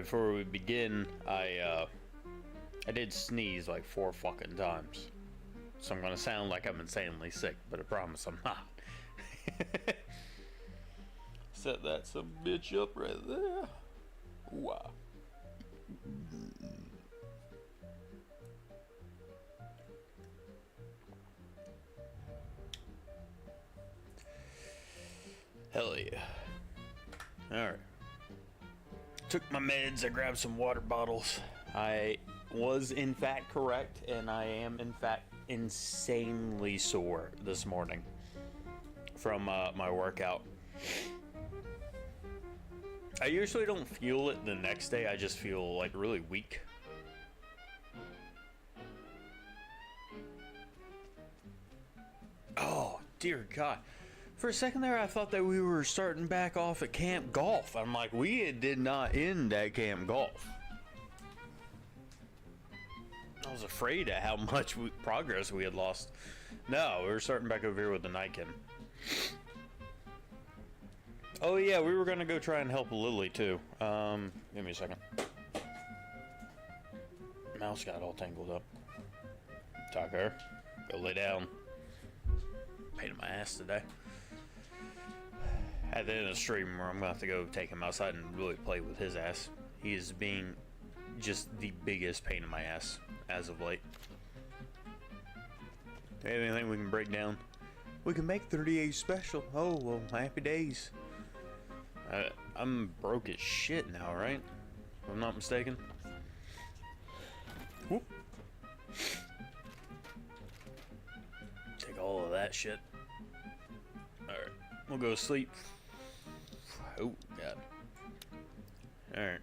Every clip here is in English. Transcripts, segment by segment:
before we begin, I did sneeze like 4 fucking times. So I'm gonna sound like I'm insanely sick, but I promise I'm not. Set that some bitch up right there. Wow. Hell yeah. Alright. Took my meds, I grabbed some water bottles. I was in fact correct, and I am in fact insanely sore this morning from my workout. I usually don't feel it the next day, I just feel like really weak. Oh, dear God. For a second there, I thought that we were starting back off at Camp Golf. I'm like, we did not end at Camp Golf. I was afraid of how much progress we had lost. No, we were starting back over here with the Niken. Oh yeah, we were gonna go try and help Lily too. Give me a second. Mouse got all tangled up. Tucker, go lay down. Pain in my ass today. At the end of the stream, where I'm gonna have to go take him outside and really play with his ass. He is being just the biggest pain in my ass as of late. Do you have anything we can break down? We can make 38 special. Oh well, happy days. I'm broke as shit now, right? If I'm not mistaken. Whoop. Take all of that shit. Alright, we'll go to sleep. Oh, God. Alright.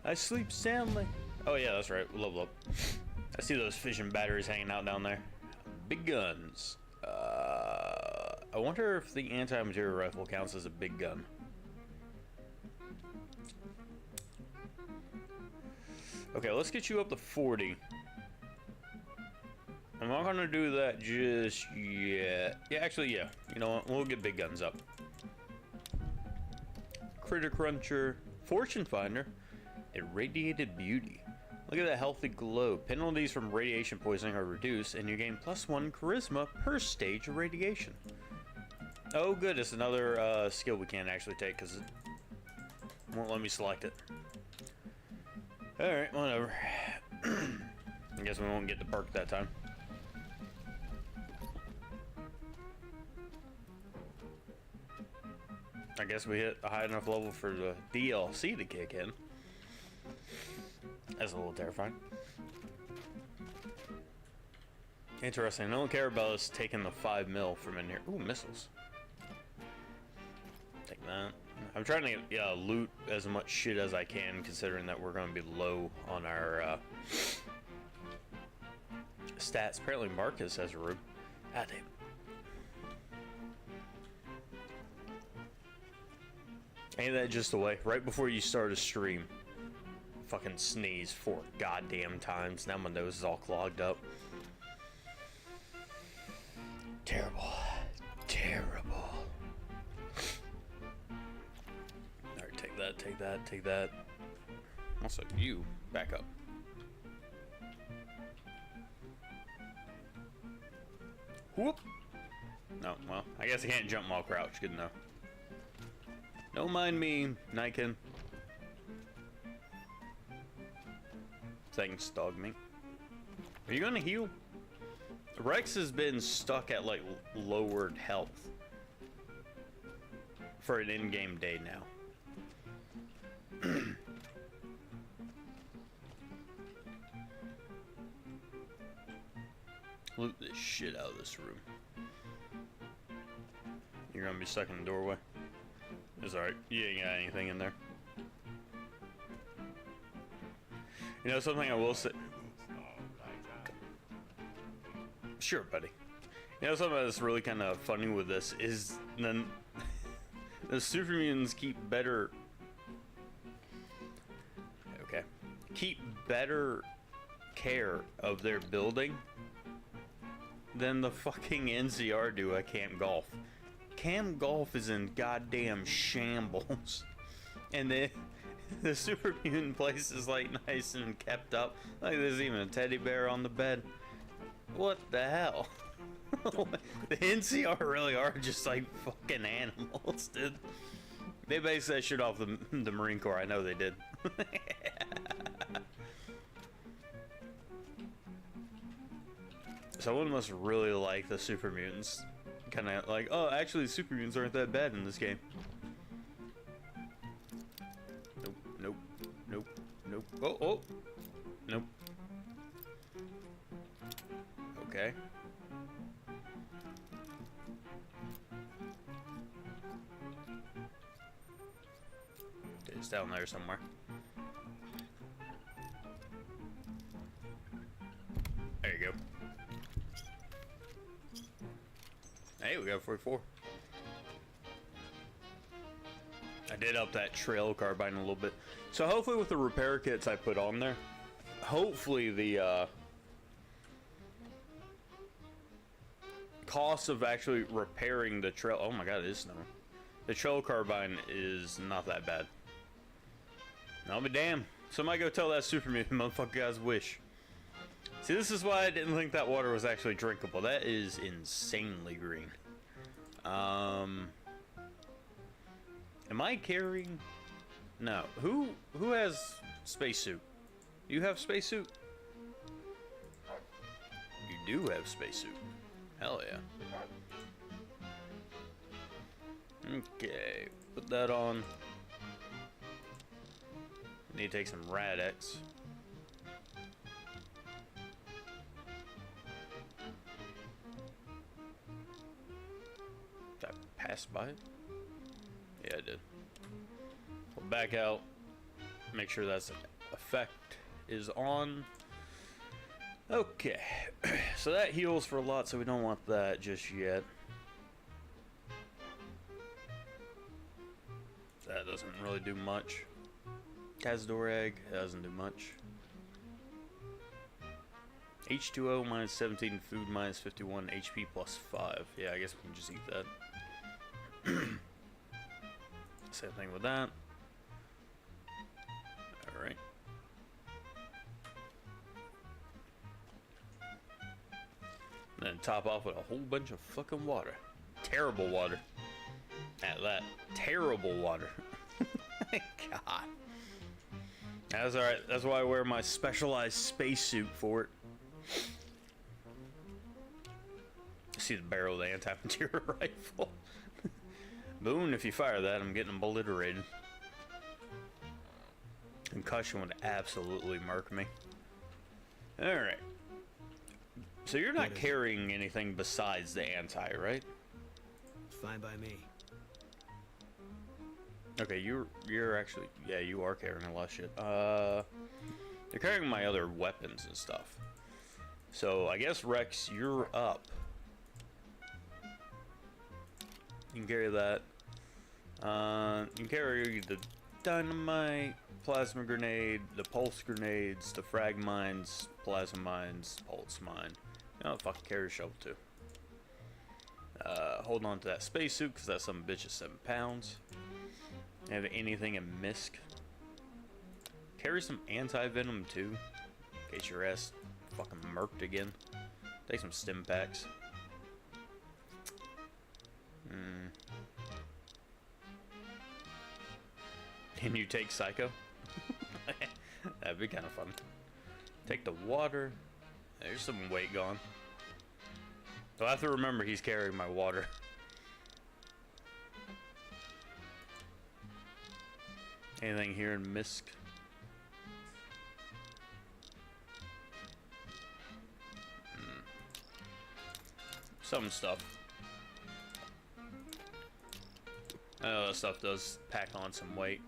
I sleep soundly. Oh, yeah, that's right. Level up. I see those fishing batteries hanging out down there. Big guns. I wonder if the anti-material rifle counts as a big gun. Okay, let's get you up to 40. I'm not gonna do that just yet. Yeah, actually, yeah. You know what? We'll get big guns up. Critter Cruncher, Fortune Finder, Irradiated Beauty. Look at that healthy glow. Penalties from radiation poisoning are reduced, and you gain +1 charisma per stage of radiation. Oh, good. It's another skill we can't actually take because it won't let me select it. Alright, whatever. I guess we won't get the perk that time. I guess we hit a high enough level for the DLC to kick in. That's a little terrifying. Interesting. I don't care about us taking the 5 mil from in here. Ooh, missiles. Take that. I'm trying to get, loot as much shit as I can, considering that we're going to be low on our stats. Apparently Marcus has a room. Ah, damn. Ain't that just the way? Right before you start a stream, fucking sneeze 4 goddamn times. Now my nose is all clogged up. Terrible. Terrible. Alright, take that, take that, take that. Also, you, back up. Whoop! No, well, I guess I can't jump while crouched. Good enough. Don't mind me, Niken. Thanks, dog meat. Are you gonna heal? Rex has been stuck at like lowered health for an in-game day now. Loot this shit out of this room. You're gonna be stuck in the doorway. It's alright. You ain't got anything in there. You know something I will say? Sure, buddy. You know something that's really kind of funny with this is then the super mutants keep better. Okay, keep better care of their building than the fucking NCR do at Camp Golf. Camp Golf is in goddamn shambles. And the super mutant place is like nice and kept up. Like there's even a teddy bear on the bed. What the hell? The NCR really are just like fucking animals, dude. They based that shit off the Marine Corps. I know they did. Someone must really like the super mutants. Kind of like, oh, actually, super mutants aren't that bad in this game. Nope, nope, nope, nope. Oh, oh, nope. Okay. It's down there somewhere. There you go. Hey, we got 44. I did up that trail carbine a little bit. So hopefully with the repair kits I put on there, hopefully the cost of actually repairing the trail, oh my god, it is snowing. The trail carbine is not that bad. I'll be damned. Somebody go tell that super mutant motherfucker guy's wish. See, this is why I didn't think that water was actually drinkable. That is insanely green. Am I carrying? No. Who has spacesuit? You have spacesuit? You do have spacesuit. Hell yeah. Okay, put that on. Need to take some Rad-X. Did I pass by it? Yeah, I did. We'll back out. Make sure that's effect is on. Okay. So that heals for a lot, so we don't want that just yet. That doesn't really do much. Cazador egg, doesn't do much. H2O minus 17, food minus 51, HP plus 5. Yeah, I guess we can just eat that. Same thing with that. Alright. Then top off with a whole bunch of fucking water. Terrible water. At that. Terrible water. God. That's alright. That's why I wear my specialized spacesuit for it. See the barrel of the anti-material rifle. Boom, if you fire that, I'm getting obliterated. Concussion would absolutely murk me. Alright. So you're not carrying anything besides the anti, right? Fine by me. Okay, you're actually, yeah, you are carrying a lot of shit. You're carrying my other weapons and stuff. So I guess Rex, you're up. You can carry that. You can carry the dynamite, plasma grenade, the pulse grenades, the frag mines, plasma mines, pulse mine. You know, fucking carry a shovel too. Hold on to that spacesuit because that some bitch is 7 pounds. Have anything in misc? Carry some anti-venom too, in case your ass fucking murked again. Take some stim packs. Can you take Psycho? That'd be kind of fun. Take the water. There's some weight gone. So I have to remember he's carrying my water. Anything here in misc? Some stuff. I know that stuff does pack on some weight.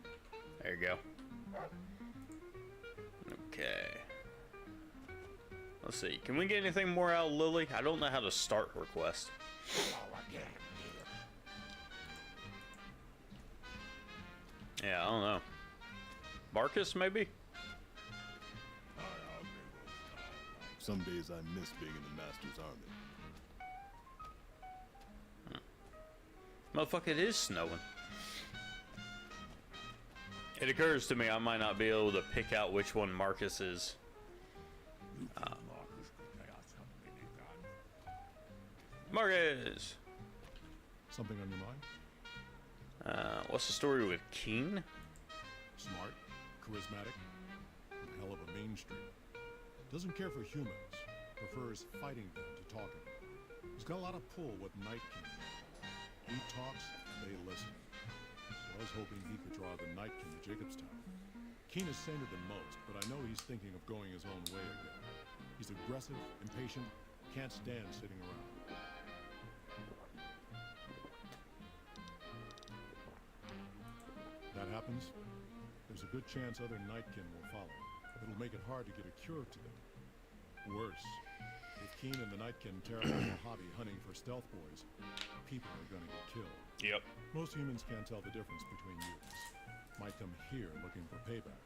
There you go. Okay. Let's see. Can we get anything more out of Lily? I don't know how to start her quest. Yeah, I don't know. Marcus, maybe? Some days I miss being in the Master's army. Motherfucker, it is snowing. It occurs to me I might not be able to pick out which one Marcus is. Marcus! Something on your mind? What's the story with Keen? Smart, charismatic, and a hell of a mainstream. Doesn't care for humans. Prefers fighting them to talking. He's got a lot of pull with Night King. He talks, they listen. So I was hoping he could draw the Night King to Jacobstown. Keen is saner than most, but I know he's thinking of going his own way again. He's aggressive, impatient, can't stand sitting around. That happens, there's a good chance other Nightkin will follow. It'll make it hard to get a cure to them. Worse, if Keen and the Nightkin tear up a hobby hunting for stealth boys, people are gonna get killed. Yep. Most humans can't tell the difference between mutants. Might come here looking for payback.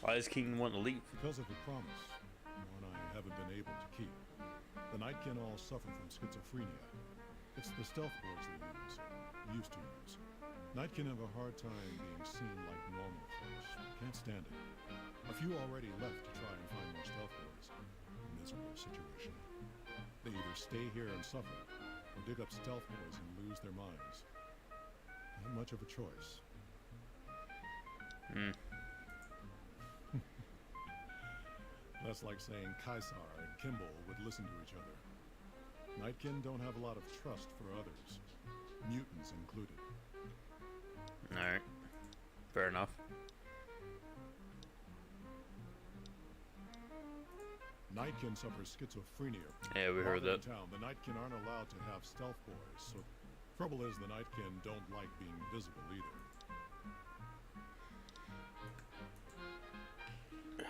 Why does King want to leave? Because of a promise, one I haven't been able to keep. The Nightkin all suffer from schizophrenia. It's the stealth boys they used to use. Nightkin have a hard time being seen like normal folks. Can't stand it. A few already left to try and find more stealth boys. Miserable situation. They either stay here and suffer, or dig up stealth boys and lose their minds. Not much of a choice. That's like saying Caesar and Kimball would listen to each other. Nightkin don't have a lot of trust for others, mutants included. Alright. Fair enough. Nightkin suffers schizophrenia. Yeah, we heard While that. in town, the Nightkin aren't allowed to have stealth boys, so trouble is the Nightkin don't like being visible either.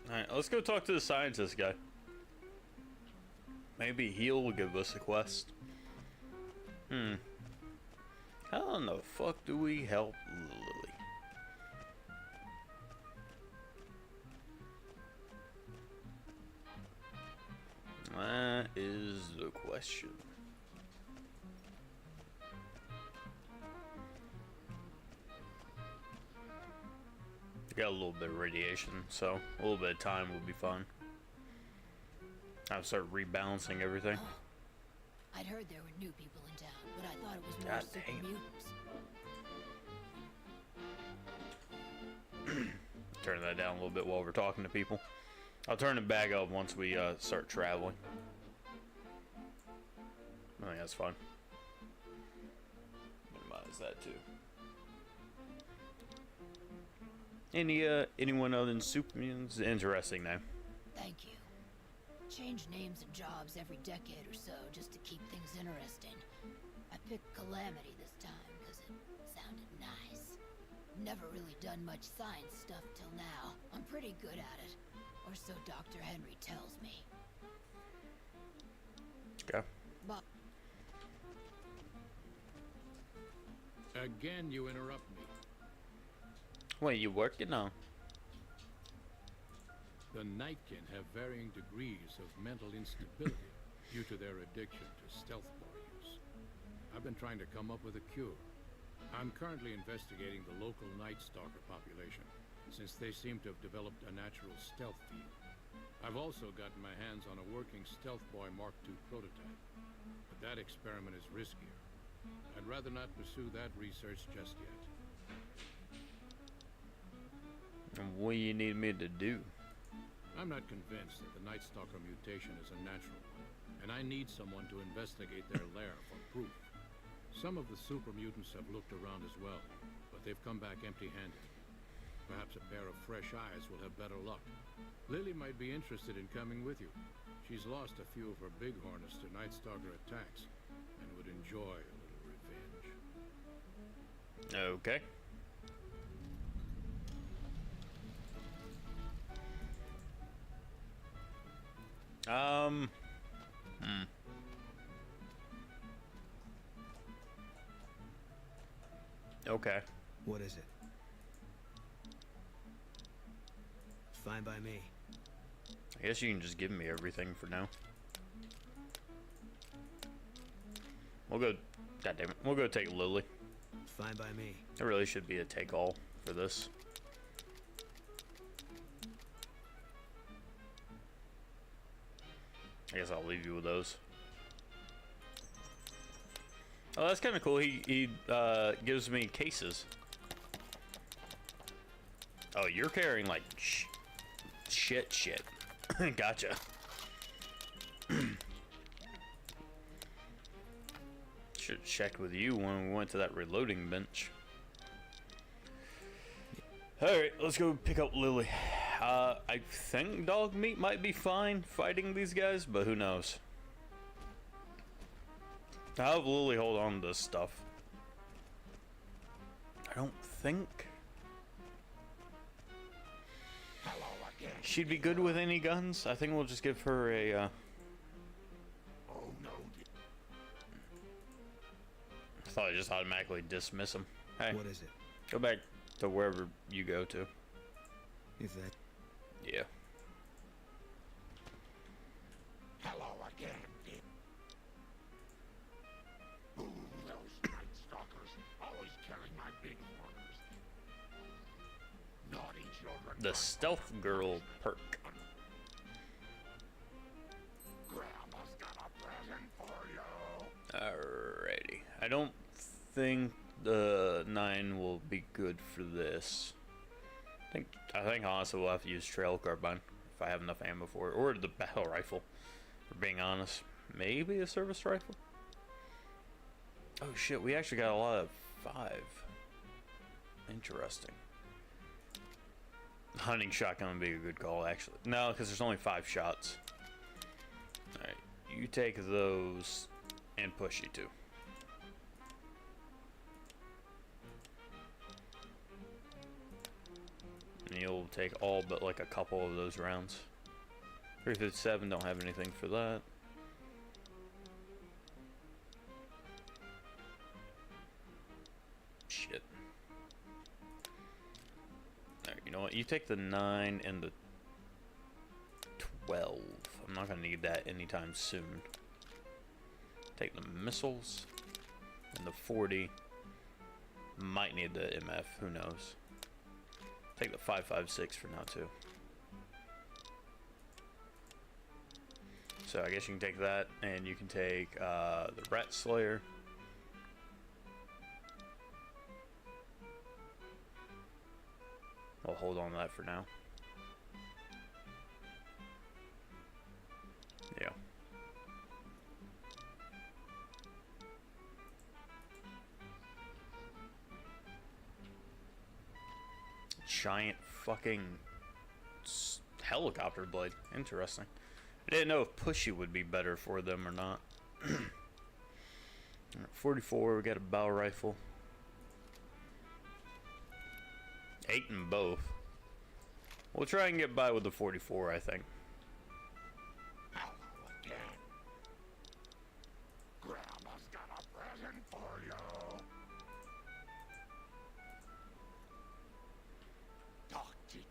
Alright, let's go talk to the scientist guy. Maybe he'll give us a quest. How in the fuck do we help Lily? That is the question. Got a little bit of radiation, so a little bit of time would be fun. I'll start rebalancing everything. Oh, I'd heard there were new people in town, but I thought it was more God super damn. mutants. Turn that down a little bit while we're talking to people. I'll turn it back up once we start traveling. I think that's fine. Minimize that too. Anyone other than supermutants? Interesting name. Thank you. Change names and jobs every decade or so just to keep things interesting. I picked Calamity this time because it sounded nice. Never really done much science stuff till now. I'm pretty good at it. Or so Dr. Henry tells me. Okay. But Again, you interrupt me. What are you working on? The Nightkin have varying degrees of mental instability due to their addiction to stealth boy use. I've been trying to come up with a cure. I'm currently investigating the local Night Stalker population, since they seem to have developed a natural stealth field. I've also gotten my hands on a working Stealth Boy Mark II prototype, but that experiment is riskier. I'd rather not pursue that research just yet. And what do you need me to do? I'm not convinced that the Night Stalker mutation is a natural one, and I need someone to investigate their lair for proof. Some of the super mutants have looked around as well, but they've come back empty-handed. Perhaps a pair of fresh eyes will have better luck. Lily might be interested in coming with you. She's lost a few of her bighorners to Night Stalker attacks, and would enjoy a little revenge. Okay. Okay. What is it? It's fine by me. I guess you can just give me everything for now. We'll go God damn it. We'll go take Lily. Fine by me. There really should be a take all for this. I guess I'll leave you with those. Oh, that's kind of cool. He gives me cases. Oh, you're carrying like shit. Gotcha. Should check with you when we went to that reloading bench. Alright, let's go pick up Lily. I think dog meat might be fine fighting these guys, but who knows. I'll have Lily hold on to this stuff. I don't think she'd be good with any guns. I think we'll just give her a I thought I just automatically dismiss him. Hey, What is it? go back to wherever you go to. If that... Yeah. Hello again, dear. Ooh, those night stalkers always killing my big workers. Naughty children. The stealth girl perk. Grandma's got a present for you. Alrighty. I don't think the 9 will be good for this. I think honestly we'll have to use trail carbine if I have enough ammo for it, or the battle rifle. For being honest, maybe a service rifle. Oh shit, we actually got a lot of 5. Interesting. Hunting shotgun would be a good call, actually. No, because there's only 5 shots. All right, you take those and pushy too. And you'll take all but like a couple of those rounds. 357 don't have anything for that. Shit. Alright, you know what? You take the 9 and the 12. I'm not gonna need that anytime soon. Take the missiles and the 40. Might need the MF, who knows. Take the 5.56 for now too. So I guess you can take that, and you can take the Rat Slayer. I'll hold on to that for now. Yeah. Giant fucking helicopter blade. Interesting. I didn't know if pushy would be better for them or not. 44, we got a bow rifle. 8 in both. We'll try and get by with the 44, I think. Hello again. Grandma's got a present for you. Talk to you.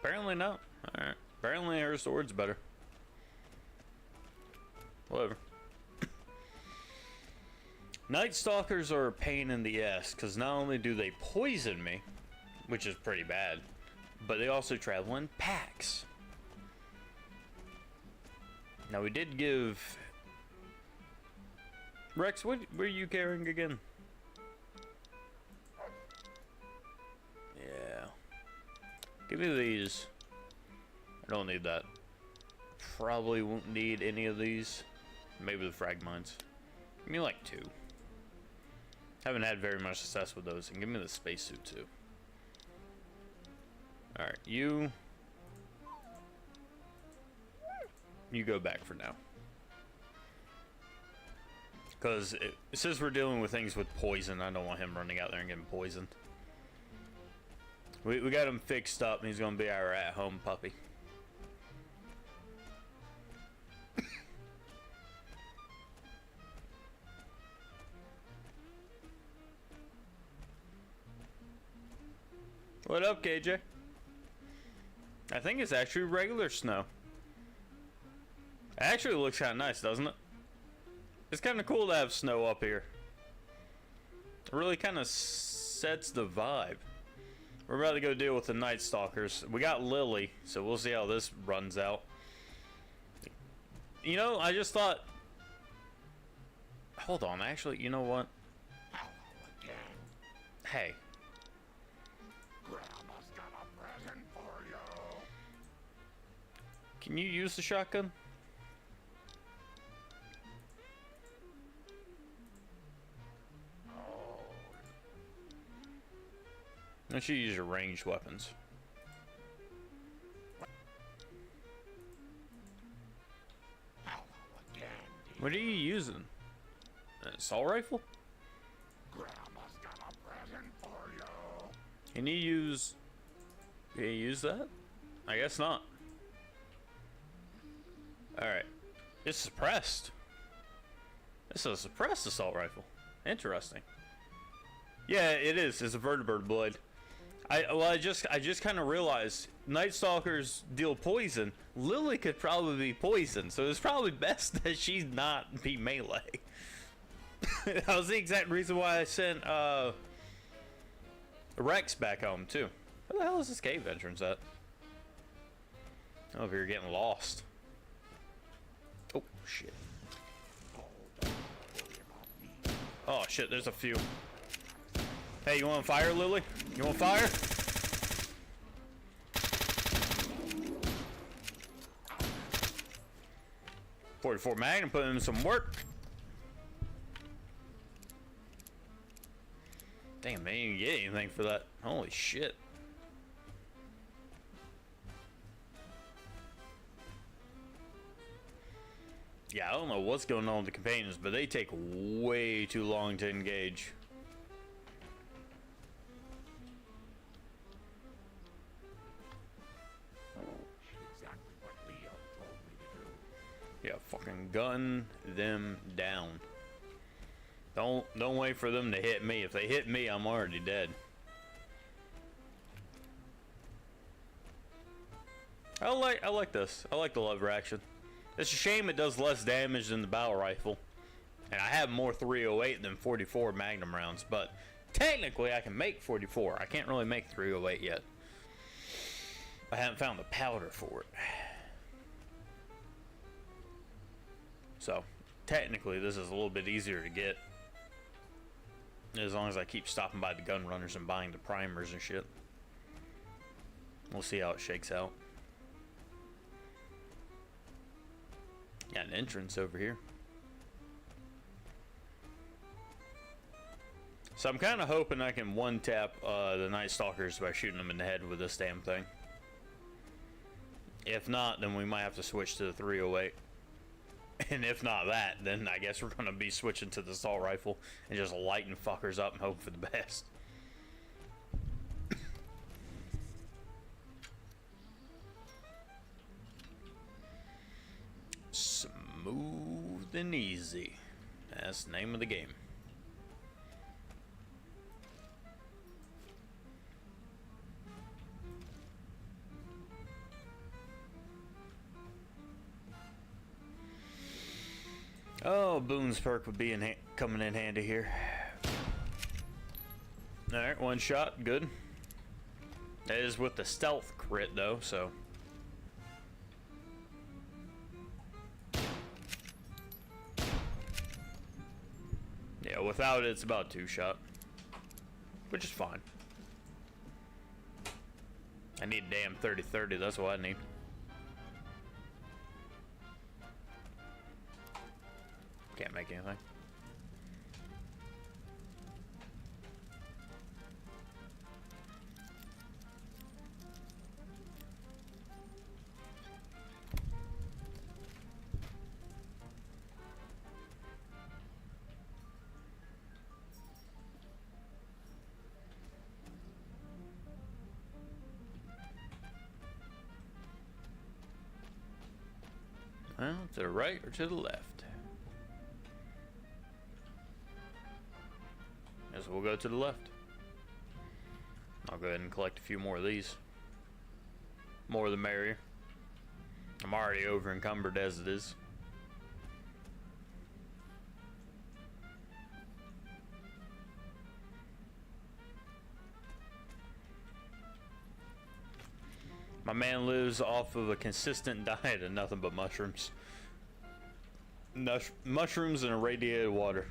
Apparently not. Alright. Apparently her sword's better. Whatever. Night Stalkers are a pain in the ass, because not only do they poison me, which is pretty bad, but they also travel in packs. Now we did give... Rex, what are you carrying again? Yeah. Give me these. I don't need that. Probably won't need any of these. Maybe the frag mines. Give me like 2. Haven't had very much success with those. And give me the spacesuit too. Alright, you go back for now. Because since we're dealing with things with poison, I don't want him running out there and getting poisoned. We got him fixed up and he's going to be our at-home puppy. What up, KJ? I think it's actually regular snow. It actually looks kind of nice, doesn't it? It's kind of cool to have snow up here. It really kind of sets the vibe. We're about to go deal with the Night Stalkers. We got Lily, so we'll see how this runs out. You know, I just thought... Hold on, actually, you know what? Hello again. Hey. Grandma's got a present for you. Can you use the shotgun? Oh, Why don't you use your ranged weapons? hello again, dear. What are you using? An assault rifle? Grandma's got a present for you. Can you use... Can you use that? I guess not. Alright. It's suppressed. This is a suppressed assault rifle. Interesting. Yeah, it is. It's a vertibird blade. I just kind of realized Night Stalkers deal poison. Lily could probably be poisoned, so it's probably best that she's not be melee. That was the exact reason why I sent Rex back home too. Where the hell is this cave entrance at? Oh, if you're getting lost. Oh shit. Oh shit, there's a few. Hey, you want fire, Lily? You want fire? .44 Magnum, putting in some work. Damn, man, you didn't get anything for that. Holy shit. Yeah, I don't know what's going on with the companions, but they take way too long to engage. Exactly what Leo told me to do. Yeah, fucking gun them down. Don't wait for them to hit me. If they hit me, I'm already dead. I like this. I like the lever action. It's a shame it does less damage than the battle rifle. And I have more 308 than 44 Magnum rounds, but technically I can make 44. I can't really make 308 yet. I haven't found the powder for it. So, technically this is a little bit easier to get. As long as I keep stopping by the gun runners and buying the primers and shit. We'll see how it shakes out. Got an entrance over here. So I'm kind of hoping I can one-tap the Night Stalkers by shooting them in the head with this damn thing. If not, then we might have to switch to the 308. And if not that, then I guess we're going to be switching to the assault rifle and just lighting fuckers up and hope for the best. Smooth and easy. That's the name of the game. Oh, Boone's perk would be coming in handy here. Alright, one shot, good. That is with the stealth crit though, so. Yeah, without it, it's about 2-shot. Which is fine. I need a damn 30-30, that's what I need. Can't make anything. Well, to the right or to the left? Guess we'll go to the left. I'll go ahead and collect a few more of these. More the merrier. I'm already over encumbered as it is. My man lives off of a consistent diet of nothing but mushrooms. Mushrooms and irradiated water.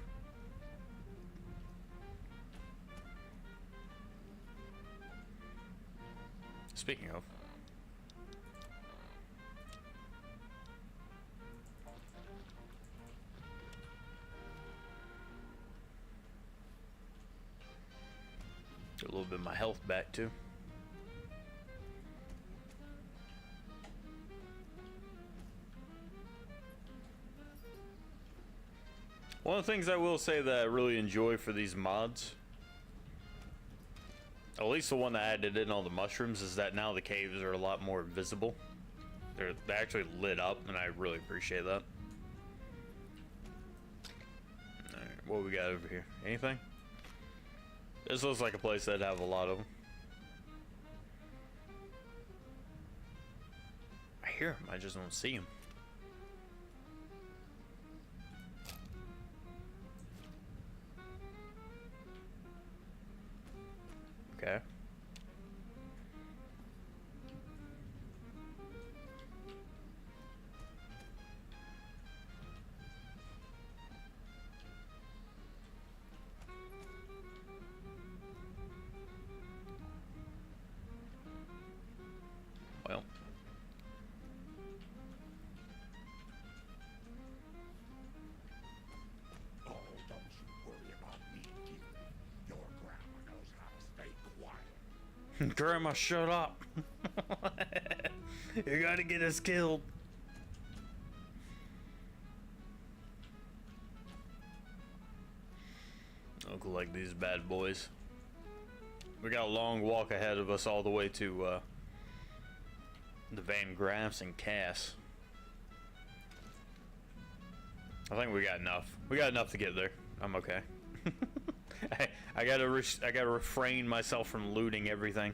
Speaking of, get a little bit of my health back too. One of the things I will say that I really enjoy for these mods, at least the one that added in all the mushrooms, is that now the caves are a lot more visible. They actually lit up, and I really appreciate that. Alright, what we got over here? Anything? This looks like a place that'd have a lot of them. I hear them, I just don't see them. Okay. Well. Oh, don't you worry about me, dear. Your grandma knows how to stay quiet. Grandma, shut up. You gotta get us killed. Look like these bad boys. We got a long walk ahead of us all the way to the Van Graffs and Cass. I think we got enough. We got enough to get there. I'm okay. I gotta refrain myself from looting everything.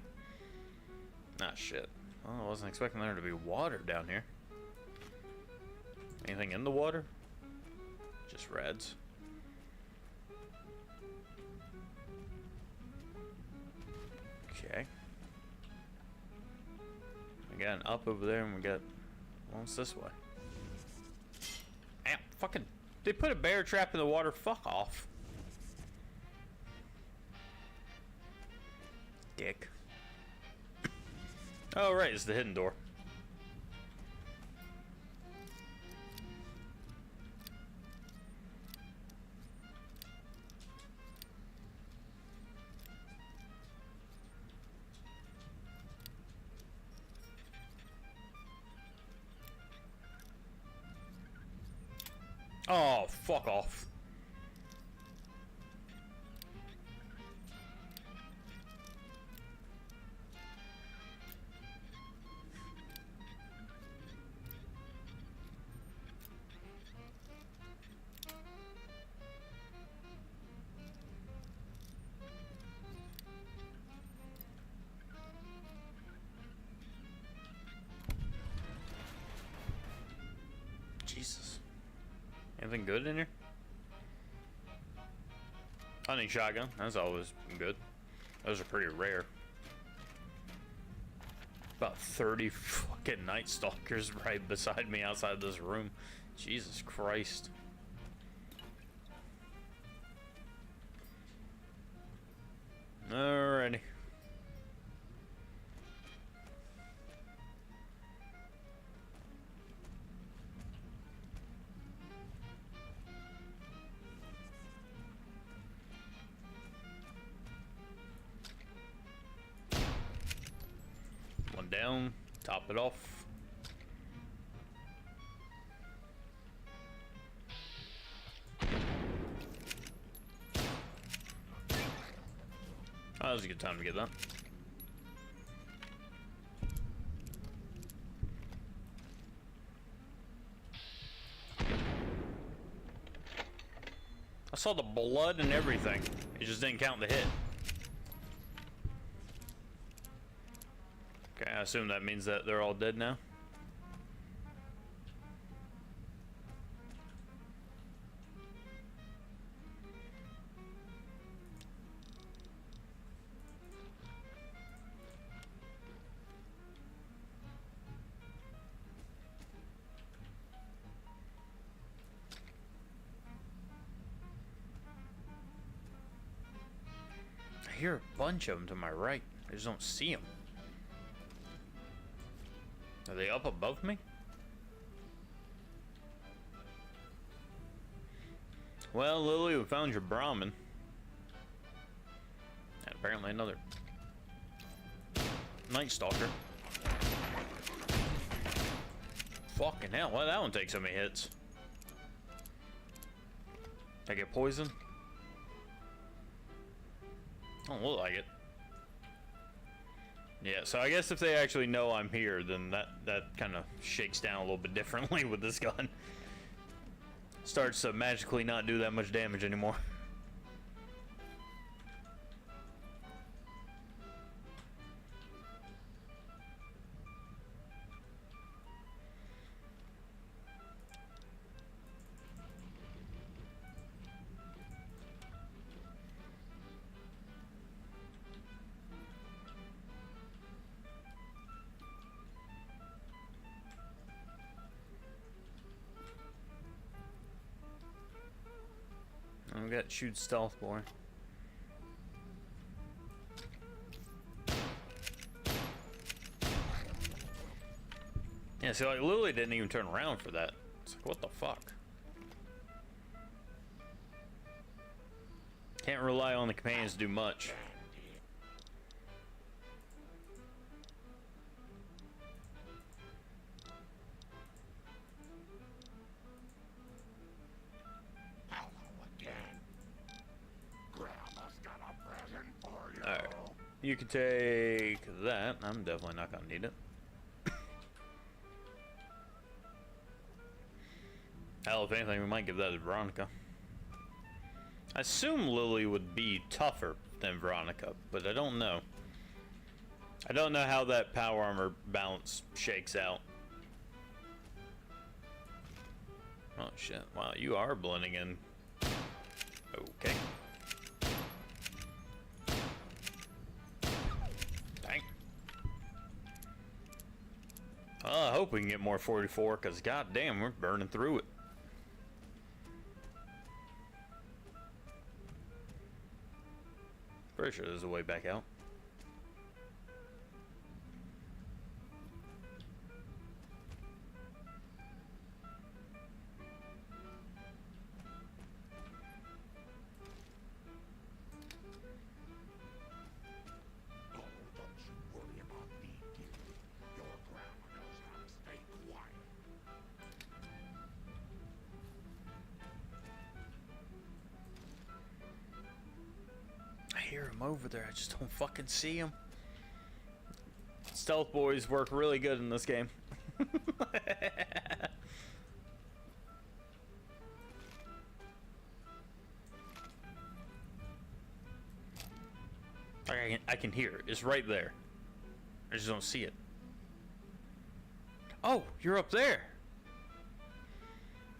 Ah, shit. Well, I wasn't expecting there to be water down here. Anything in the water? Just reds. Okay. We got an up over there, and we got one's this way. Ow, fucking! They put a bear trap in the water. Fuck off. Dick. Oh, right, it's the hidden door. Oh, fuck off. Jesus. Anything good in here? Hunting shotgun, that's always good. Those are pretty rare. About 30 fucking night stalkers right beside me outside this room. Jesus Christ. Alrighty. One down, top it off. Oh, that was a good time to get that. I saw the blood and everything. It just didn't count the hit. Okay, I assume that means that they're all dead now. hear a bunch of them to my right. I just don't see them. Are they up above me? Well, Lily, we found your Brahmin. And apparently another Night Stalker. Fucking hell, why did that one take so many hits? Did I get poisoned? Don't look like it. Yeah, so I guess if they actually know I'm here, then that kind of shakes down a little bit differently with this gun. Starts to magically not do that much damage anymore. We got shoot stealth boy. Yeah, see, like Lily didn't even turn around for that. It's like, what the fuck? Can't rely on the companions to do much. Alright, you can take that. I'm definitely not gonna need it. Hell, if anything, we might give that to Veronica. I assume Lily would be tougher than Veronica, but I don't know. I don't know how that power armor balance shakes out. Oh shit, wow, you are blending in. Okay. I hope we can get more 44, because goddamn, we're burning through it. Pretty sure there's a way back out. I hear him over there, I just don't fucking see him. Stealth boys work really good in this game. I can hear it. It's right there. I just don't see it. Oh, you're up there.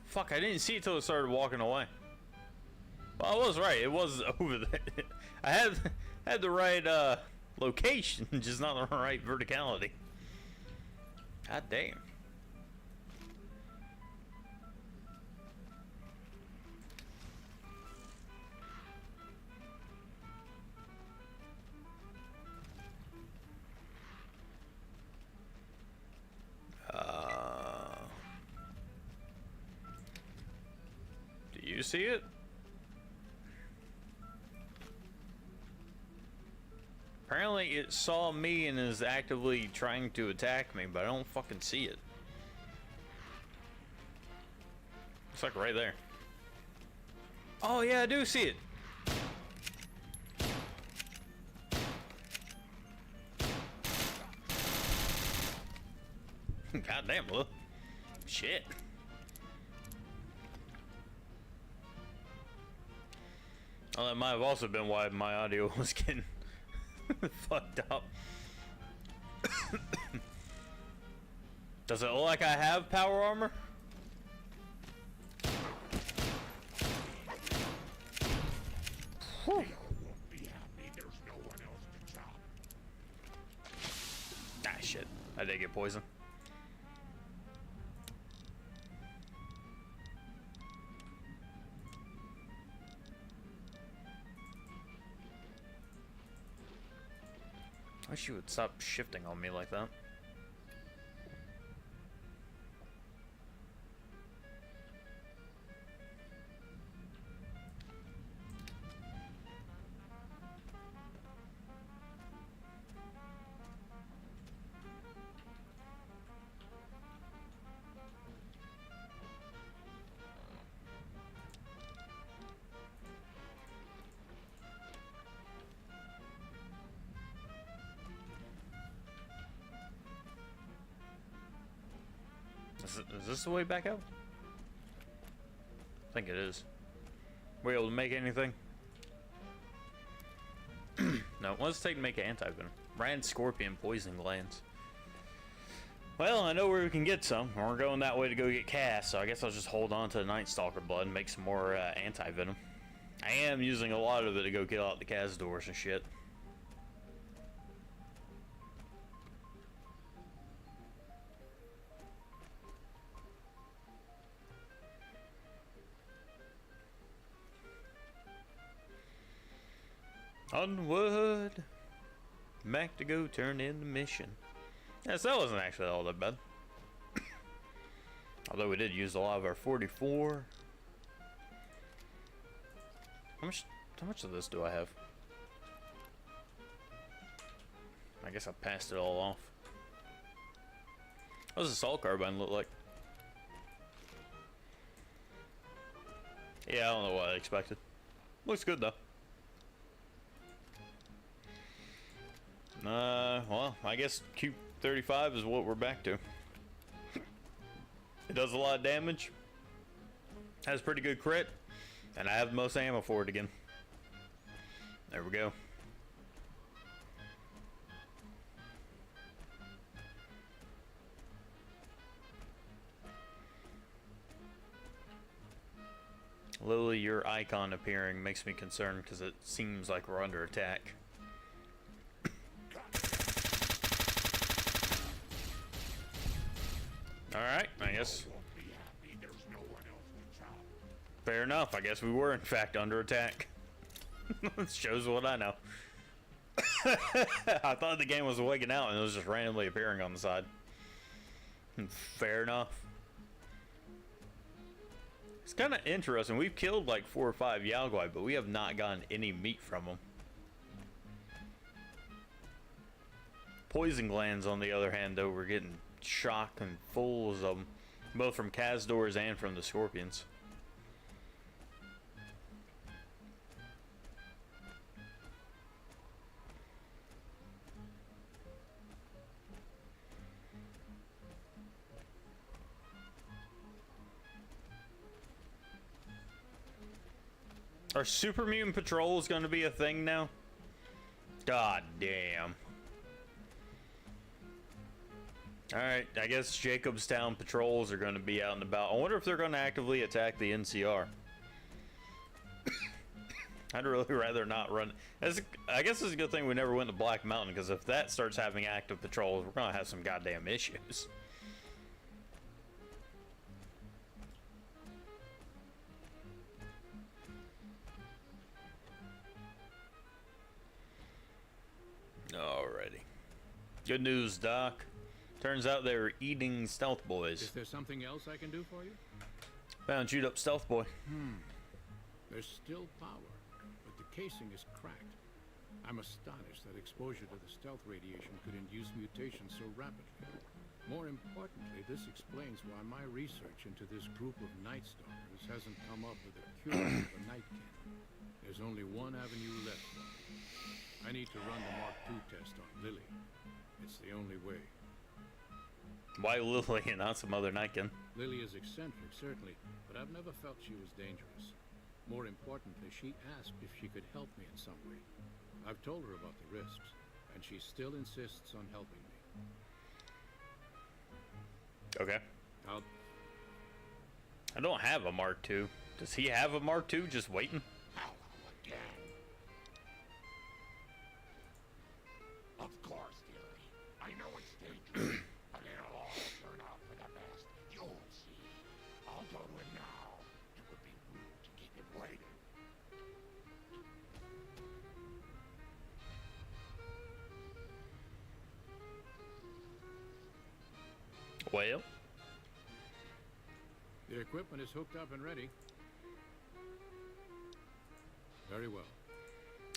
Fuck, I didn't see it till it started walking away. Well, I was right. It was over there. I had the right location, just not the right verticality. God damn. Do you see it? Apparently it saw me and is actively trying to attack me, but I don't fucking see it. It's like right there. Oh yeah, I do see it. Goddamn, look. Shit. Well, that might have also been why my audio was getting fucked up. Does it look like I have power armor? Whew. Ah, shit. I did get poisoned. I wish you would stop shifting on me like that. Is this the way back out? I think it is. We able to make anything? No, let's take make anti-venom. Brand Scorpion Poison Glands. Well, I know where we can get some. We're going that way to go get Cass, so I guess I'll just hold on to the Night Stalker blood and make some more anti-venom. I am using a lot of it to go kill out the Cass doors and shit. Onward! Back to go turn in the mission. Yes, that wasn't actually all that bad. Although we did use a lot of our 44. How much of this do I have? I guess I passed it all off. What does the assault carbine look like? Yeah, I don't know what I expected. Looks good though. Well, I guess Q35 is what we're back to. It does a lot of damage. Has pretty good crit. And I have the most ammo for it again. There we go. Lily, your icon appearing makes me concerned because it seems like we're under attack. Alright, I guess. Fair enough, I guess we were in fact under attack. This shows what I know. I thought the game was waking out and it was just randomly appearing on the side. Fair enough. It's kind of interesting. We've killed like 4 or 5 Yalgoi, but we have not gotten any meat from them. Poison glands, on the other hand, though, we're getting chock and full of them, both from Kazdors and from the Scorpions. Are Super Mutant Patrols going to be a thing now? God damn. Alright, I guess Jacobstown patrols are going to be out and about. I wonder if they're going to actively attack the NCR. I'd really rather not run. I guess it's a good thing we never went to Black Mountain, because if that starts having active patrols, we're going to have some goddamn issues. Alrighty. Good news, Doc. Turns out they were eating stealth boys. Is there something else I can do for you? Found chewed up stealth boy. There's still power, but the casing is cracked. I'm astonished that exposure to the stealth radiation could induce mutations so rapidly. More importantly, this explains why my research into this group of Night Stalkers hasn't come up with a cure for the Nightkin. There's only one avenue left, though. I need to run the Mark II test on Lily. It's the only way. Why Lily and not some other Nightkin? Lily is eccentric, certainly, but I've never felt she was dangerous. More importantly, she asked if she could help me in some way. I've told her about the risks, and she still insists on helping me. Okay. I don't have a Mark II. Does he have a Mark II just waiting? Hello again. Of course, dearie. I know it's dangerous, but it'll all turn out for the best. You'll see. I'll go to him now. It would be rude to keep him waiting. Well, The equipment is hooked up and ready. Very well.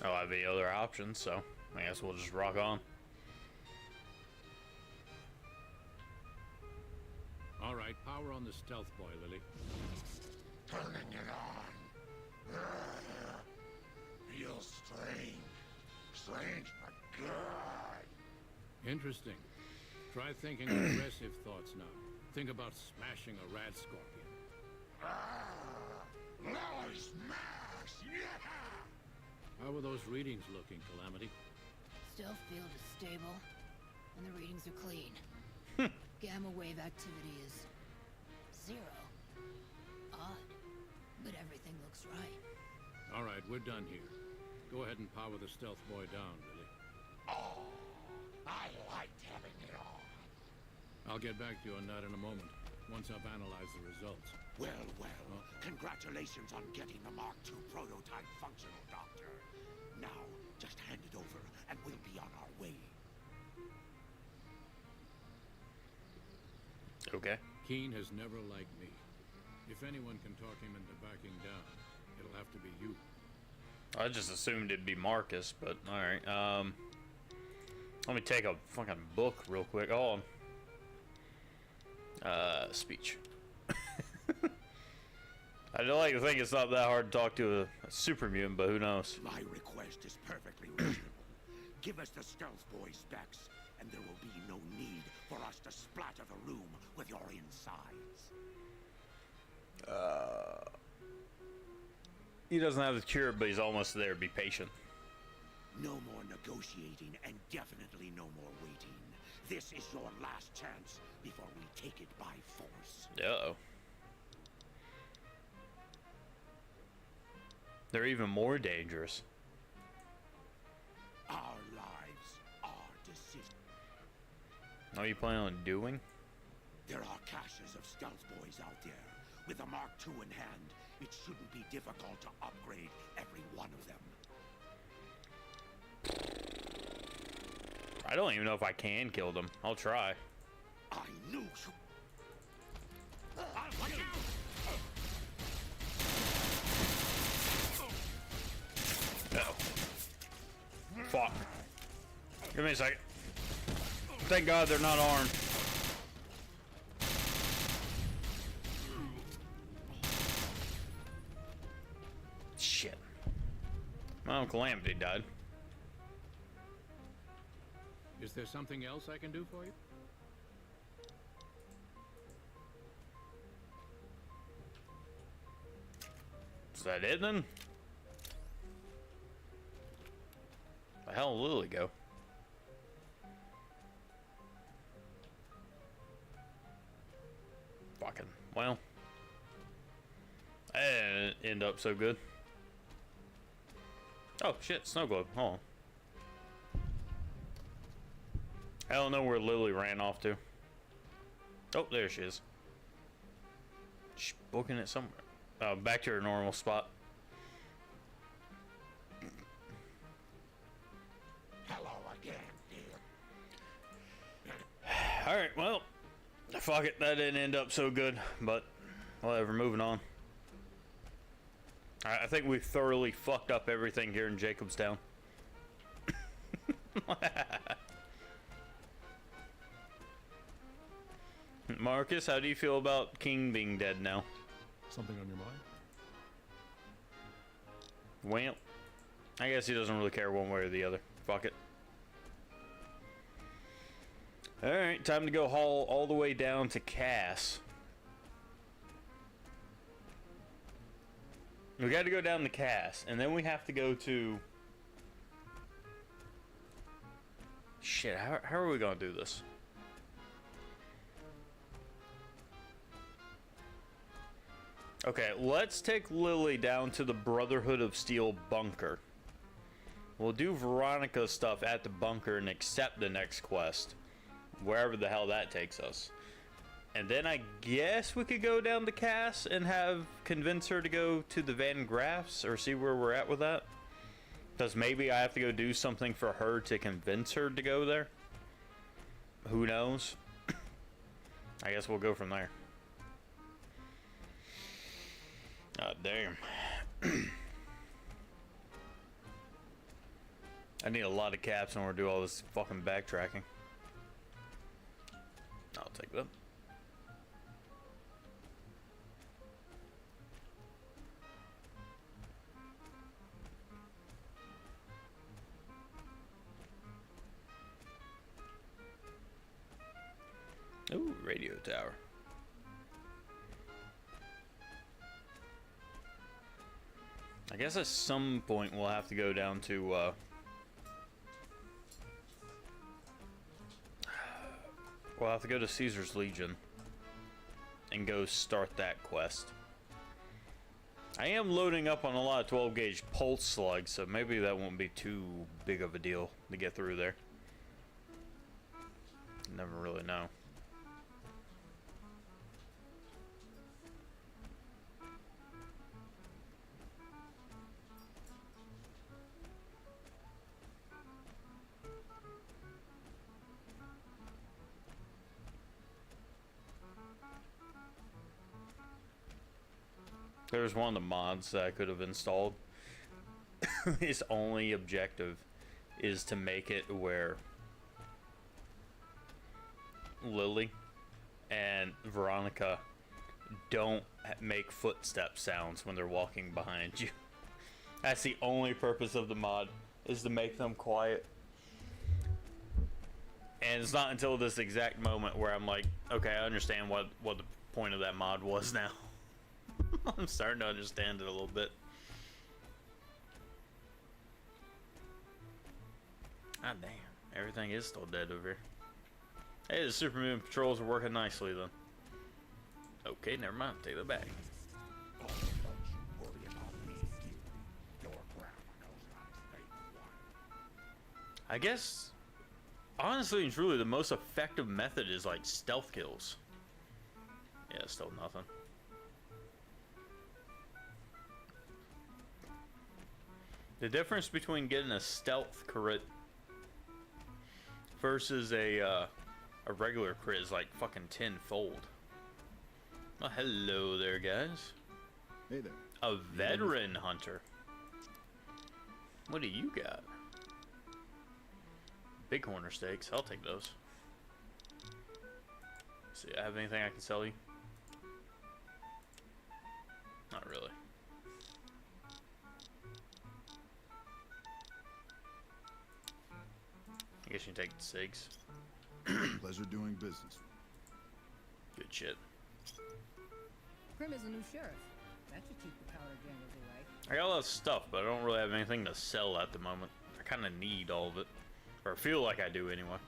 I don't have any other options, so I guess we'll just rock on. All right, power on the stealth boy, Lily. Turning it on. Feels strange. Strange but good. Interesting. Try thinking aggressive thoughts now. Think about smashing a rad scorpion. Lily smash! Yeah! How are those readings looking, Calamity? Stealth field is stable, and the readings are clean. Gamma wave activity is 0. Odd, but everything looks right. All right, we're done here. Go ahead and power the stealth boy down, Lily. Oh, I liked having it on. I'll get back to you on that in a moment, once I've analyzed the results. Well, congratulations on getting the Mark II prototype functional, Doctor. Now, just hand it over, and we'll be on our way. Okay. Keen has never liked me. If anyone can talk him into backing down, it'll have to be you. I just assumed it'd be Marcus, but alright. Let me take a fucking book real quick. Hold on. Speech. I don't like to think it's not that hard to talk to a super mutant, but who knows? My request is perfectly reasonable. Give us the stealth boy specs, and there will be no need for us to splatter the room with your insides. He doesn't have the cure, but he's almost there. Be patient. No more negotiating, and definitely no more waiting. This is your last chance before we take it by force. Uh-oh. They're even more dangerous. Our lives, our decisions. What are you planning on doing? There are caches of stealth boys out there. With a Mark II in hand, it shouldn't be difficult to upgrade every one of them. I don't even know if I can kill them. I'll try. I knew you. I'll watch out! Uh-oh. Fuck. Give me a second. Thank God they're not armed. Shit. Well, Calamity died. Is there something else I can do for you? Is that it then? The hell did Lily go? Fucking, well. That didn't end up so good. Oh shit, snow globe. Hold on. I don't know where Lily ran off to. Oh, there she is. She's booking it somewhere. Back to her normal spot. Hello again, dear. Alright, well, fuck it, that didn't end up so good, but whatever, moving on. I think we thoroughly fucked up everything here in Jacobstown. Marcus, how do you feel about King being dead now? Something on your mind? Well, I guess he doesn't really care one way or the other. Fuck it. Alright, time to go haul all the way down to Cass. We got to go down to Cass, and then we have to go to... Shit, how are we going to do this? Okay, let's take Lily down to the Brotherhood of Steel bunker. We'll do Veronica's stuff at the bunker and accept the next quest. Wherever the hell that takes us. And then I guess we could go down to Cass and convince her to go to the Van Graffs or see where we're at with that. Because maybe I have to go do something for her to convince her to go there. Who knows? I guess we'll go from there. God damn. I need a lot of caps in order to do all this fucking backtracking. I'll take that. Ooh, radio tower. I guess at some point we'll have to go down to we'll have to go to Caesar's Legion and go start that quest. I am loading up on a lot of 12 gauge pulse slugs, so maybe that won't be too big of a deal to get through there. Never really know. There's one of the mods that I could have installed. His only objective is to make it where Lily and Veronica don't make footstep sounds when they're walking behind you. That's the only purpose of the mod, is to make them quiet. And it's not until this exact moment where I'm like, okay, I understand what the point of that mod was now. I'm starting to understand it a little bit. Ah, damn. Everything is still dead over here. Hey, the Supermoon patrols are working nicely then. Okay, never mind. Take that back. Oh, don't you worry about me, dearie. Your grandma knows how to make one. I guess, honestly and truly, the most effective method is like stealth kills. Yeah, still nothing. The difference between getting a stealth crit versus a regular crit is like fucking tenfold. Well, hello there, guys. Hey there. A veteran hunter. What do you got? Big corner steaks. I'll take those. See, I have anything I can sell you? Not really. I guess you can take the cigs. Pleasure doing business. Good shit. Grim is a new sheriff. That should keep the powder gamblers away. I got a lot of stuff, but I don't really have anything to sell at the moment. I kind of need all of it. Or feel like I do anyway.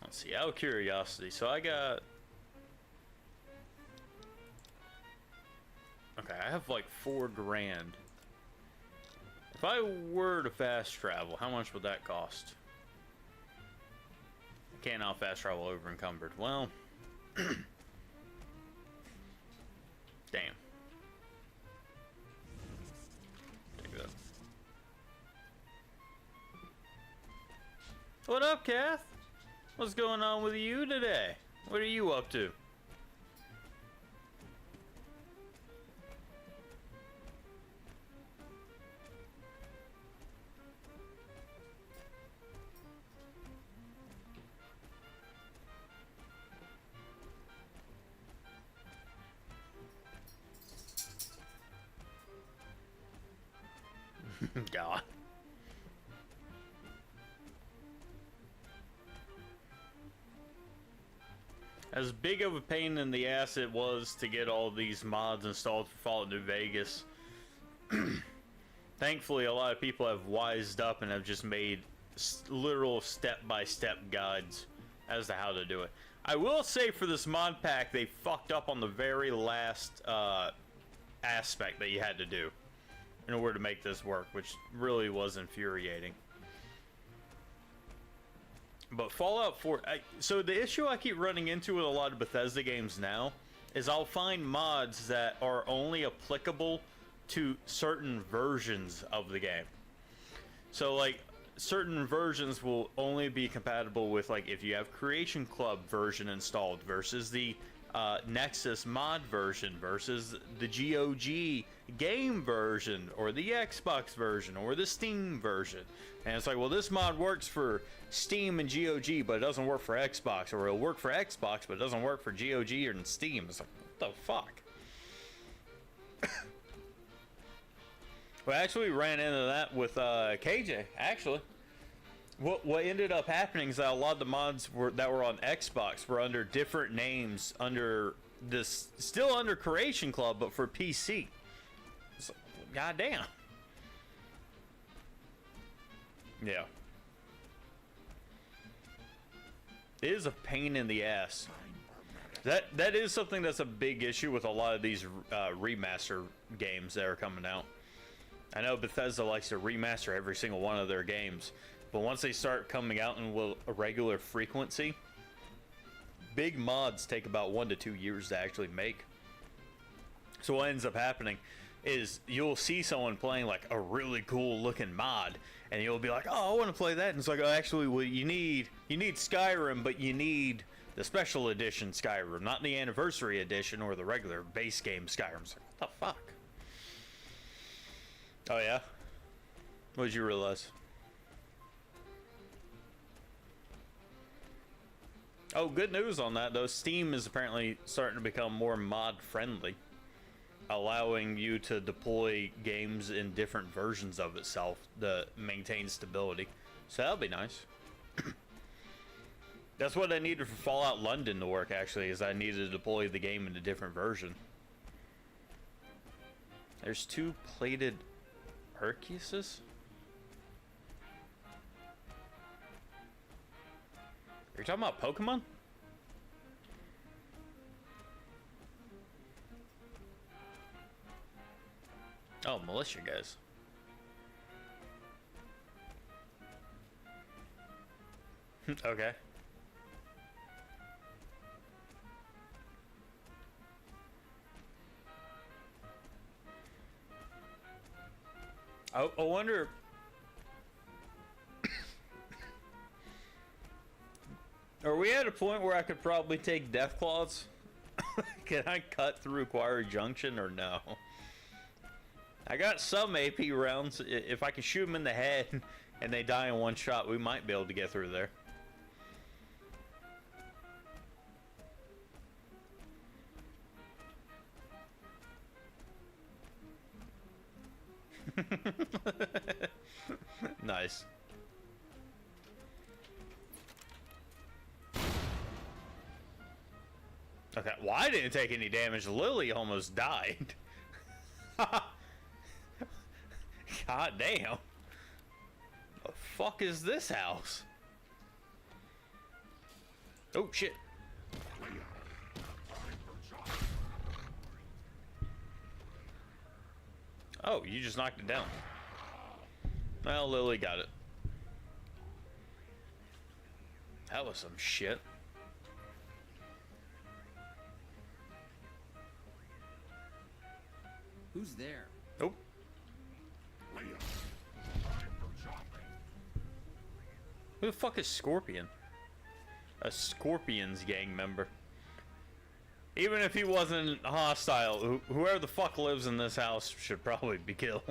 Let's see, out of curiosity. So I got... Okay, I have like 4 grand. If I were to fast travel, how much would that cost? I can't now fast travel over encumbered. Well, damn. Take that. What up, Kath? What's going on with you today? What are you up to? God. As big of a pain in the ass it was to get all these mods installed for Fallout New Vegas, thankfully a lot of people have wised up and have just made literal step-by-step guides as to how to do it. I will say for this mod pack, they fucked up on the very last aspect that you had to do in order to make this work, which really was infuriating. But Fallout 4... so the issue I keep running into with a lot of Bethesda games now is I'll find mods that are only applicable to certain versions of the game. So, like, certain versions will only be compatible with, like, if you have Creation Club version installed versus the Nexus mod version versus the GOG game version or the Xbox version or the Steam version. And it's like, well, this mod works for Steam and GOG, but it doesn't work for Xbox, or it'll work for Xbox, but it doesn't work for GOG or Steam. It's like, what the fuck? We actually ran into that with KJ, actually. What ended up happening is that a lot of the mods that were on Xbox were under different names, under this, still under Creation Club, but for PC. So, goddamn. Yeah. It is a pain in the ass. That is something that's a big issue with a lot of these remaster games that are coming out. I know Bethesda likes to remaster every single one of their games, but once they start coming out in a regular frequency, big mods take about 1 to 2 years to actually make. So what ends up happening is you'll see someone playing like a really cool looking mod, and you'll be like, oh, I want to play that. And it's like, oh, actually, well, you need Skyrim, but you need the special edition Skyrim, not the anniversary edition or the regular base game Skyrim. It's like, what the fuck? Oh yeah? What did you realize? Oh, good news on that though. Steam is apparently starting to become more mod friendly, allowing you to deploy games in different versions of itself to maintain stability. So that'll be nice. That's what I needed for Fallout London to work, actually, is I needed to deploy the game in a different version. There's 2 plated Arceuses? Are you talking about Pokemon? Oh, militia guys. Okay. I wonder. Are we at a point where I could probably take Death Claws? Can I cut through Quarry Junction or no? I got some AP rounds. If I can shoot them in the head and they die in one shot, we might be able to get through there. Nice. Okay, well, I didn't take any damage. Lily almost died. God damn. The fuck is this house? Oh shit. Oh, you just knocked it down. Well, Lily got it. That was some shit. Who's there? Nope. Who the fuck is Scorpion? A Scorpion's gang member. Even if he wasn't hostile, whoever the fuck lives in this house should probably be killed.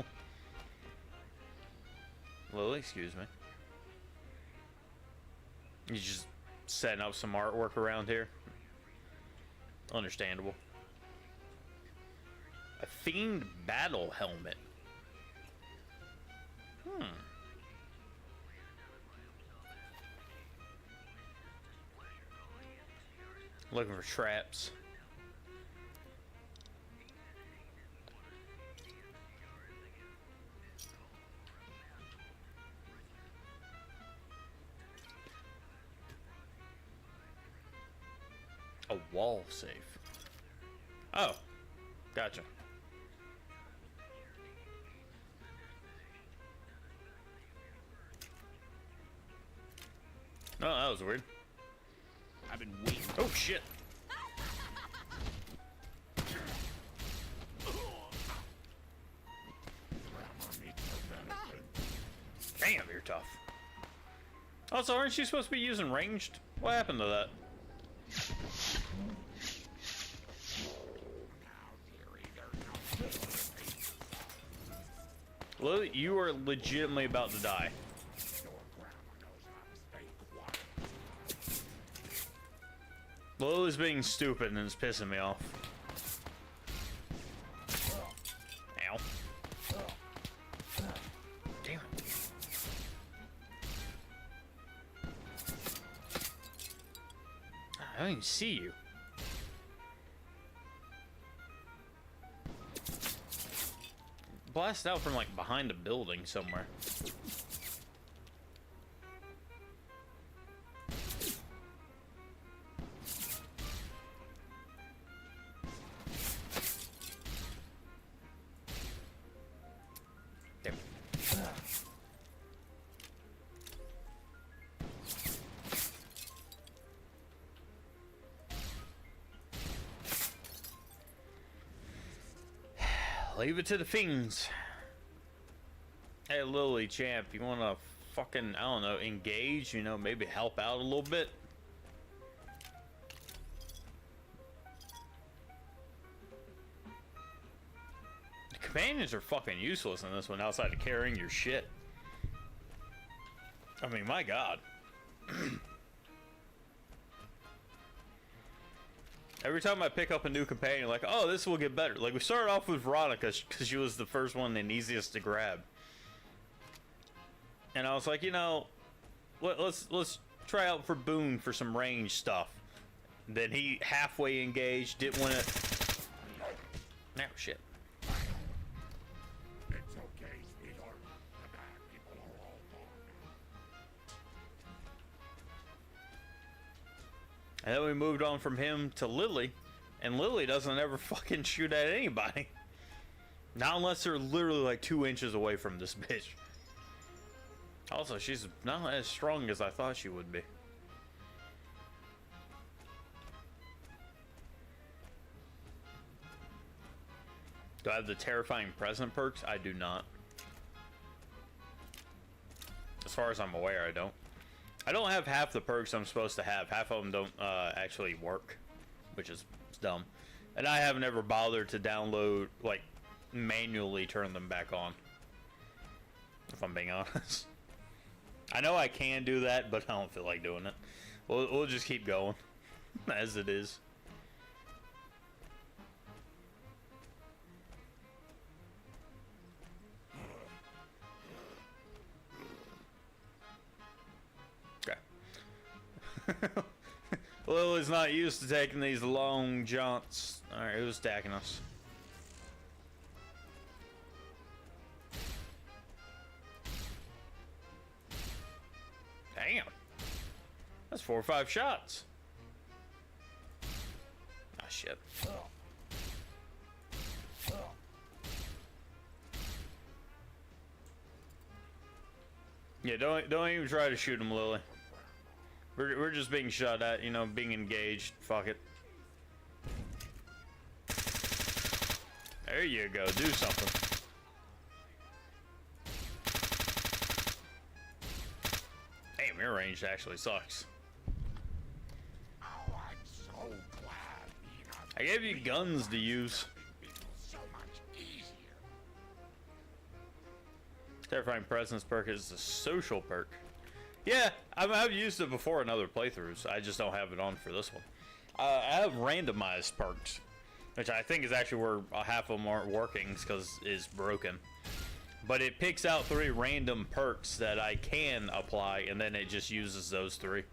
Lily, excuse me. You just setting up some artwork around here? Understandable. A Fiend Battle Helmet. Looking for traps. A wall safe. Oh, gotcha. Oh, that was weird. I've been waiting. Oh shit. Damn, you're tough. Also, aren't you supposed to be using ranged? What happened to that? Lily, you are legitimately about to die. Lily's being stupid and it's pissing me off. Ow. Damn it. I don't even see you. Blast out from like behind a building somewhere. There. Leave it to the fiends. Hey, Lily, champ, you wanna fucking, I don't know, engage? You know, maybe help out a little bit? The companions are fucking useless in this one outside of carrying your shit. I mean, my god. Every time I pick up a new companion, like, oh, this will get better. Like, we started off with Veronica because she was the first one and easiest to grab. And I was like, you know, let's try out for Boone for some range stuff. Then he halfway engaged, didn't want to. No shit. It's okay, sweetheart. The bad people are all gone. And then we moved on from him to Lily, and Lily doesn't ever fucking shoot at anybody. Not unless they're literally like 2 inches away from this bitch. Also, she's not as strong as I thought she would be. Do I have the terrifying present perks? I do not. As far as I'm aware, I don't. I don't have half the perks I'm supposed to have. Half of them don't actually work, which is dumb. And I haven't ever bothered to download, like, manually turn them back on. If I'm being honest. I know I can do that, but I don't feel like doing it. We'll just keep going as it is. Okay. Lily's not used to taking these long jaunts. Alright, who's attacking us? Damn. That's 4 or 5 shots. Ah, shit. Yeah, don't even try to shoot him, Lily. We're just being shot at, you know, being engaged. Fuck it. There you go. Do something. Damn, your range actually sucks. Oh, I'm so glad being a I gave you guns to use. so much easier. Terrifying Presence perk is a social perk. Yeah, I've used it before in other playthroughs. I just don't have it on for this one. I have randomized perks, which I think is actually where half of them aren't working because it's broken. But it picks out 3 random perks that I can apply, and then it just uses those 3.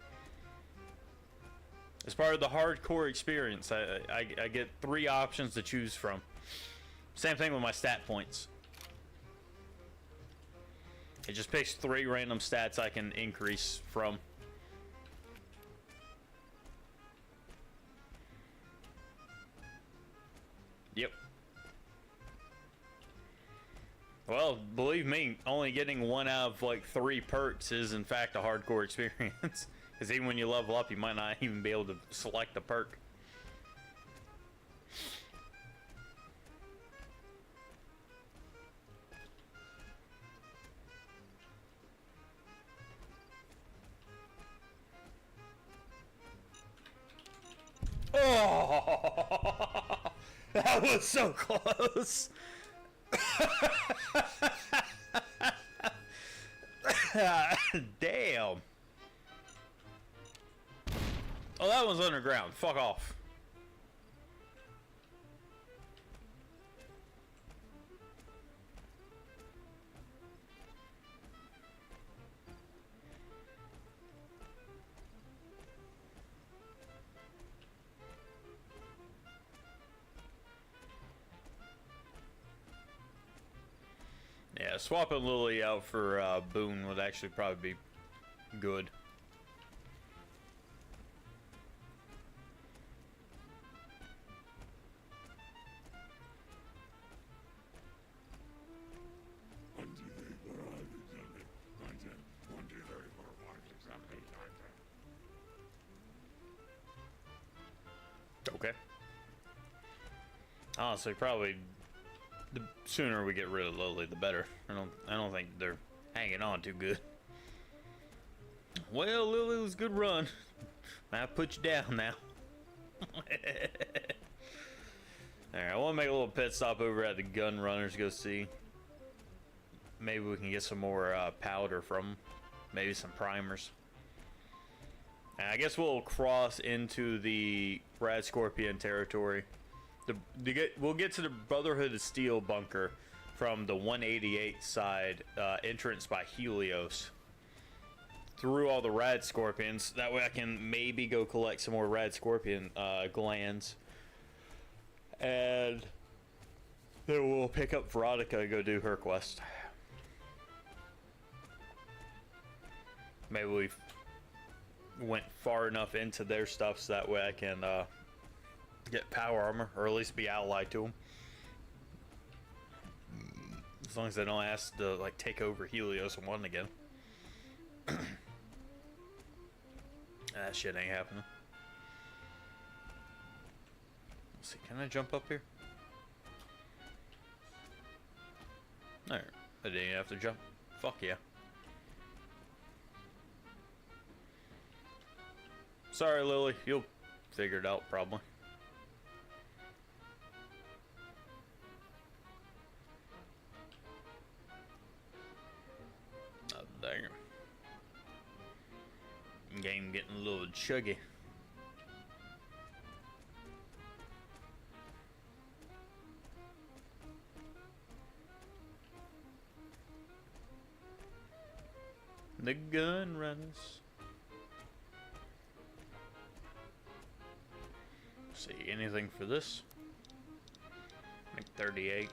As part of the hardcore experience, I get 3 options to choose from. Same thing with my stat points. It just picks 3 random stats I can increase from. Yep. Well, believe me, only getting 1 out of like 3 perks is in fact a hardcore experience. Because even when you level up, you might not even be able to select a perk. That was so close. Damn. Oh, that one's underground. Fuck off. Yeah, swapping Lily out for Boone would actually probably be good. Okay. Honestly, probably the sooner we get rid of Lily, the better. I don't think they're hanging on too good. Well, Lily was a good run. I put you down now. Alright, I want to make a little pit stop over at the gun runners, go see. Maybe we can get some more powder from them. Maybe some primers. And I guess we'll cross into the Rad Scorpion territory. We'll get to the Brotherhood of Steel bunker from the 188 side, entrance by Helios. Through all the Rad Scorpions. That way I can maybe go collect some more Rad Scorpion glands. And then we'll pick up Veronica and go do her quest. Maybe we went far enough into their stuff so that way I can get power armor, or at least be allied to them. As long as they don't ask to like take over Helios and 1 again. That shit ain't happening. Let's see, can I jump up here? Alright, I didn't have to jump. Fuck yeah. Sorry, Lily, you'll figure it out probably. Oh, dang it. Game getting a little chuggy. The gun runners. See anything for this? Make 38.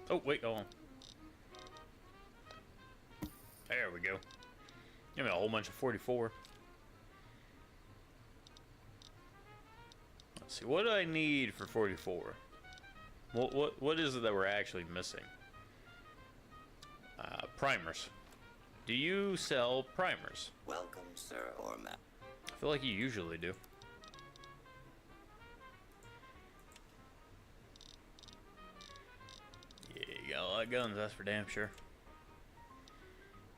Oh wait, hold on. There we go. Give me a whole bunch of 44. Let's see, what do I need for 44? What is it that we're actually missing? Primers. Do you sell primers? Welcome, sir or ma'am. I feel like you usually do. Yeah, you got a lot of guns, that's for damn sure.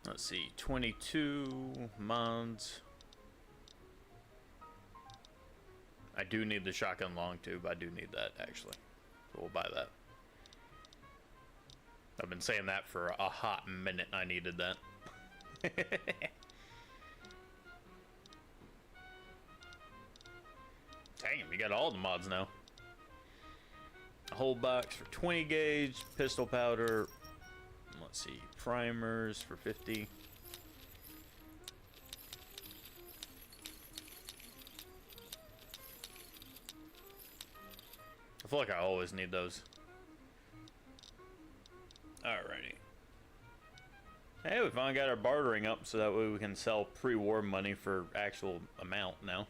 Let's see, 22 mods. I do need the shotgun long tube. I do need that actually. So we'll buy that. I've been saying that for a hot minute. I needed that. Damn, you got all the mods now. A whole box for 20 gauge, pistol powder. Let's see, primers for 50. I feel like I always need those. Alrighty. Hey, we finally got our bartering up so that way we can sell pre-war money for actual amount now.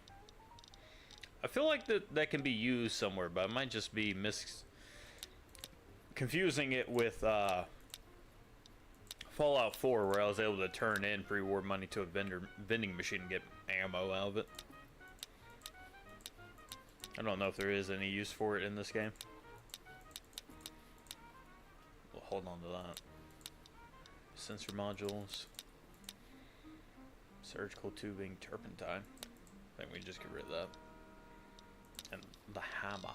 I feel like that can be used somewhere, but I might just be confusing it with Fallout 4, where I was able to turn in pre-war money to a vending machine and get ammo out of it. I don't know if there is any use for it in this game. We'll hold on to that. Sensor modules. Surgical tubing, turpentine. I think we just get rid of that. And the hammer.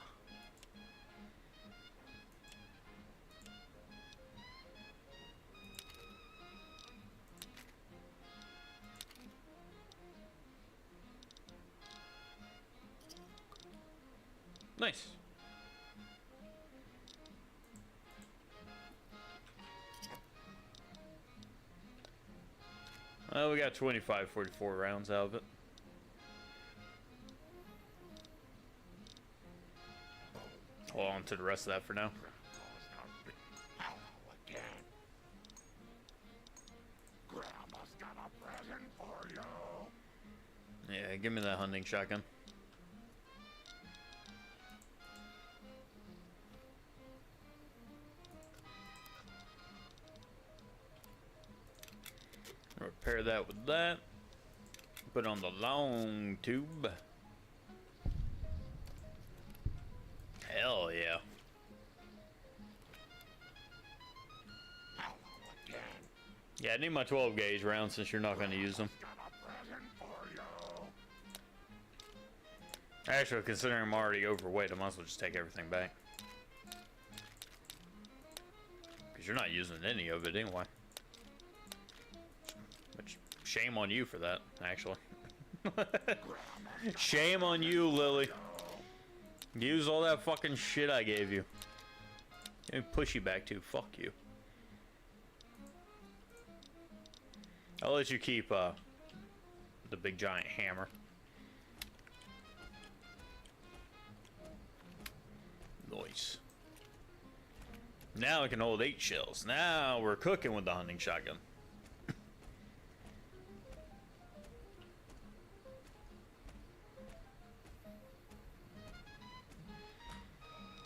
Nice. Well, we got 25, 44 rounds out of it. Hold on to the rest of that for now. Again. Grandma's got a present for you. Yeah, give me that hunting shotgun. Repair that with that. Put on the long tube. Hell yeah. Hello again. Yeah, I need my 12 gauge round since you're not going to use them. Got a present for you. Actually, considering I'm already overweight, I might as well just take everything back. Because you're not using any of it anyway. Which, shame on you for that, actually. Shame on you, Lily. Use all that fucking shit I gave you. Let me push you back too. Fuck you. I'll let you keep the big giant hammer. Nice. Now I can hold 8 shells. Now we're cooking with the hunting shotgun.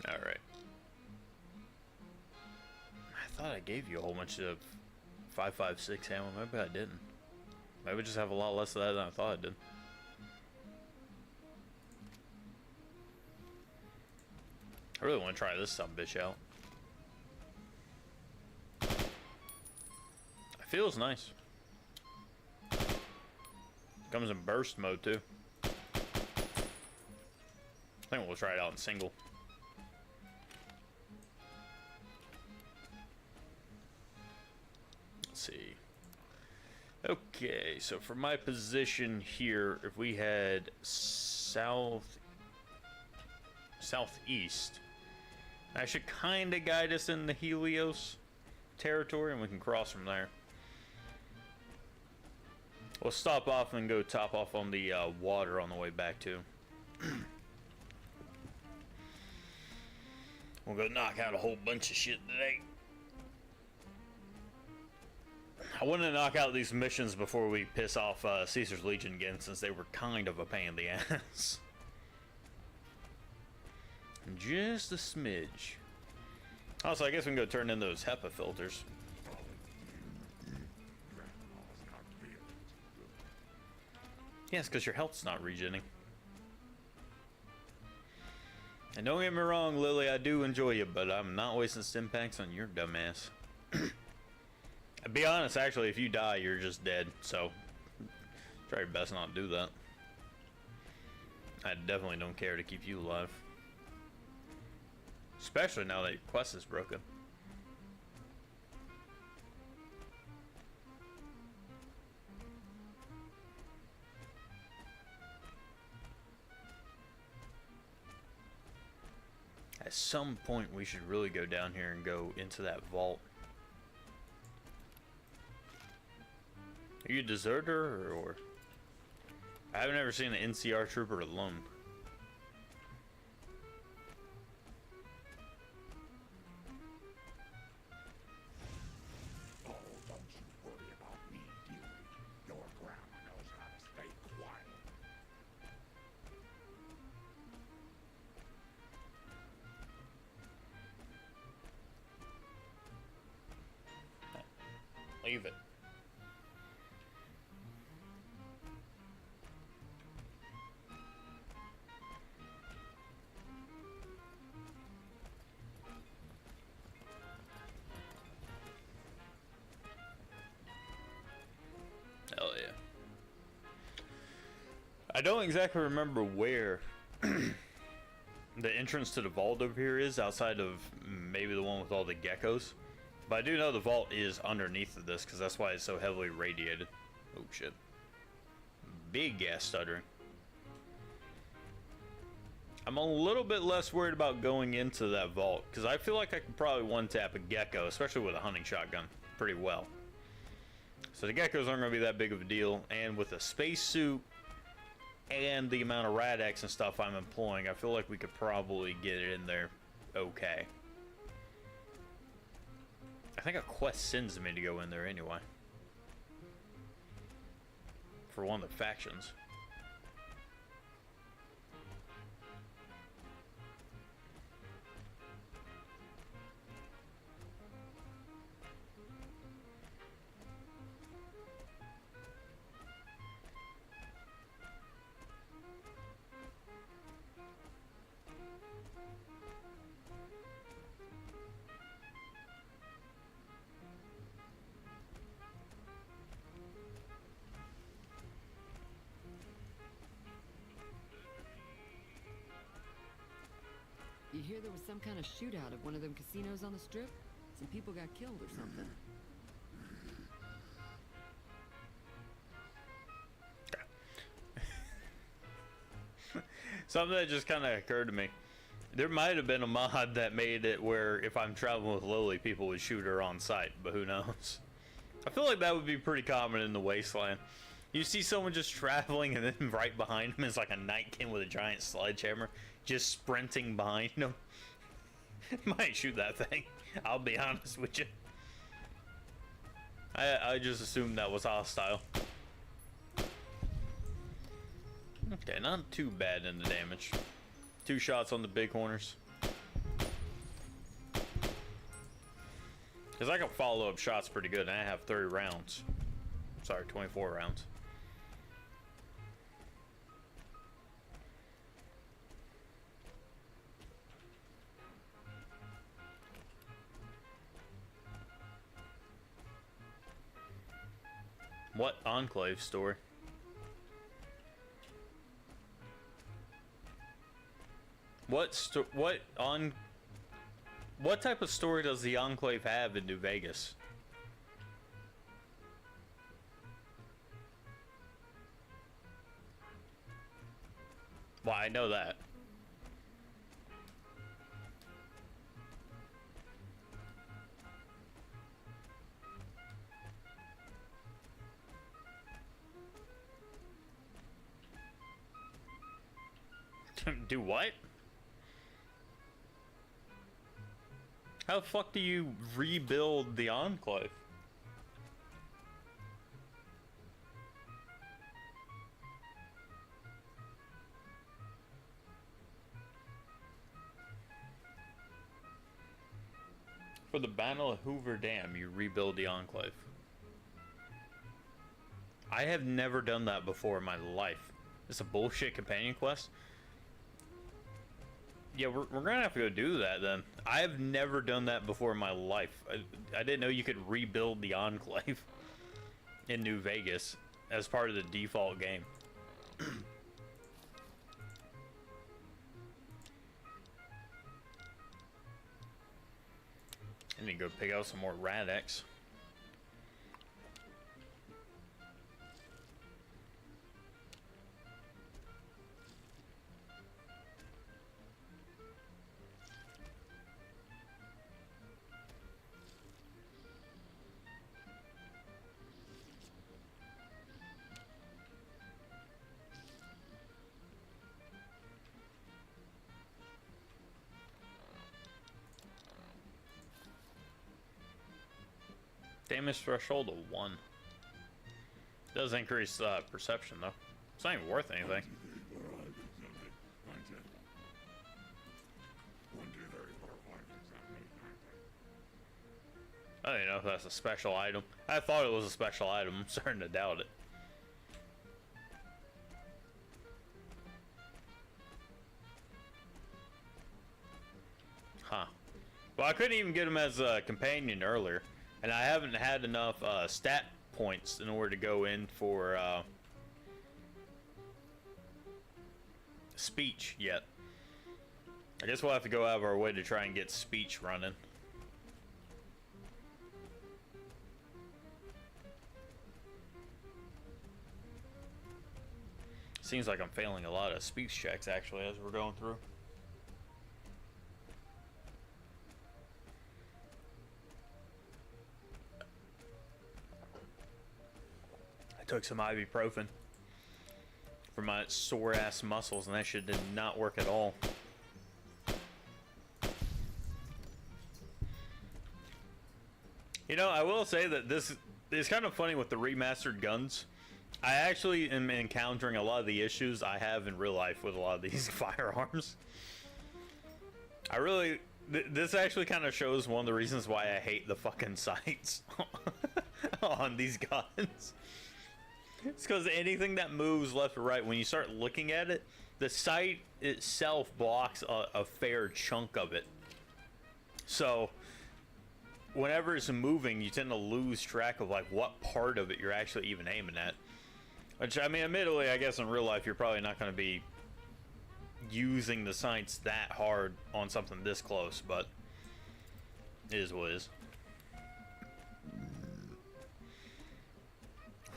Alright. I thought I gave you a whole bunch of 5.56 ammo. Maybe I didn't. Maybe I just have a lot less of that than I thought I did. I really want to try this subbitch out. It feels nice. Comes in burst mode too. I think we'll try it out in single. Let's see. Okay, so for my position here, if we head southeast, that should kind of guide us in the Helios territory, and we can cross from there. We'll stop off and go top off on the water on the way back too. We'll go knock out a whole bunch of shit today. I want to knock out these missions before we piss off Caesar's Legion again, since they were kind of a pain in the ass. Just a smidge. Also, I guess we can go turn in those HEPA filters. Yes, because your health's not regening. And don't get me wrong, Lily, I do enjoy you, but I'm not wasting stim packs on your dumbass. Be honest, actually, if you die, you're just dead, so try your best not to do that. I definitely don't care to keep you alive. Especially now that your quest is broken. At some point, we should really go down here and go into that vault. Are you a deserter, or? I haven't ever seen an NCR trooper alone. Oh, don't you worry about me, dearie. Your grandma knows how to stay quiet. Leave it. Hell yeah. I don't exactly remember where the entrance to the vault over here is, outside of maybe the one with all the geckos. But I do know the vault is underneath of this, because that's why it's so heavily radiated. Oh shit. Big gas stuttering. I'm a little bit less worried about going into that vault, because I feel like I could probably one-tap a gecko, especially with a hunting shotgun, pretty well. So the geckos aren't going to be that big of a deal, and with a spacesuit and the amount of Rad-X and stuff I'm employing, I feel like we could probably get it in there okay. I think a quest sends me to go in there anyway. For one of the factions. You hear there was some kind of shootout at one of them casinos on the strip? Some people got killed or something. Something that just kind of occurred to me. There might have been a mod that made it where if I'm traveling with Lily, people would shoot her on sight, but who knows? I feel like that would be pretty common in the wasteland. You see someone just traveling and then right behind him is like a nightkin with a giant sledgehammer just sprinting behind him. Might shoot that thing. I'll be honest with you. I just assumed that was hostile. Okay, not too bad in the damage. 2 shots on the big corners. Because I can follow up shots pretty good, and I have 30 rounds. Sorry, 24 rounds. What Enclave story? What type of story does the Enclave have in New Vegas? Well, I know that. Do what? How the fuck do you rebuild the Enclave? For the Battle of Hoover Dam, you rebuild the Enclave. I have never done that before in my life. It's a bullshit companion quest. Yeah, we're gonna have to go do that then. I have never done that before in my life. I didn't know you could rebuild the Enclave in New Vegas as part of the default game. I need to go pick out some more Rad-X. Damage threshold of 1. Does increase perception though. It's not even worth anything. I don't even know if that's a special item. I thought it was a special item. I'm starting to doubt it. Huh. Well, I couldn't even get him as a companion earlier. And I haven't had enough stat points in order to go in for speech yet. I guess we'll have to go out of our way to try and get speech running. Seems like I'm failing a lot of speech checks actually as we're going through. Took some ibuprofen for my sore ass muscles, and that shit did not work at all. You know, I will say that this is kind of funny with the remastered guns. I actually am encountering a lot of the issues I have in real life with a lot of these firearms. I really... This actually kind of shows one of the reasons why I hate the fucking sights on these guns. It's because anything that moves left or right, when you start looking at it, the sight itself blocks a fair chunk of it. So, whenever it's moving, you tend to lose track of like what part of it you're actually even aiming at. Which, I mean, admittedly, I guess in real life you're probably not going to be using the sights that hard on something this close, but it is what it is.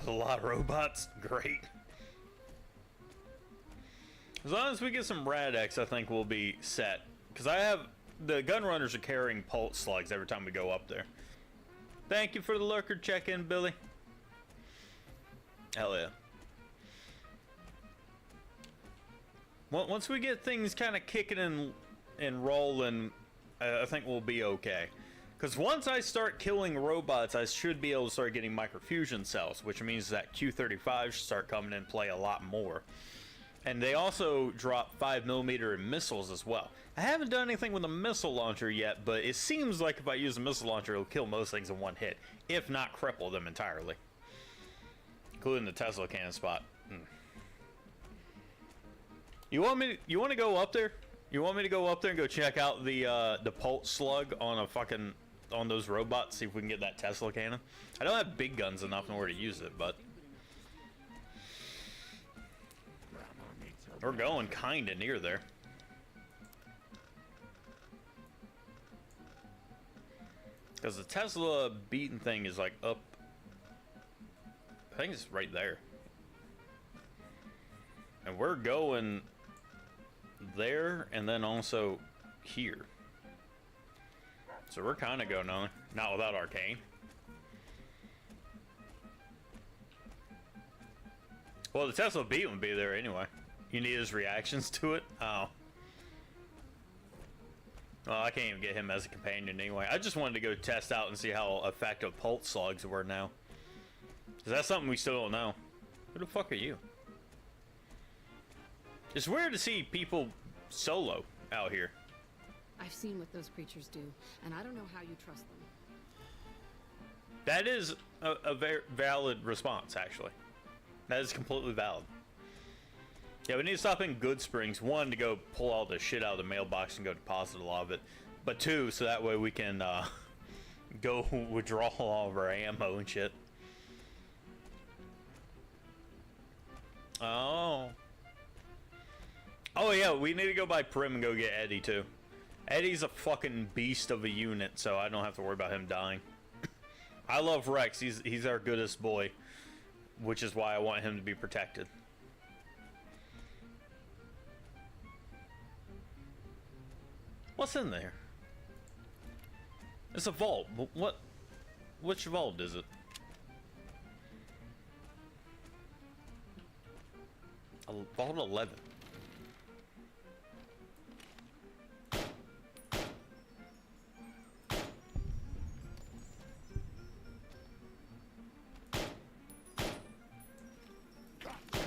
A lot of robots, great. As long as we get some Rad-X, I think we'll be set. Because I have... The gun runners are carrying pulse slugs every time we go up there. Thank you for the lurker check-in, Billy. Hell yeah. Once we get things kind of kicking and rolling, I think we'll be okay. Because once I start killing robots, I should be able to start getting microfusion cells, which means that Q-35 should start coming in play a lot more. And they also drop 5mm missiles as well. I haven't done anything with a missile launcher yet, but it seems like if I use a missile launcher, it'll kill most things in one hit, if not cripple them entirely. Including the Tesla cannon spot. You want to go up there? You want me to go up there and go check out the pulse slug on a fucking... on those robots, see if we can get that Tesla cannon? I don't have big guns enough in order to use it, but... we're going kinda near there. Because the Tesla beating thing is like up... I think it's right there. And we're going there and then also here. So we're kind of going on. Not without Arcane. Well, the Tesla beat would be there anyway. You need his reactions to it? Oh. Well, I can't even get him as a companion anyway. I just wanted to go test out and see how effective pulse slugs were now. Is that something we still don't know? Who the fuck are you? It's weird to see people solo out here. I've seen what those creatures do, and I don't know how you trust them. That is a very valid response, actually. That is completely valid. Yeah, we need to stop in Good Springs. One, to go pull all the shit out of the mailbox and go deposit a lot of it. But two, so that way we can go withdraw all of our ammo and shit. Oh. Oh yeah, we need to go by Prim and go get Eddie too. Eddie's a fucking beast of a unit, so I don't have to worry about him dying. I love Rex. He's our goodest boy, which is why I want him to be protected. What's in there? It's a vault. Which vault is it? Vault 11.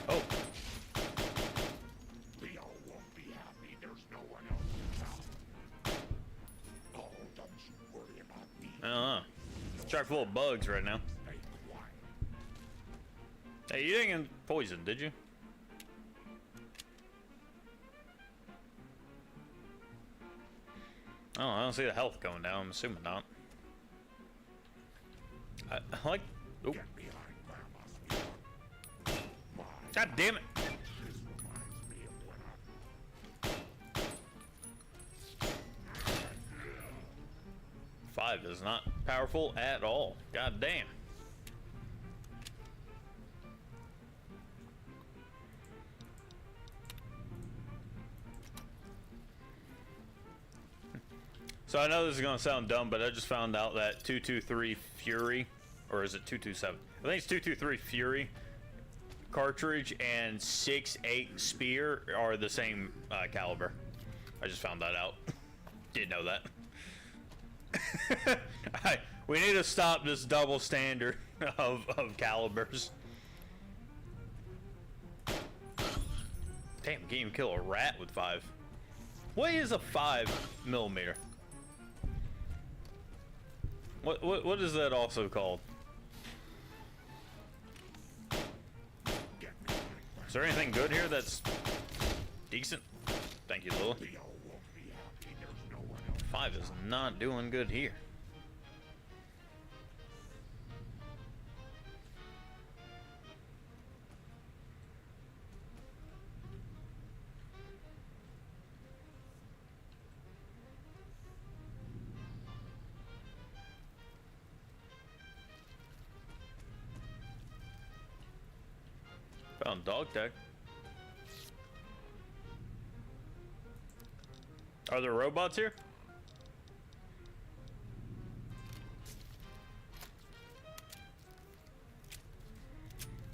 Oh. Leo won't be happy. There's no one else in town. Oh, don't you worry about me. It's chock full of bugs right now. Stay quiet. Hey, you didn't get poisoned, did you? Oh, I don't see the health going down. I'm assuming not. I like... Oh. Get behind Grandma's wheel. God damn it! This reminds me of when 5 is not powerful at all. God damn. So I know this is going to sound dumb, but I just found out that 223 Fury, or is it 227? I think it's 223 Fury, cartridge and 6.8 spear are the same caliber. I just found that out. Didn't know that. We need to stop this double standard of calibers. Damn, can't even kill a rat with 5. What is a 5mm? What is that also called? Is there anything good here that's decent? Thank you, Lily. 5 is not doing good here. Found dog tag. Are there robots here?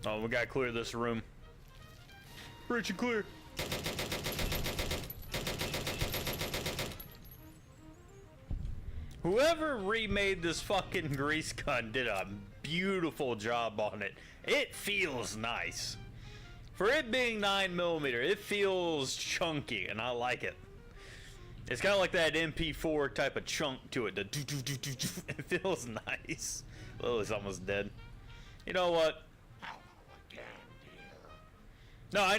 Oh, we gotta clear this room. Rich and clear. Whoever remade this fucking grease gun did a beautiful job on it. It feels nice. For it being 9mm, it feels chunky, and I like it. It's got like that MP4 type of chunk to it. It feels nice. Lily's almost dead. You know what? No, I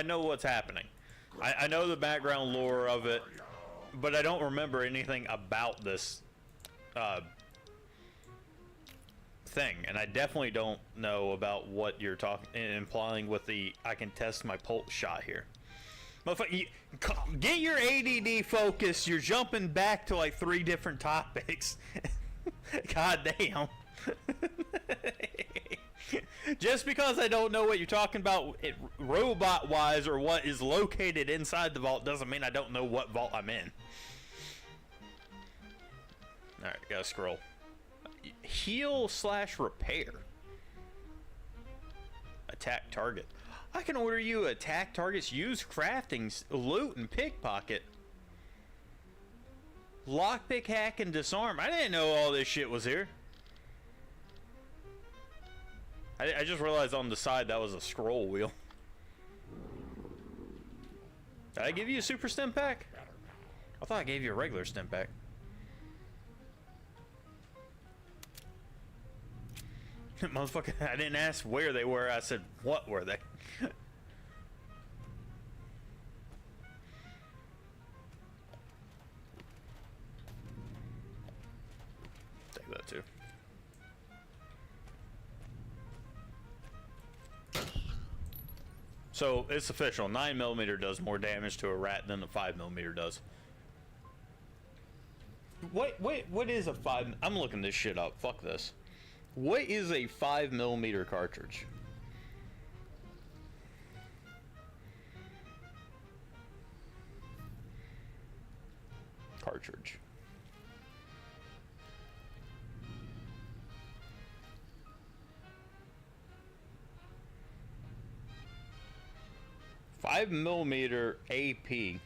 know what's happening. I know the background lore of it, but I don't remember anything about this thing, and I definitely don't know about what you're implying with the I can test my pulse shot here. Get your ADD focus. You're jumping back to like 3 different topics. God damn. Just because I don't know what you're talking about robot-wise or what is located inside the vault doesn't mean I don't know what vault I'm in. Alright, gotta scroll. Heal/repair. Attack target. I can order you attack targets, use crafting, loot, and pickpocket. Lockpick, hack, and disarm. I didn't know all this shit was here. I just realized on the side that was a scroll wheel. Did I give you a super stim pack? I thought I gave you a regular stim pack. Motherfucker, I didn't ask where they were, I said what were they? Take that too. So it's official, 9mm does more damage to a rat than the 5mm does. What is a 5? I'm looking this shit up, fuck this. What is a 5mm cartridge? Cartridge. .5mm AP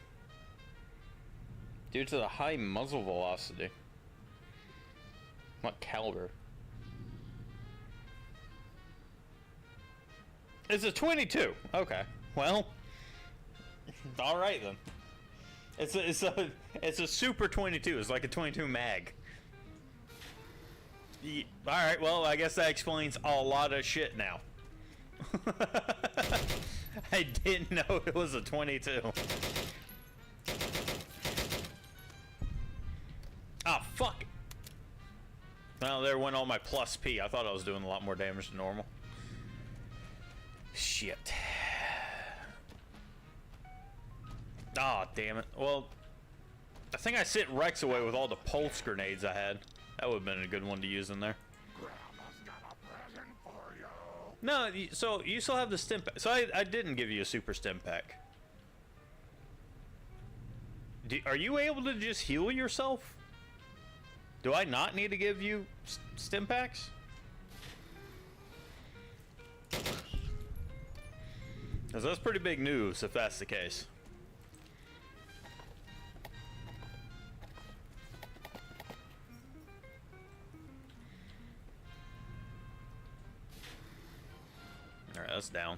due to the high muzzle velocity. What caliber? It's a 22. Okay. Well, all right then. It's a super 22. It's like a 22 mag. Yeah, all right. Well, I guess that explains a lot of shit now. I didn't know it was a 22. Ah, fuck. Well, there went all my plus P. I thought I was doing a lot more damage than normal. Shit. Ah, damn it. Well, I think I sent Rex away with all the pulse grenades I had. That would have been a good one to use in there. Grandma's got a present for you. No, so you still have the stim pack. So I didn't give you a super stim pack. Are you able to just heal yourself? Do I not need to give you stim packs? Because that's pretty big news if that's the case. Alright, that's down.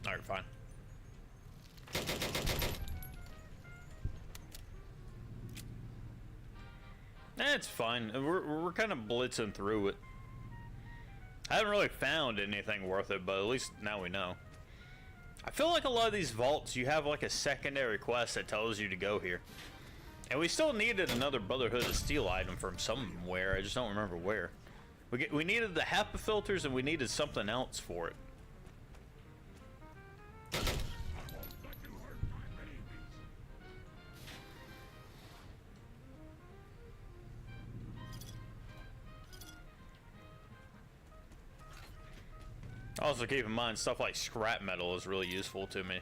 Alright, fine. It's fine. We're kind of blitzing through it. I haven't really found anything worth it, but at least now we know. I feel like a lot of these vaults, you have like a secondary quest that tells you to go here. And we still needed another Brotherhood of Steel item from somewhere. I just don't remember where. We needed the HEPA filters and we needed something else for it. Also keep in mind, stuff like scrap metal is really useful to me.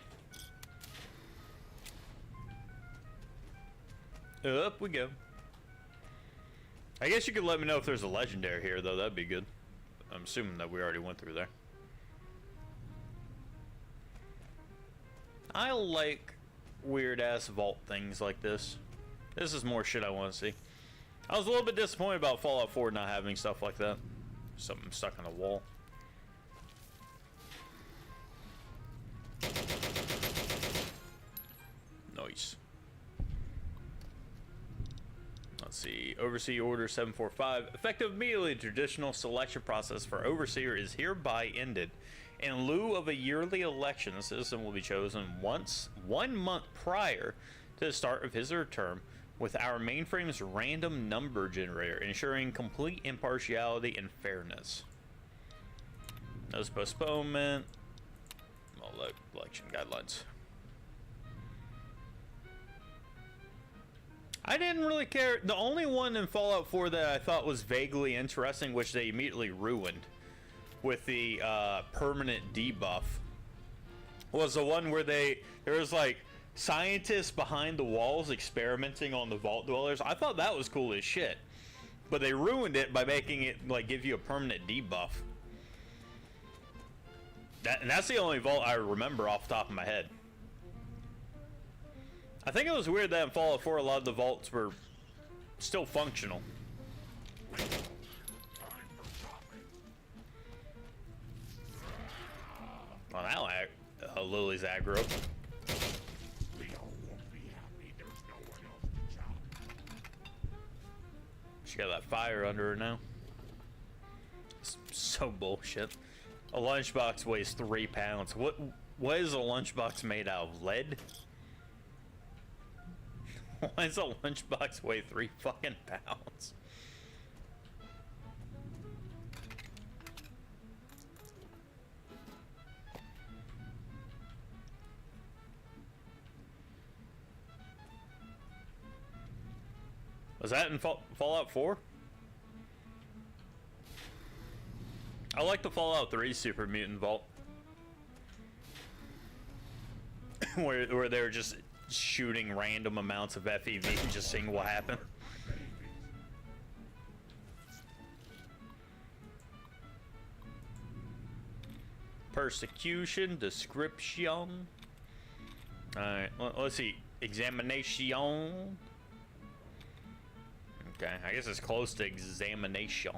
Up we go. I guess you could let me know if there's a legendary here, though. That'd be good. I'm assuming that we already went through there. I like weird-ass vault things like this. This is more shit I want to see. I was a little bit disappointed about Fallout 4 not having stuff like that. Something stuck on a wall. Nice. Let's see. Overseer Order 745. Effective immediately, traditional selection process for Overseer is hereby ended. In lieu of a yearly election, the citizen will be chosen once 1 month prior to the start of his or her term with our mainframe's random number generator, ensuring complete impartiality and fairness. No postponement. Election guidelines. I didn't really care. The only one in Fallout 4 that I thought was vaguely interesting, which they immediately ruined with the permanent debuff, was the one where there was like scientists behind the walls experimenting on the vault dwellers. I thought that was cool as shit, but they ruined it by making it like give you a permanent debuff. And that's the only vault I remember off the top of my head. I think it was weird that in Fallout 4 a lot of the vaults were still functional. Well, now Lily's aggro. Leo won't be happy. There's no one else to chop. She got that fire under her now. It's so bullshit. A lunchbox weighs 3 pounds. What is a lunchbox made out of? Lead? Why does a lunchbox weigh 3 fucking pounds? Was that in Fallout 4? I like the Fallout 3 Super Mutant Vault. where they're just shooting random amounts of FEV and just seeing what happened. Persecution, description. Alright, let's see. Examination. Okay, I guess it's close to examination.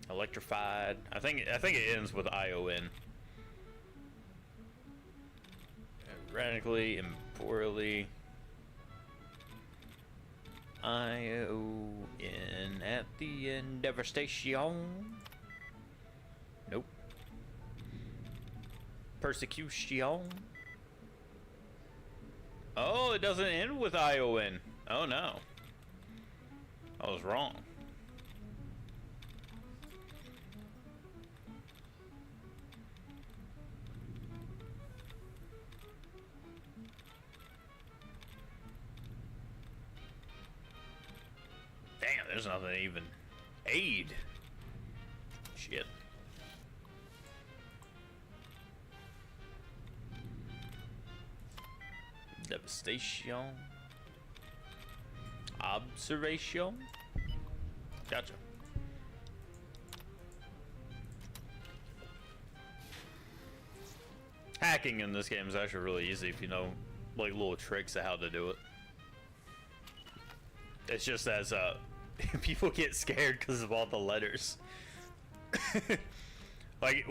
Electrified. I think it ends with ION. Radically and poorly. ION at the end. Devastation. Nope. Persecution. Oh, it doesn't end with ION. Oh no. I was wrong. Damn, there's nothing to even aid. Shit. Devastation. Observation. Gotcha. Hacking in this game is actually really easy if you know like little tricks of how to do it. It's just as people get scared because of all the letters. Like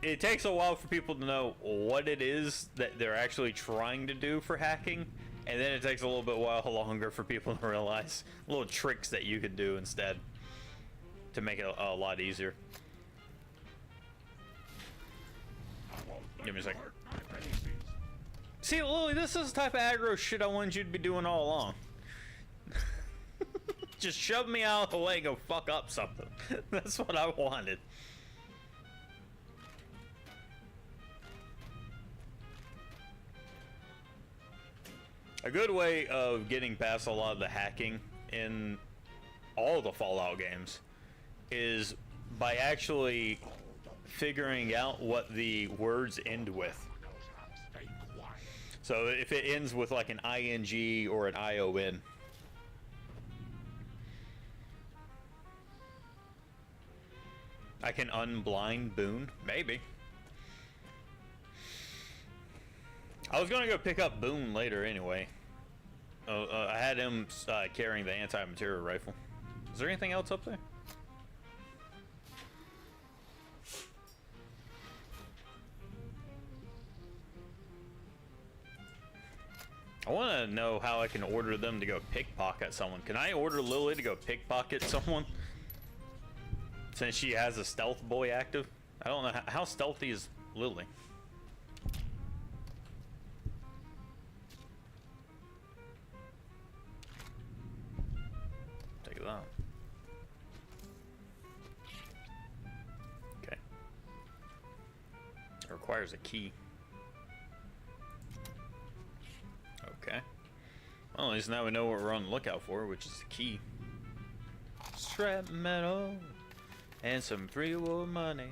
it takes a while for people to know what it is that they're actually trying to do for hacking, and then it takes a little bit longer for people to realize little tricks that you could do instead to make it a lot easier. Give me a second. See, Lily, this is the type of aggro shit I wanted you to be doing all along. Just shove me out of the way and go fuck up something. That's what I wanted. A good way of getting past a lot of the hacking in all the Fallout games is by actually figuring out what the words end with. So if it ends with like an ing or an ion. I can unblind Boone, maybe. I was gonna go pick up Boone later anyway. I had him carrying the anti-material rifle. Is there anything else up there? I want to know how I can order them to go pickpocket someone. Can I order Lily to go pickpocket someone? Since she has a stealth boy active? I don't know. How stealthy is Lily? Take it out. Okay. It requires a key. Okay. Well, at least now we know what we're on the lookout for, which is the key. Scrap metal and some free war money.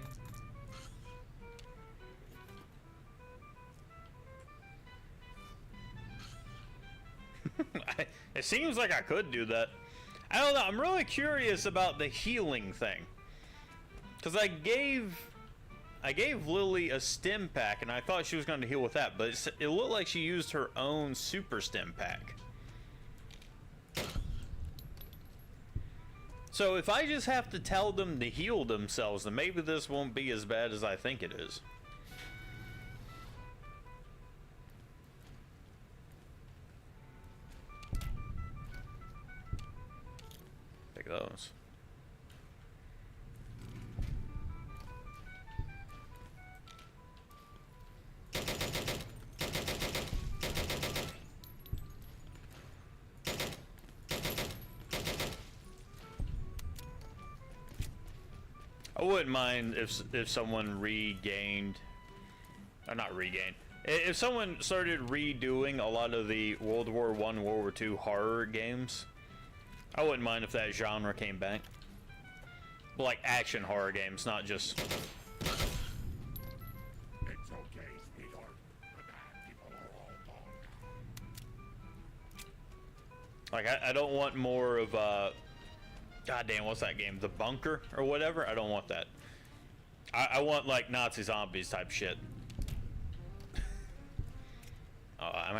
It seems like I could do that. I don't know. I'm really curious about the healing thing, because I gave Lily a stim pack, and I thought she was going to heal with that, but it looked like she used her own super stim pack. So if I just have to tell them to heal themselves, then maybe this won't be as bad as I think it is. Take those. I wouldn't mind if someone regained, or not regained, if someone started redoing a lot of the World War I, World War II horror games. I wouldn't mind if that genre came back. Like action horror games, not just... It's okay, sweetheart. The bad people are all gone. Like, I don't want more of, goddamn, what's that game? The Bunker or whatever? I don't want that. I want, like, Nazi zombies type shit. I'm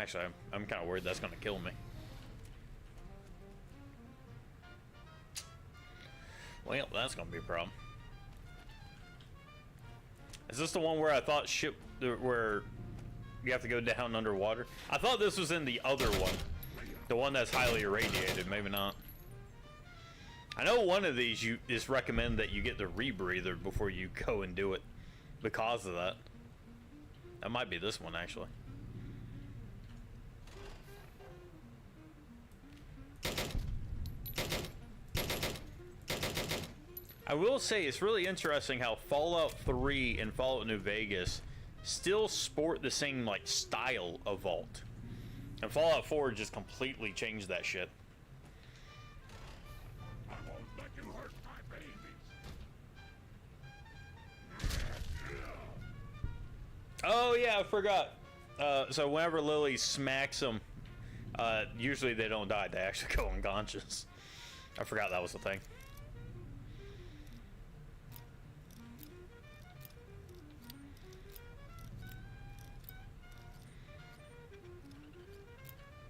kind of worried that's going to kill me. Well, that's going to be a problem. Is this the one where I thought shit, where you have to go down underwater? I thought this was in the other one. The one that's highly irradiated, maybe not. I know one of these is recommend that you get the rebreather before you go and do it because of that. That might be this one, actually. I will say it's really interesting how Fallout 3 and Fallout New Vegas still sport the same, like, style of vault. And Fallout 4 just completely changed that shit. I won't let you hurt my babies. Oh yeah, I forgot. So whenever Lily smacks them, usually they don't die. They actually go unconscious. I forgot that was the thing.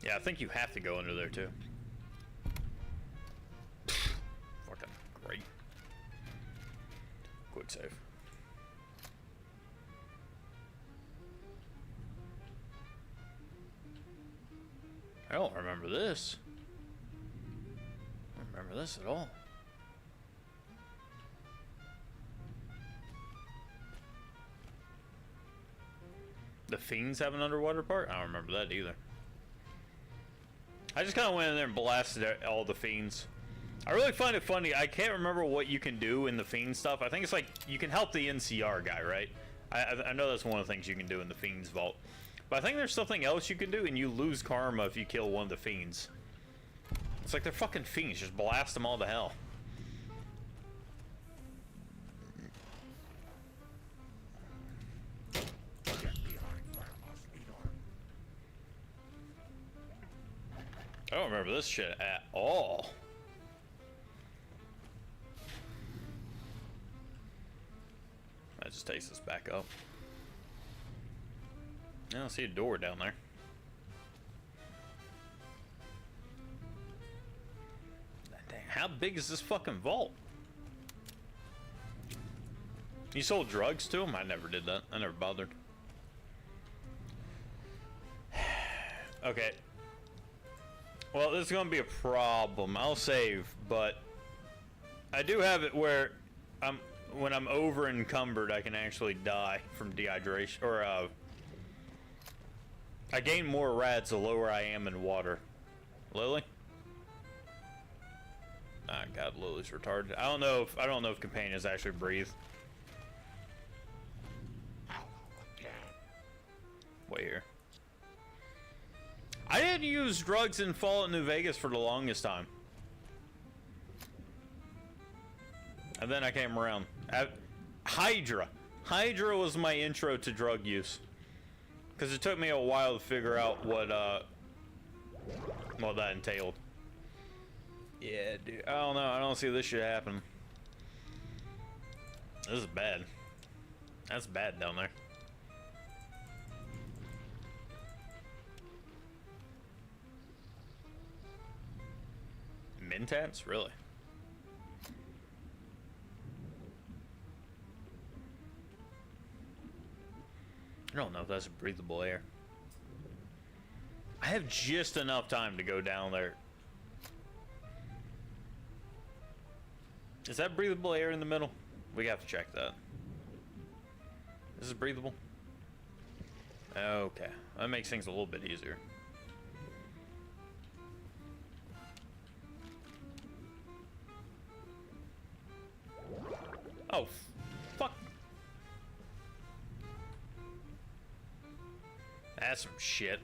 Yeah, I think you have to go under there too. Fucking great. Quick save. I don't remember this. I don't remember this at all. The Fiends have an underwater part? I don't remember that either. I just kind of went in there and blasted all the Fiends. I really find it funny. I can't remember what you can do in the Fiend stuff. I think it's like you can help the NCR guy, right? I know that's one of the things you can do in the Fiends vault. But I think there's something else you can do, and you lose karma if you kill one of the Fiends. It's like they're fucking Fiends. Just blast them all to hell. I don't remember this shit at all. That just takes us back up. I don't see a door down there. Dang, how big is this fucking vault? You sold drugs to him? I never did that. I never bothered. Okay. Well, this is going to be a problem. I'll save, but I do have it where when I'm over encumbered, I can actually die from dehydration, or I gain more rads the lower I am in water. Lily? Ah, God, Lily's retarded. I don't know if companions actually breathe. Wait here. I didn't use drugs in Fallout New Vegas for the longest time. And then I came around. Hydra. Hydra was my intro to drug use. Because it took me a while to figure out what that entailed. Yeah, dude. I don't know. I don't see this shit happen. This is bad. That's bad down there. Mentats? Really? I don't know if that's breathable air. I have just enough time to go down there. Is that breathable air in the middle? We have to check that. This is breathable? Okay. That makes things a little bit easier. Oh, fuck. That's some shit.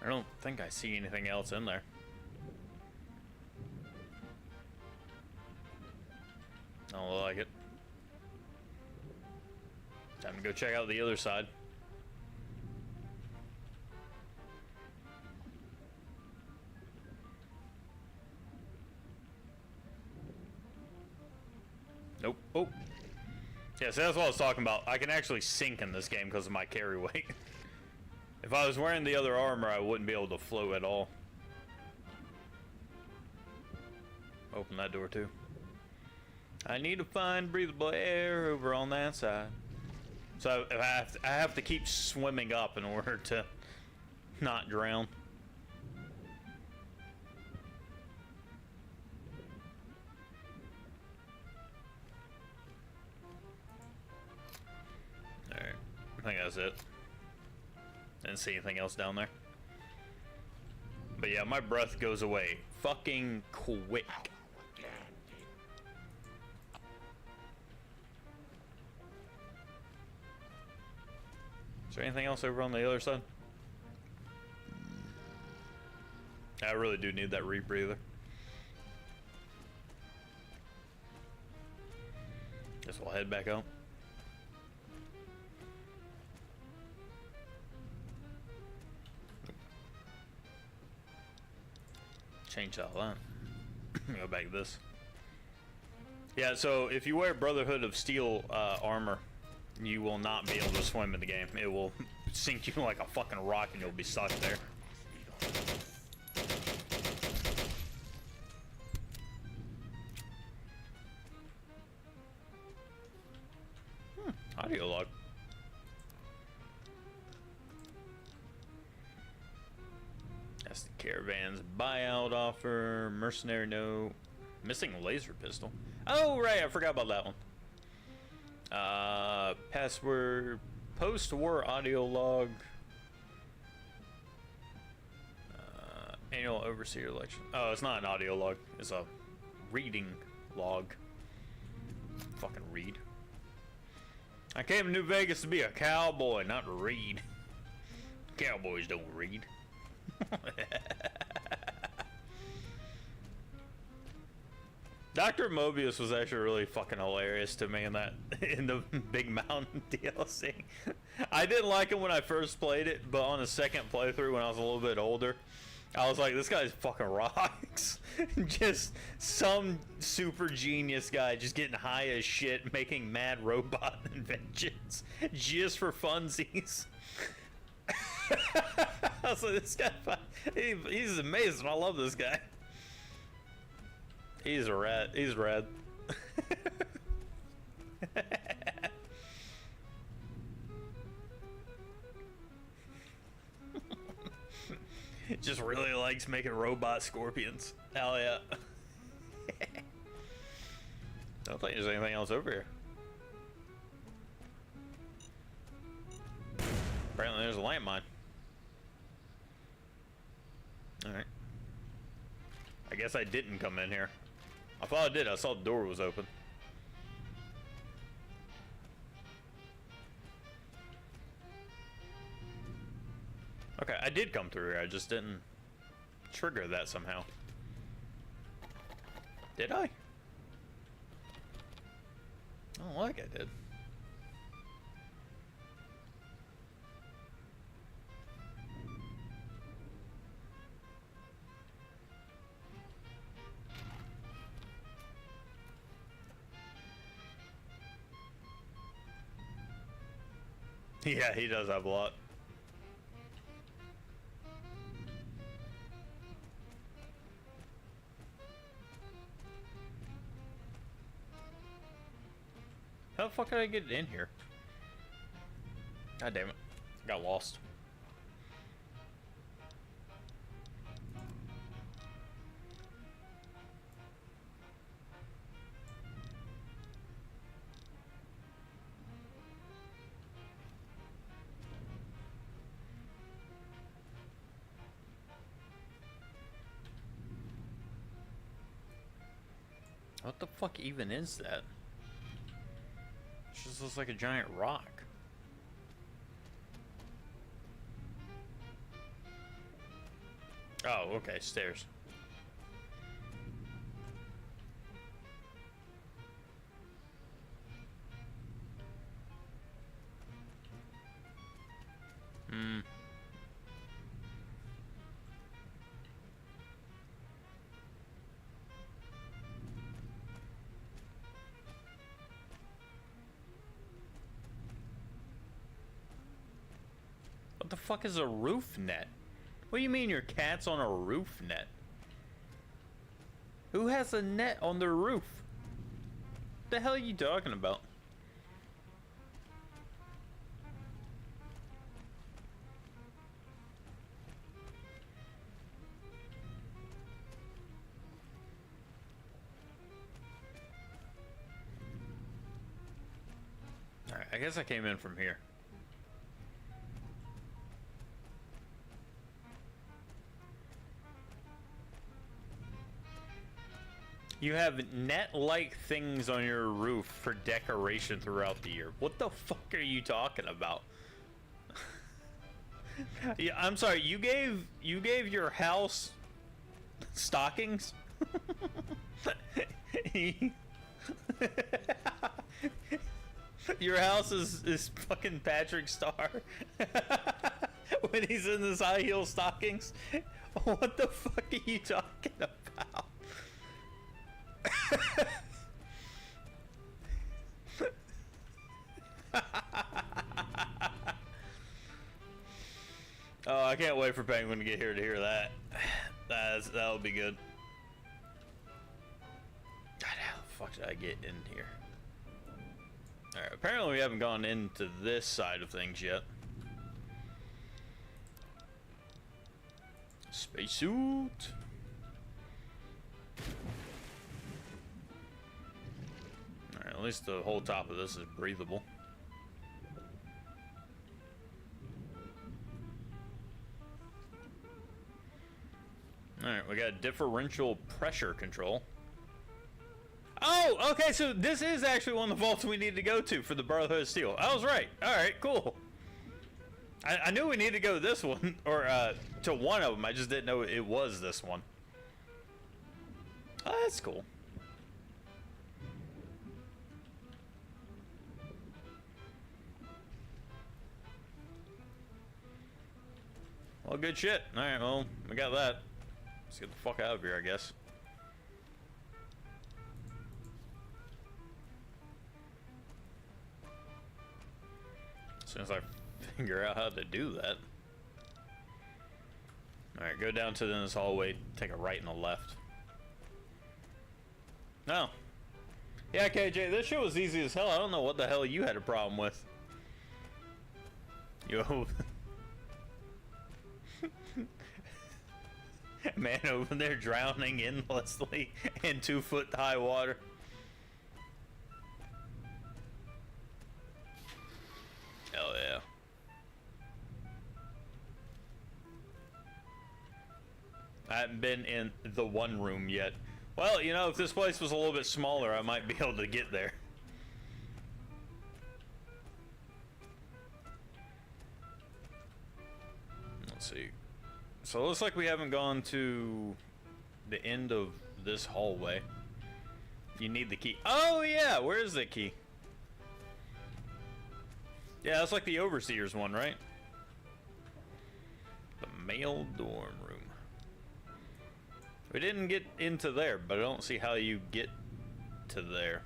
I don't think I see anything else in there. I don't like it. Time to go check out the other side. Nope. Oh. Yeah, so that's what I was talking about. I can actually sink in this game because of my carry weight. If I was wearing the other armor, I wouldn't be able to float at all. Open that door too. I need to find breathable air over on that side. So I have to keep swimming up in order to not drown. Alright, I think that's it. Didn't see anything else down there. But yeah, my breath goes away fucking quick. Is there anything else over on the other side? I really do need that rebreather. Guess we'll head back out. Change all that. Go back to this. Yeah, so if you wear Brotherhood of Steel armor, you will not be able to swim in the game. It will sink you like a fucking rock and you'll be stuck there. Audio log. That's the caravan's buyout offer. Mercenary note. Missing laser pistol. Oh, right. I forgot about that one. Password. Post-war audio log. Annual overseer election. Oh, it's not an audio log. It's a reading log. Fucking read. I came to New Vegas to be a cowboy, not to read. Cowboys don't read. Dr. Mobius was actually really fucking hilarious to me in the Big Mountain DLC. I didn't like him when I first played it, but on the second playthrough when I was a little bit older, I was like, this guy's fucking rocks. Just some super genius guy just getting high as shit, making mad robot inventions just for funsies. I was like, this guy, he's amazing. I love this guy. He's a rat. He's rad. Just really likes making robot scorpions. Hell yeah. I don't think there's anything else over here. Apparently there's a landmine. Alright. I guess I didn't come in here. I thought I did. I saw the door was open. Okay, I did come through here. I just didn't trigger that somehow. Did I? I don't like I did. Yeah, he does have a lot. How the fuck did I get in here? God damn it. I got lost. What the fuck even is that? It just looks like a giant rock. Oh, okay, stairs. What the fuck is a roof net? What do you mean your cat's on a roof net? Who has a net on their roof? What the hell are you talking about? Alright, I guess I came in from here. You have net-like things on your roof for decoration throughout the year. What the fuck are you talking about? Yeah, I'm sorry. You gave your house stockings. Your house is fucking Patrick Star when he's in his high heel stockings. What the fuck are you talking about? Oh, I can't wait for Penguin to get here to hear that. That'll be good. God, how the fuck did I get in here? Alright, apparently we haven't gone into this side of things yet. Spacesuit. Alright, at least the whole top of this is breathable. Alright, we got differential pressure control. Oh, okay, so this is actually one of the vaults we need to go to for the Brotherhood of Steel. I was right. Alright, cool. I knew we needed to go to this one, or to one of them. I just didn't know it was this one. Oh, that's cool. Well, good shit. Alright, well, we got that. Let's get the fuck out of here, I guess. As soon as I figure out how to do that. Alright, go down to this hallway, take a right and a left. No. Yeah, KJ, this shit was easy as hell. I don't know what the hell you had a problem with. Yo. Man over there drowning endlessly in 2-foot-high water. Hell yeah. I haven't been in the one room yet. Well, you know, if this place was a little bit smaller, I might be able to get there. Let's see. So it looks like we haven't gone to the end of this hallway. You need the key. Oh yeah, where's the key? Yeah, that's like the Overseer's one, right? The male dorm room. We didn't get into there, but I don't see how you get to there.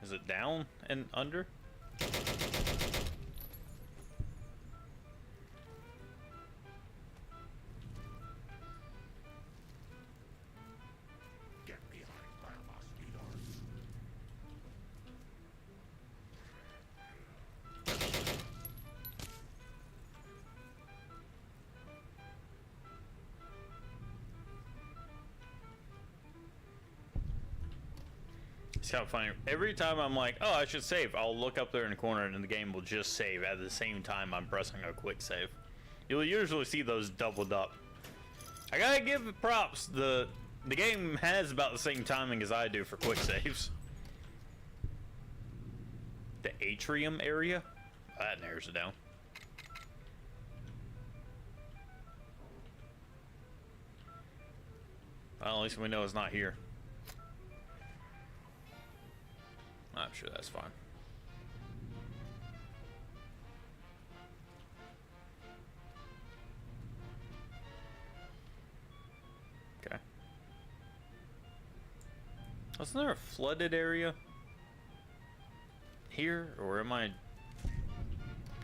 Is it down and under? Get behind Grandma, sweetheart. It's kind of funny. Every time I'm like, oh, I should save, I'll look up there in the corner and the game will just save at the same time I'm pressing a quick save. You'll usually see those doubled up. I gotta give it props. The game has about the same timing as I do for quick saves. The atrium area? That narrows it down. Well, at least we know it's not here. I'm sure that's fine. Okay. Wasn't there a flooded area here, or am I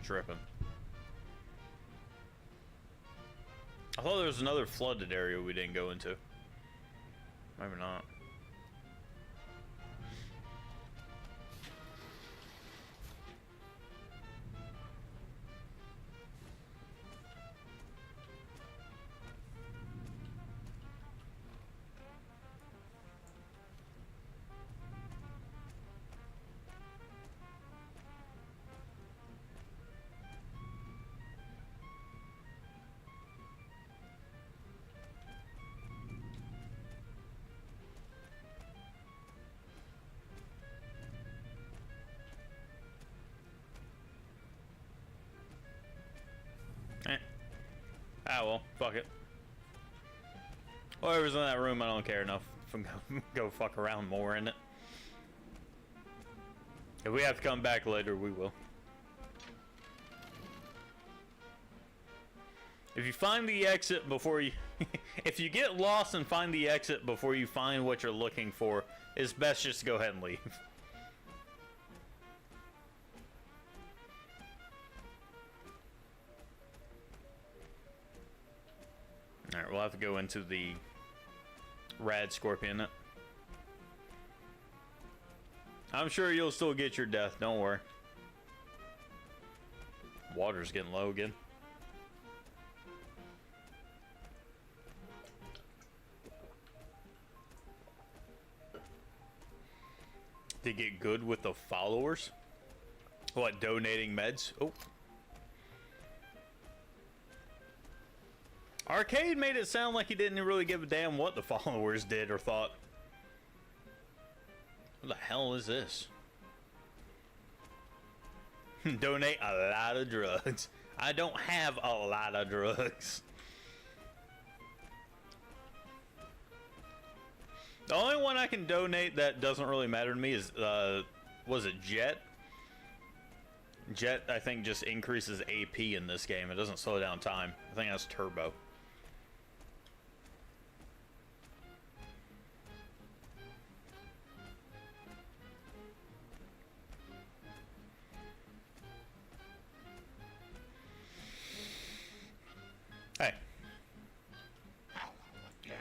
tripping? I thought there was another flooded area we didn't go into. Maybe not. Oh well, fuck it. Whoever's in that room, I don't care enough. If I'm gonna go fuck around more in it. If we have to come back later, we will. If you find the exit before you... if you get lost and find the exit before you find what you're looking for, it's best just to go ahead and leave. Alright, we'll have to go into the rad scorpion. I'm sure you'll still get your death, don't worry. Water's getting low again. To get good with the followers? What, donating meds? Oh. Arcade made it sound like he didn't really give a damn what the followers did or thought. What the hell is this? Donate a lot of drugs. I don't have a lot of drugs. The only one I can donate that doesn't really matter to me is, was it Jet? Jet, I think, just increases AP in this game. It doesn't slow down time. I think that's Turbo. Hey. Hello again.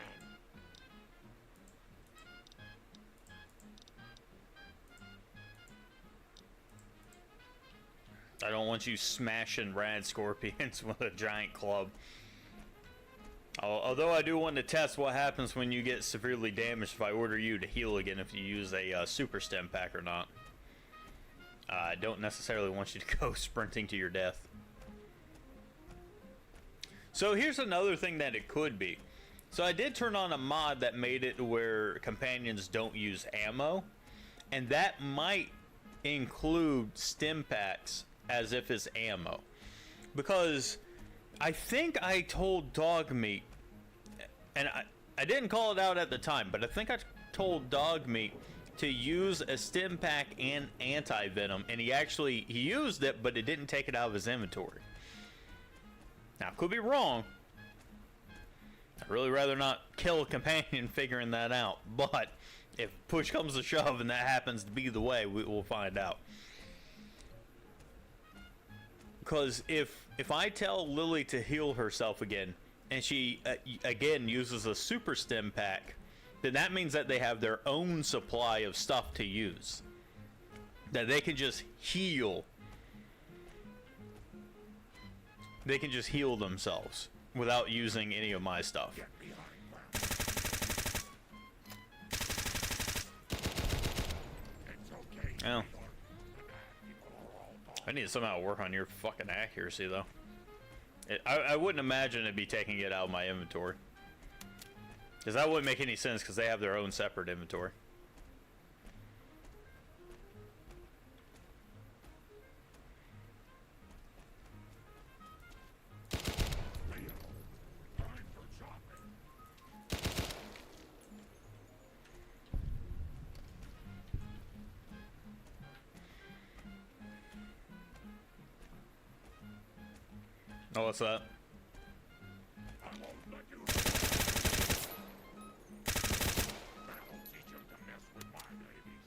I don't want you smashing rad scorpions with a giant club. Although I do want to test what happens when you get severely damaged if I order you to heal again if you use a super stem pack or not. I don't necessarily want you to go sprinting to your death. So here's another thing that it could be. So I did turn on a mod that made it where companions don't use ammo, and that might include stim packs as if it's ammo. Because I think I told Dogmeat, and I didn't call it out at the time, but I think I told Dogmeat to use a stim pack and anti-venom, and he used it, but it didn't take it out of his inventory. Now, I could be wrong. I'd really rather not kill a companion figuring that out, but if push comes to shove and that happens to be the way, we'll find out. Because if I tell Lily to heal herself again, and she again uses a super stim pack, then that means that they have their own supply of stuff to use. That they can just heal. They can just heal themselves without using any of my stuff. Get behind ground. It's okay. Well, People are all I need to somehow work on your fucking accuracy, though. I wouldn't imagine it'd be taking it out of my inventory. Because that wouldn't make any sense, because they have their own separate inventory. time for shopping. Oh, what's that? I won't let you. That'll teach him to mess with my babies.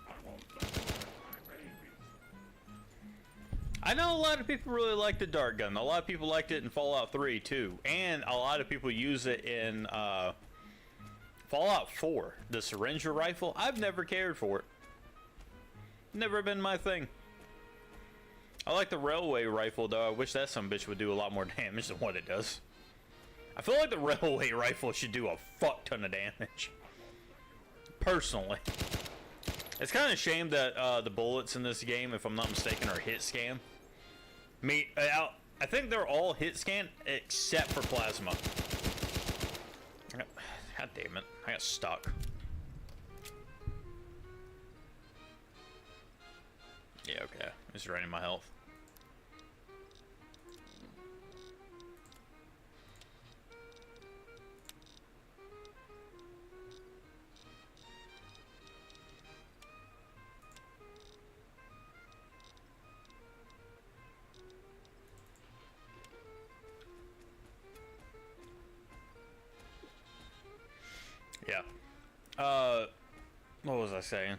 I won't let you hurt my babies. I know a lot of people really like the dart gun. A lot of people liked it in Fallout 3 too, and a lot of people use it in Fallout 4. The syringe rifle. I've never cared for it. Never been my thing. I like the railway rifle though. I wish that some bitch would do a lot more damage than what it does. I feel like the railway rifle should do a fuck ton of damage. Personally. It's kind of a shame that the bullets in this game, if I'm not mistaken, are hit scan. I think they're all hit scan except for plasma. God damn it. I got stuck. Yeah, okay. It's draining my health. Yeah. What was I saying?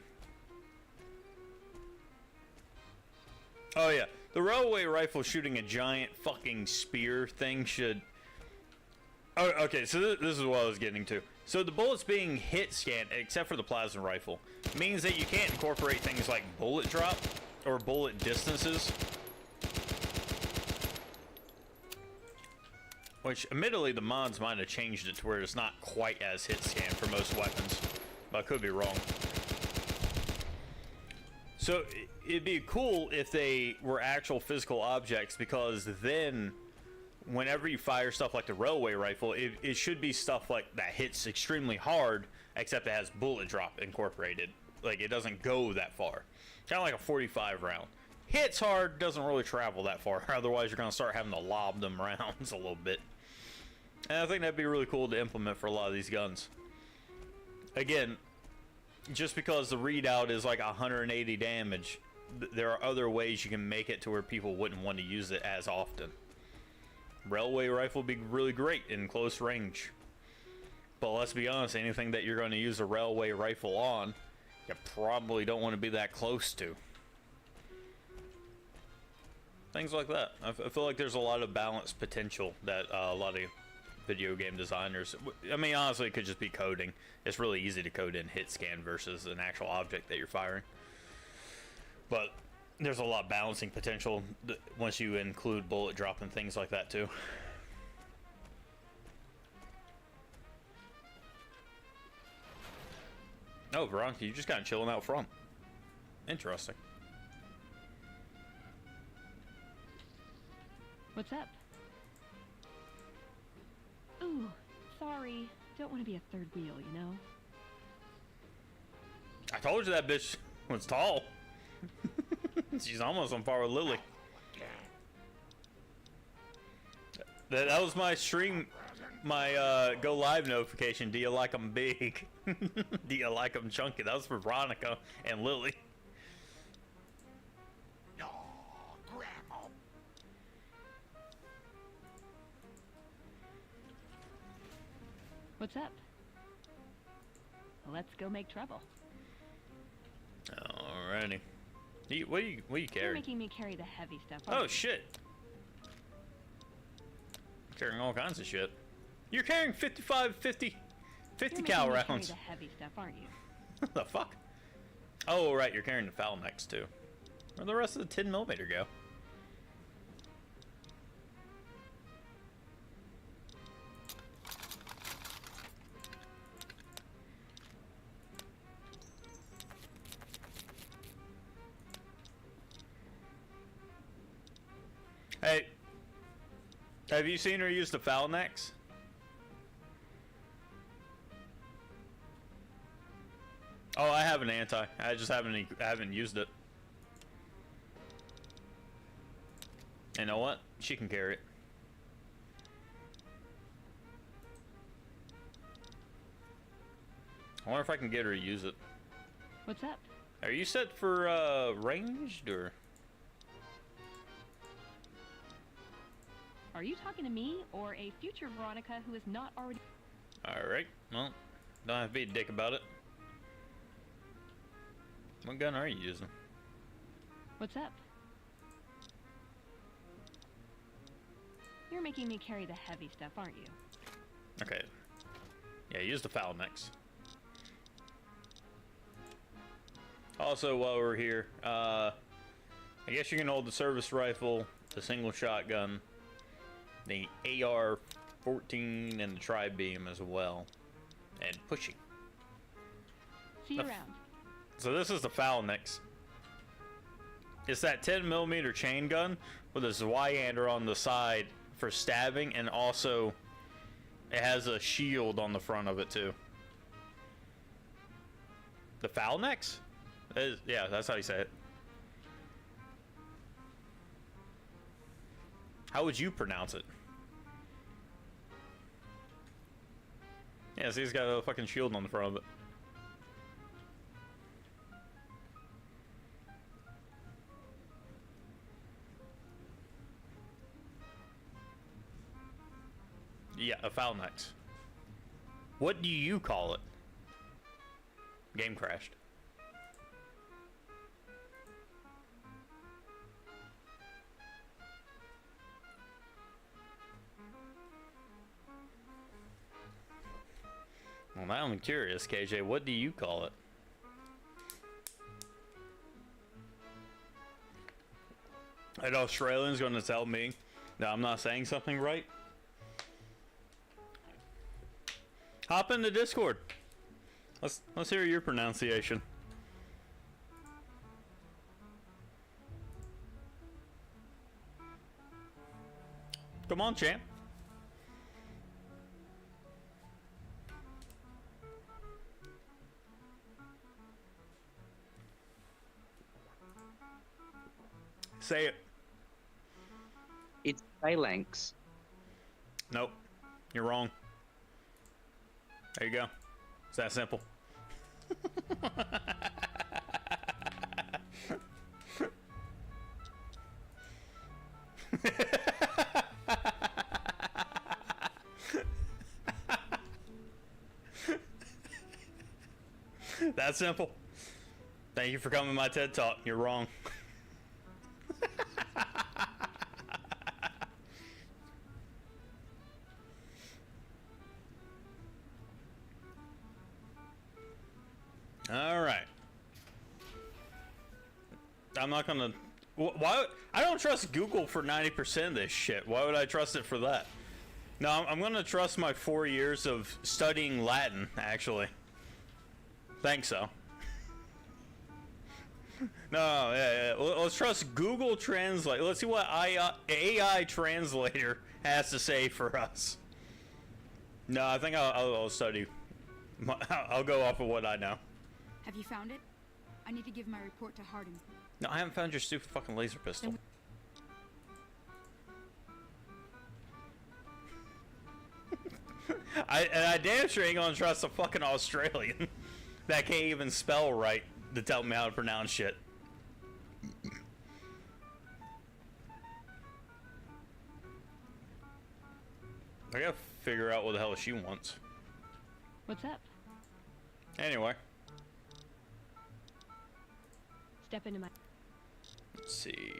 Oh yeah, the railway rifle shooting a giant fucking spear thing should... Oh, okay, so this is what I was getting to. So the bullets being hit scanned, except for the plasma rifle, means that you can't incorporate things like bullet drop or bullet distances. Which, admittedly, the mods might have changed it to where it's not quite as hit scan for most weapons, but I could be wrong. So it'd be cool if they were actual physical objects, because then whenever you fire stuff like the railway rifle, it should be stuff like that hits extremely hard, except it has bullet drop incorporated. Like, it doesn't go that far. Kind of like a 45 round. Hits hard, doesn't really travel that far. Otherwise, you're going to start having to lob them rounds a little bit. And I think that'd be really cool to implement for a lot of these guns. Again, just because the readout is like 180 damage, there are other ways you can make it to where people wouldn't want to use it as often. Railway rifle would be really great in close range. But let's be honest, anything that you're going to use a railway rifle on, you probably don't want to be that close to. Things like that. I feel like there's a lot of balanced potential that a lot of video game designers... I mean, honestly, it could just be coding. It's really easy to code in hit scan versus an actual object that you're firing. But there's a lot of balancing potential once you include bullet drop and things like that, too. Oh, Veronica, you just kind of chilling out front. Interesting. What's up? Ooh, sorry. Don't want to be a third wheel, you know? I told you that bitch was tall. She's almost on par with Lily. That was my stream, my go live notification. Do you like them big? Do you like them chunky? That was for Veronica and Lily. No, Grandma. What's up? Let's go make trouble. Alrighty. What are you You're carrying? making me carry the heavy stuff. Oh aren't you? shit! Carrying all kinds of shit. You're carrying 50 You're making cal me rounds. carry the heavy stuff, aren't you? What the fuck? Oh right, you're carrying the foul next too. Where'd the rest of the 10mm go? Hey, have you seen her use the foul next? Oh, I have an anti. I just haven't used it. You know what? She can carry it. I wonder if I can get her to use it. What's up? Are you set for ranged or? Are you talking to me or a future Veronica who is not already... Alright, well, don't have to be a dick about it. What gun are you using? What's up? You're making me carry the heavy stuff, aren't you? Okay. Yeah, use the foul next. Also, while we're here, I guess you can hold the service rifle, the single shotgun, the AR-14, and the tri-beam as well, and pushing. See you around. So this is the foul next. It's that 10mm chain gun with a Zweihander on the side for stabbing, and also it has a shield on the front of it too. The foul next? Yeah, that's how you say it. How would you pronounce it? Yeah, see, he's got a fucking shield on the front of it. Yeah, a foul next. What do you call it? Game crashed. Well, now I'm curious, KJ. What do you call it? An Australian's going to tell me that I'm not saying something right? Hop into Discord. Let's hear your pronunciation. Come on, champ. Say it. It's phalanx. Nope. You're wrong. There you go. It's that simple. That simple. Thank you for coming to my TED Talk. You're wrong. All right. I'm not gonna. Why? I don't trust Google for 90% of this shit. Why would I trust it for that? No, I'm gonna trust my 4 years of studying Latin. Actually, think so. No, yeah. Let's trust Google Translate. Let's see what AI translator has to say for us. No, I think I'll study. I'll go off of what I know. Have you found it? I need to give my report to Hardin. No, I haven't found your stupid fucking laser pistol. I damn sure ain't gonna trust a fucking Australian that can't even spell right to tell me how to pronounce shit. I gotta figure out what the hell she wants. What's up? Anyway. Step into my... Let's see.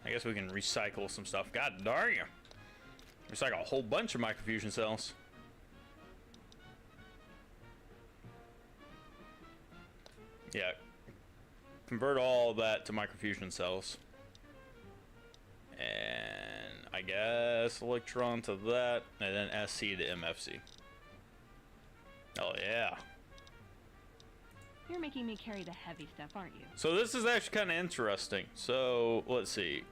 I guess we can recycle some stuff. God darn you. Recycle a whole bunch of microfusion cells. Yeah. Convert all that to microfusion cells. And I guess electron to that, and then SC to MFC. Oh yeah. You're making me carry the heavy stuff, aren't you? So this is actually kind of interesting. So let's see.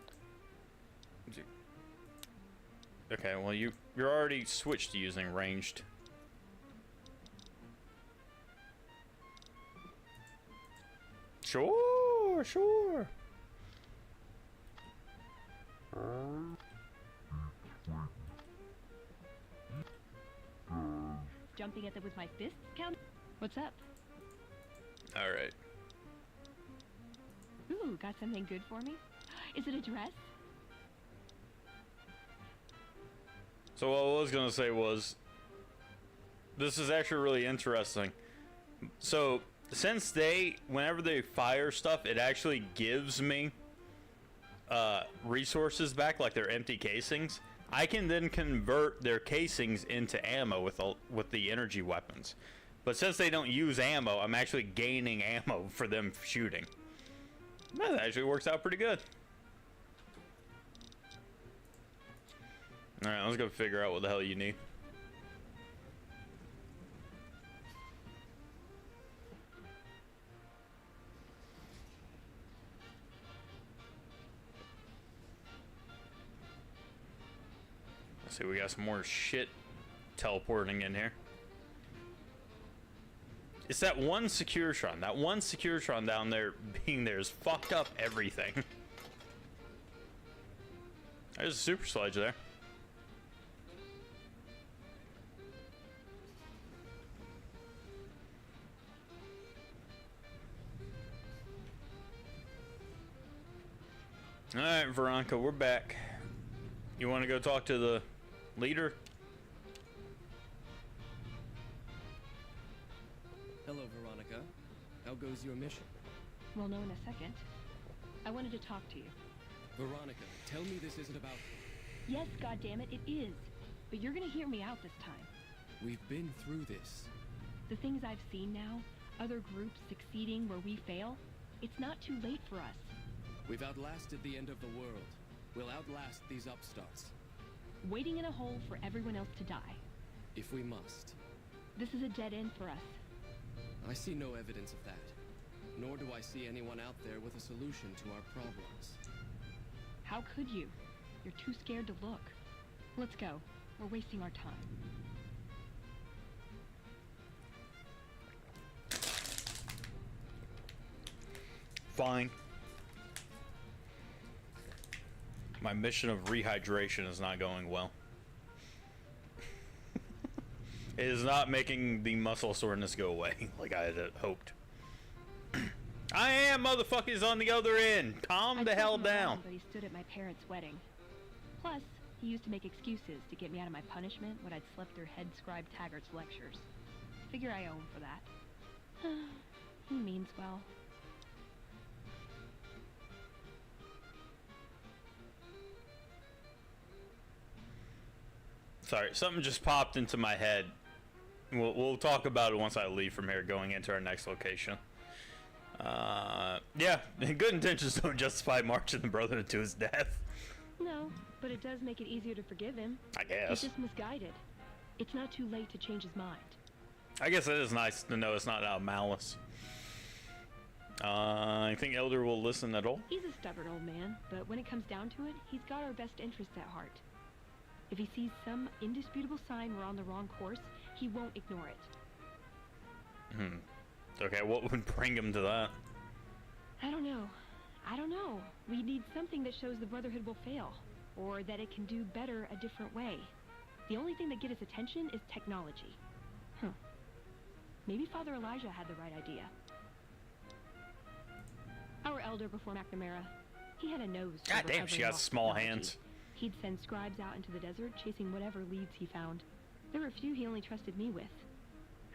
Okay, well you're already switched to using ranged. Sure, sure. Jumping at them with my fists count? What's up? All right. Ooh, got something good for me? Is it a dress? So what I was gonna say was, this is actually really interesting. So since whenever they fire stuff, it actually gives me resources back, like their empty casings. I can then convert their casings into ammo with the energy weapons. But since they don't use ammo, I'm actually gaining ammo for them shooting. That actually works out pretty good. Alright, let's go figure out what the hell you need. Let's see, we got some more shit teleporting in here. It's that one Securitron. That one Securitron down there being there has fucked up everything. There's a super sludge there. Alright, Veronica, we're back. You want to go talk to the leader? Hello, Veronica. How goes your mission? We'll know in a second. I wanted to talk to you. Veronica, tell me this isn't about... Yes, goddammit, it is. But you're gonna hear me out this time. We've been through this. The things I've seen now, other groups succeeding where we fail, it's not too late for us. We've outlasted the end of the world. We'll outlast these upstarts. Waiting in a hole for everyone else to die. If we must. This is a dead end for us. I see no evidence of that. Nor do I see anyone out there with a solution to our problems. How could you? You're too scared to look. Let's go. We're wasting our time. Fine. My mission of rehydration is not going well. It is not making the muscle soreness go away like I had hoped. I am motherfuckers on the other end. Calm the hell down. But he stood at my parents' wedding. Plus, he used to make excuses to get me out of my punishment when I'd slept through head scribe Taggart's lectures. Figure I owe him for that. He means well. Sorry, something just popped into my head. We'll talk about it once I leave from here, going into our next location. Yeah, good intentions don't justify marching the Brotherhood to his death. No, but it does make it easier to forgive him. I guess. He's just misguided. It's not too late to change his mind. I guess it is nice to know it's not out of malice. I think Elder will listen at all. He's a stubborn old man, but when it comes down to it, he's got our best interests at heart. If he sees some indisputable sign we're on the wrong course, he won't ignore it. Okay, what would bring him to that? I don't know. We need something that shows the Brotherhood will fail, or that it can do better a different way. The only thing that gets his attention is technology. Maybe Father Elijah had the right idea. Our elder before McNamara, he had a nose for God damn, she recovering has lost small technology. hands. He'd send scribes out into the desert, chasing whatever leads he found. There were a few he only trusted me with.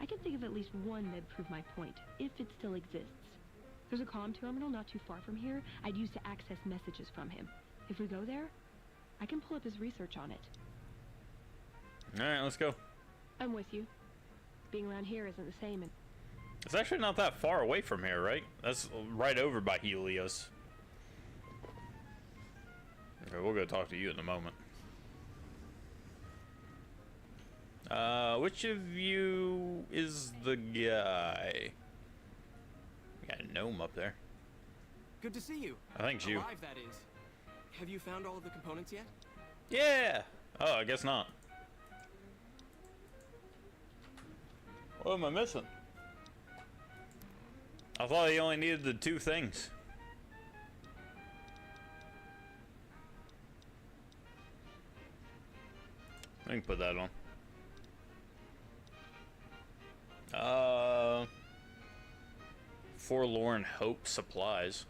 I can think of at least one that'd prove my point, if it still exists. There's a comm terminal not too far from here I'd use to access messages from him. If we go there, I can pull up his research on it. Alright, let's go. I'm with you. Being around here isn't the same. It's actually not that far away from here, right? That's right over by Helios. Okay, we'll go talk to you in a moment. Which of you is the guy? We got a gnome up there. Good to see you. I think it's you. Alive, that is. Have you found all of the components yet? Yeah! Oh, I guess not. What am I missing? I thought he only needed the 2 things. I can put that on. Forlorn Hope supplies.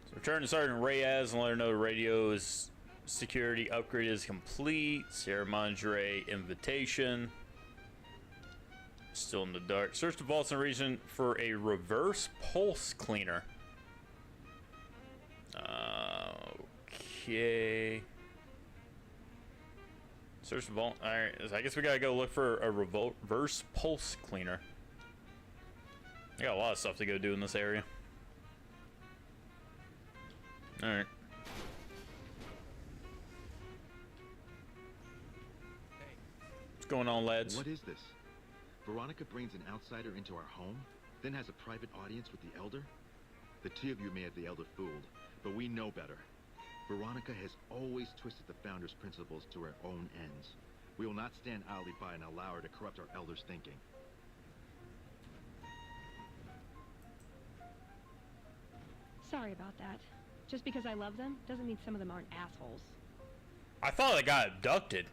So return to Sergeant Reyes and let her know the radio's security upgrade is complete. Sierra Madre invitation. Still in the dark. Search the vaults in the region for a reverse pulse cleaner. Okay. Search the vault. Alright, I guess we gotta go look for a reverse pulse cleaner. I got a lot of stuff to go do in this area. Alright. What's going on, lads? What is this? Veronica brings an outsider into our home, then has a private audience with the Elder? The 2 of you may have the Elder fooled, but we know better. Veronica has always twisted the Founder's principles to her own ends. We will not stand idly by and allow her to corrupt our Elder's thinking. Sorry about that. Just because I love them doesn't mean some of them aren't assholes. I thought I got abducted.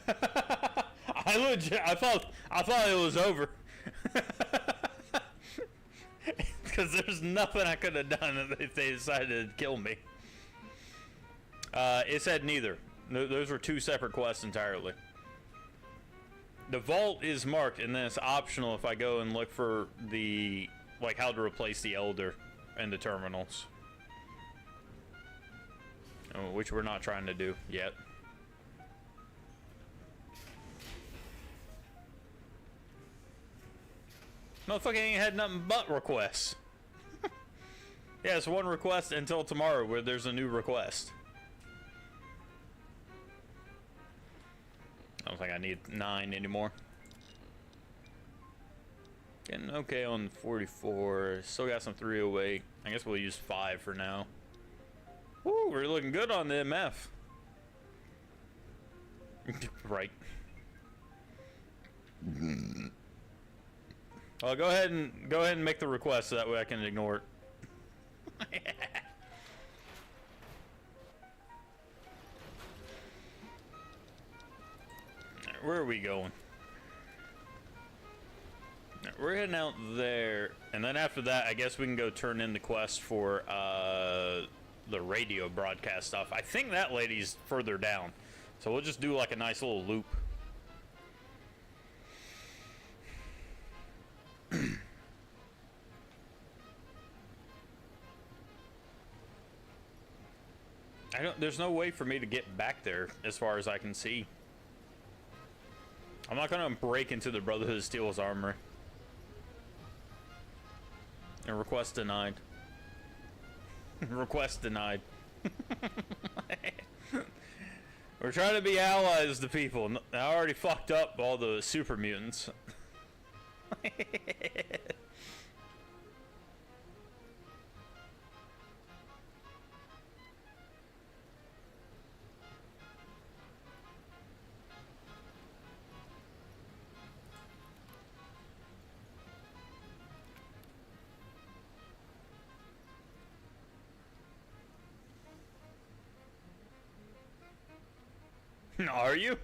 I thought it was over. Because there's nothing I could have done if they decided to kill me. It said neither. Those were 2 separate quests entirely. The vault is marked, and then it's optional if I go and look for the, like, how to replace the Elder and the terminals. Which we're not trying to do yet. Motherfucker ain't had nothing but requests. Yeah, it's one request until tomorrow where there's a new request. I don't think I need 9 anymore. Getting okay on 44. Still got some 308. I guess we'll use 5 for now. Woo, we're looking good on the MF. Right. Well, go ahead and make the request so that way I can ignore it. Where are we going? We're heading out there, and then after that, I guess we can go turn in the quest for the radio broadcast stuff. I think that lady's further down, so we'll just do like a nice little loop. There's no way for me to get back there as far as I can see. I'm not gonna break into the Brotherhood of Steel's armory. And request denied. Request denied. We're trying to be allies to people. I already fucked up all the super mutants. Are you?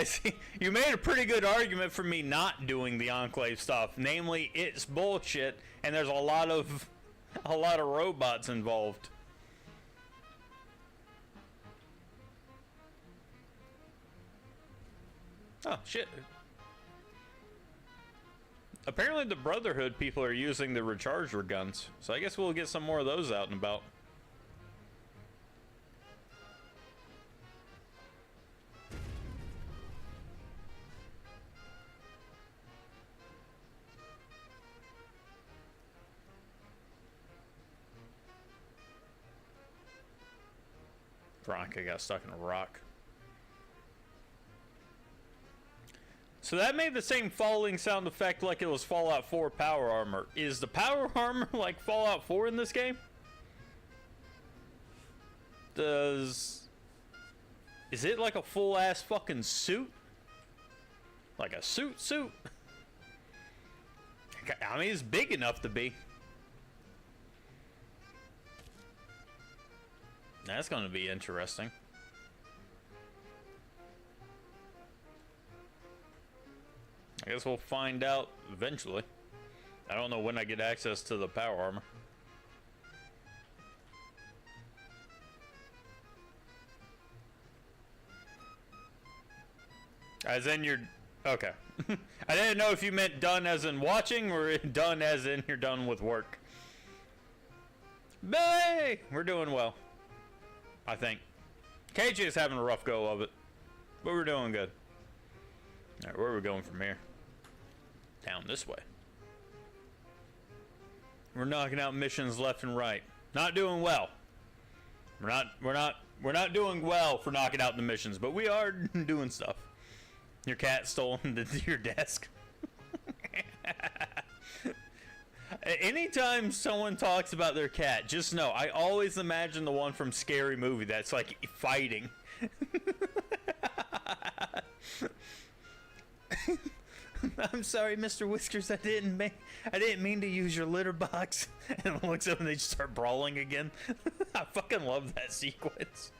See, you made a pretty good argument for me not doing the Enclave stuff. Namely, it's bullshit, and there's a lot of robots involved. Oh shit! Apparently, the Brotherhood people are using the recharger guns, so I guess we'll get some more of those out and about. Veronica got stuck in a rock. So that made the same falling sound effect like it was Fallout 4 power armor. Is the power armor like Fallout 4 in this game? Is it like a full ass fucking suit? Like a suit? I mean, it's big enough to be. That's going to be interesting. I guess we'll find out eventually. I don't know when I get access to the power armor. As in you're... Okay. I didn't know if you meant done as in watching or done as in you're done with work. Billy! We're doing well. I think. KJ is having a rough go of it. But we're doing good. Alright, where are we going from here? Down this way. We're knocking out missions left and right. Not doing well. We're not doing well for knocking out the missions, but we are doing stuff. Your cat stole your desk. Anytime someone talks about their cat, just know I always imagine the one from Scary Movie that's like fighting. I'm sorry, Mr. Whiskers, I didn't mean to use your litter box. And it looks up and they just start brawling again. I fucking love that sequence.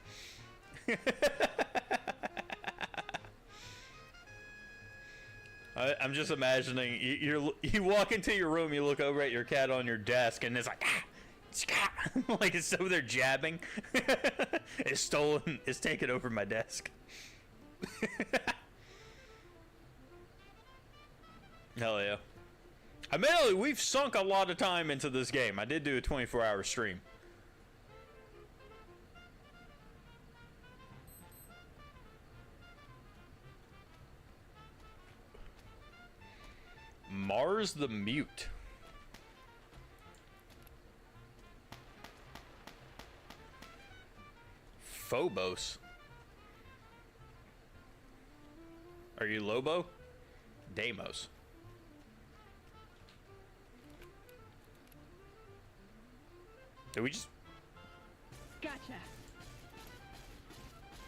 I'm just imagining you walk into your room, you look over at your cat on your desk, and it's like like it's over there jabbing. It's stolen. It's taken over my desk. Hell yeah. Admittedly, we've sunk a lot of time into this game. I did do a 24-hour stream. Mars the Mute. Phobos. Are you Lobo? Deimos. Did we just... Gotcha.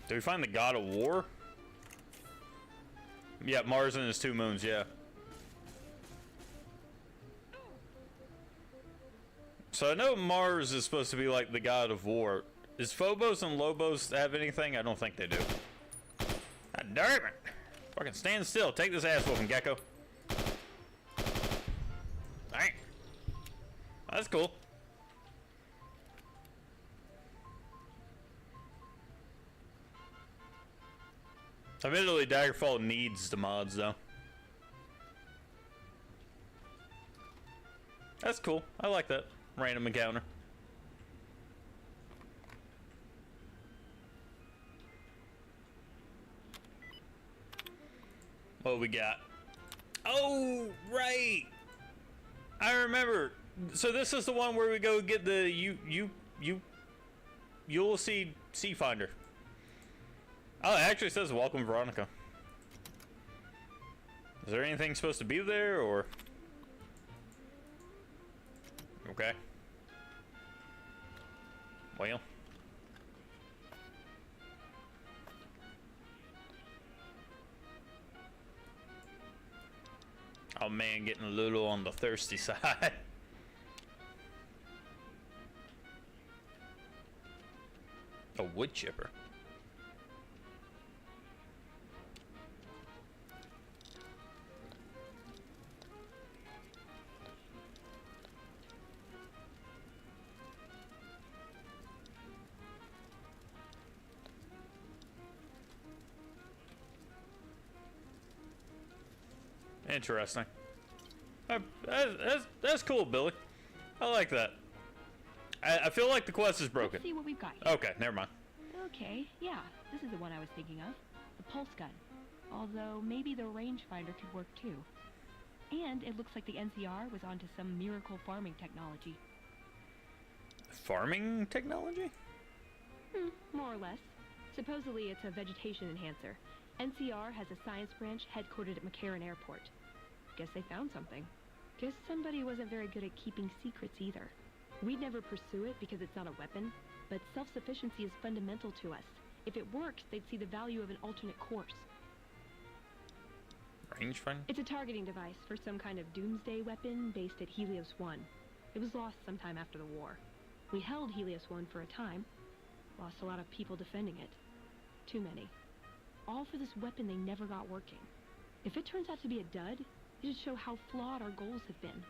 Did we find the God of War? Yeah, Mars and his 2 moons, yeah. So I know Mars is supposed to be like the God of War. Is Phobos and Lobos have anything? I don't think they do. God damn it! Fucking stand still. Take this ass whooping, Gecko. Alright. That's cool. Admittedly, Daggerfall needs the mods, though. That's cool. I like that. Random encounter. What we got? Oh, right! I remember. So this is the one where we go get the Ulysses Sea Finder. Oh, it actually says welcome Veronica. Is there anything supposed to be there, or? Okay. Well. Oh man, getting a little on the thirsty side. A wood chipper. Interesting. That's cool, Billy. I like that. I feel like the quest is broken. Let's see what we've got here. Okay, never mind. Okay, yeah, this is the one I was thinking of. The pulse gun. Although maybe the rangefinder could work too. And it looks like the NCR was onto some miracle farming technology. Farming technology? More or less. Supposedly it's a vegetation enhancer. NCR has a science branch headquartered at McCarran Airport. Guess they found something. Guess somebody wasn't very good at keeping secrets either. We'd never pursue it because it's not a weapon, but self-sufficiency is fundamental to us. If it works, they'd see the value of an alternate course. Rangefinder? It's a targeting device for some kind of doomsday weapon based at Helios 1. It was lost sometime after the war. We held Helios 1 for a time. Lost a lot of people defending it. Too many. All for this weapon they never got working. If it turns out to be a dud, it should show how flawed our goals have been.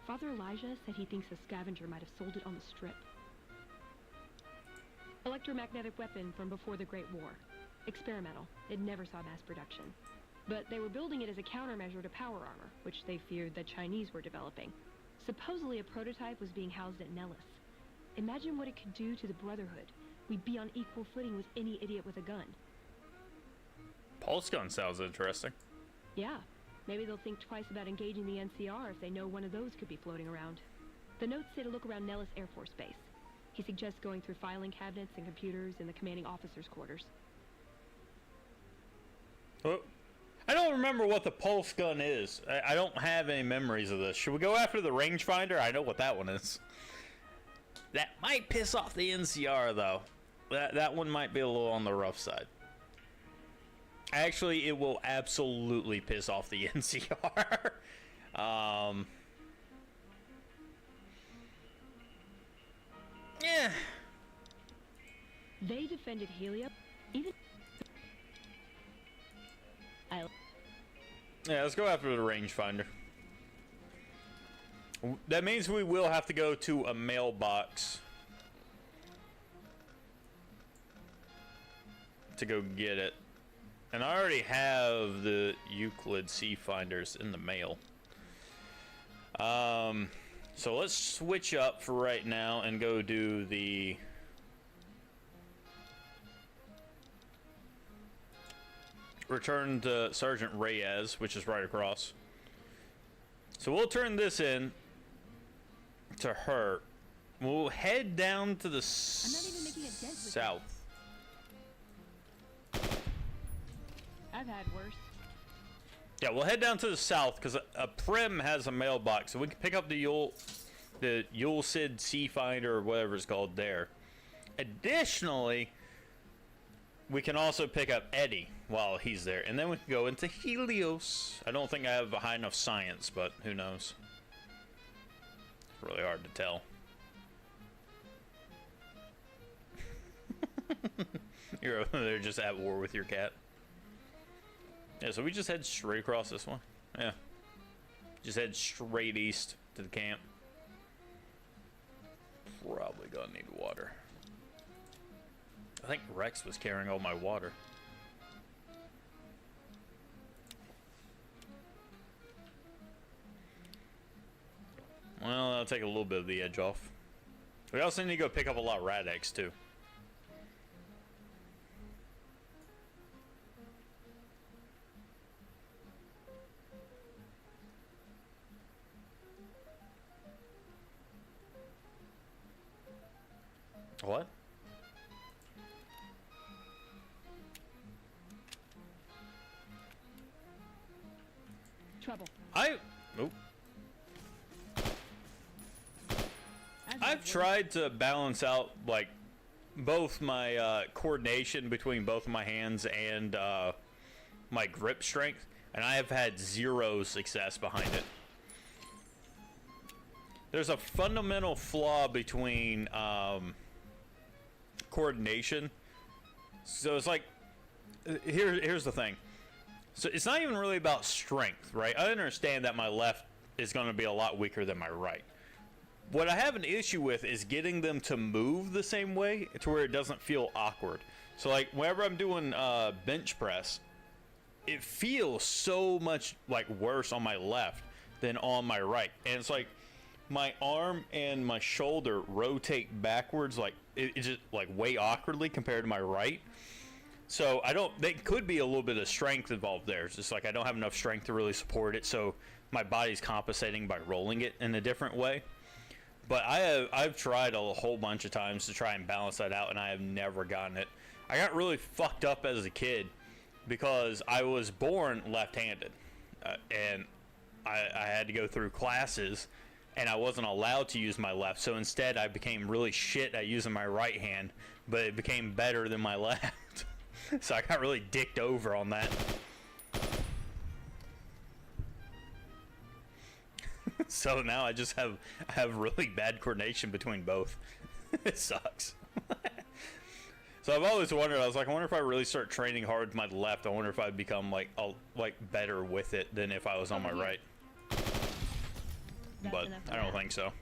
Father Elijah said he thinks a scavenger might have sold it on the strip. Electromagnetic weapon from before the Great War. Experimental. It never saw mass production. But they were building it as a countermeasure to power armor, which they feared the Chinese were developing. Supposedly a prototype was being housed at Nellis. Imagine what it could do to the Brotherhood. We'd be on equal footing with any idiot with a gun. Pulse gun sounds interesting. Yeah. Maybe they'll think twice about engaging the NCR if they know one of those could be floating around. The notes say to look around Nellis Air Force Base. He suggests going through filing cabinets and computers in the commanding officer's quarters. Oh, I don't remember what the pulse gun is. I don't have any memories of this. Should we go after the rangefinder? I know what that one is. That might piss off the NCR, though. That one might be a little on the rough side. Actually, it will absolutely piss off the NCR. Yeah. They defended Helios. Even. Yeah, let's go after the rangefinder. That means we will have to go to a mailbox to go get it. And I already have the Euclid Sea Finders in the mail. So let's switch up for right now and go do the return to Sergeant Reyes, which is right across. So we'll turn this in to her. We'll head down to the south. I've had worse. Yeah, we'll head down to the south because a Prim has a mailbox, so we can pick up the Yulcid Sea Finder or whatever it's called there. Additionally, we can also pick up Eddie while he's there, and then we can go into Helios. I don't think I have a high enough science, but who knows? It's really hard to tell. You're over there just at war with your cat. Yeah, so we just head straight across this one. Yeah. Just head straight east to the camp. Probably gonna need water. I think Rex was carrying all my water. Well, that'll take a little bit of the edge off. We also need to go pick up a lot of rat eggs, too. What? Trouble. I've tried to balance out like both my coordination between both of my hands and my grip strength, and I have had zero success behind it. There's a fundamental flaw between coordination. So it's like, here's the thing. So it's not even really about strength, right? I understand that my left is going to be a lot weaker than my right. What I have an issue with is getting them to move the same way to where it doesn't feel awkward. So like whenever I'm doing bench press, it feels so much like worse on my left than on my right. And it's like my arm and my shoulder rotate backwards, like it's just like way awkwardly compared to my right. So there could be a little bit of strength involved there. It's just like I don't have enough strength to really support it, so my body's compensating by rolling it in a different way. But I've tried a whole bunch of times to try and balance that out, and I have never gotten it. I got really fucked up as a kid because I was born left-handed, and I had to go through classes, and I wasn't allowed to use my left. So instead, I became really shit at using my right hand, but it became better than my left. So I got really dicked over on that. So now I just have really bad coordination between both. It sucks. So I've always wondered, I was like, I wonder if I really start training hard with my left, I wonder if I'd become like better with it than if I was on my right. But I don't think so.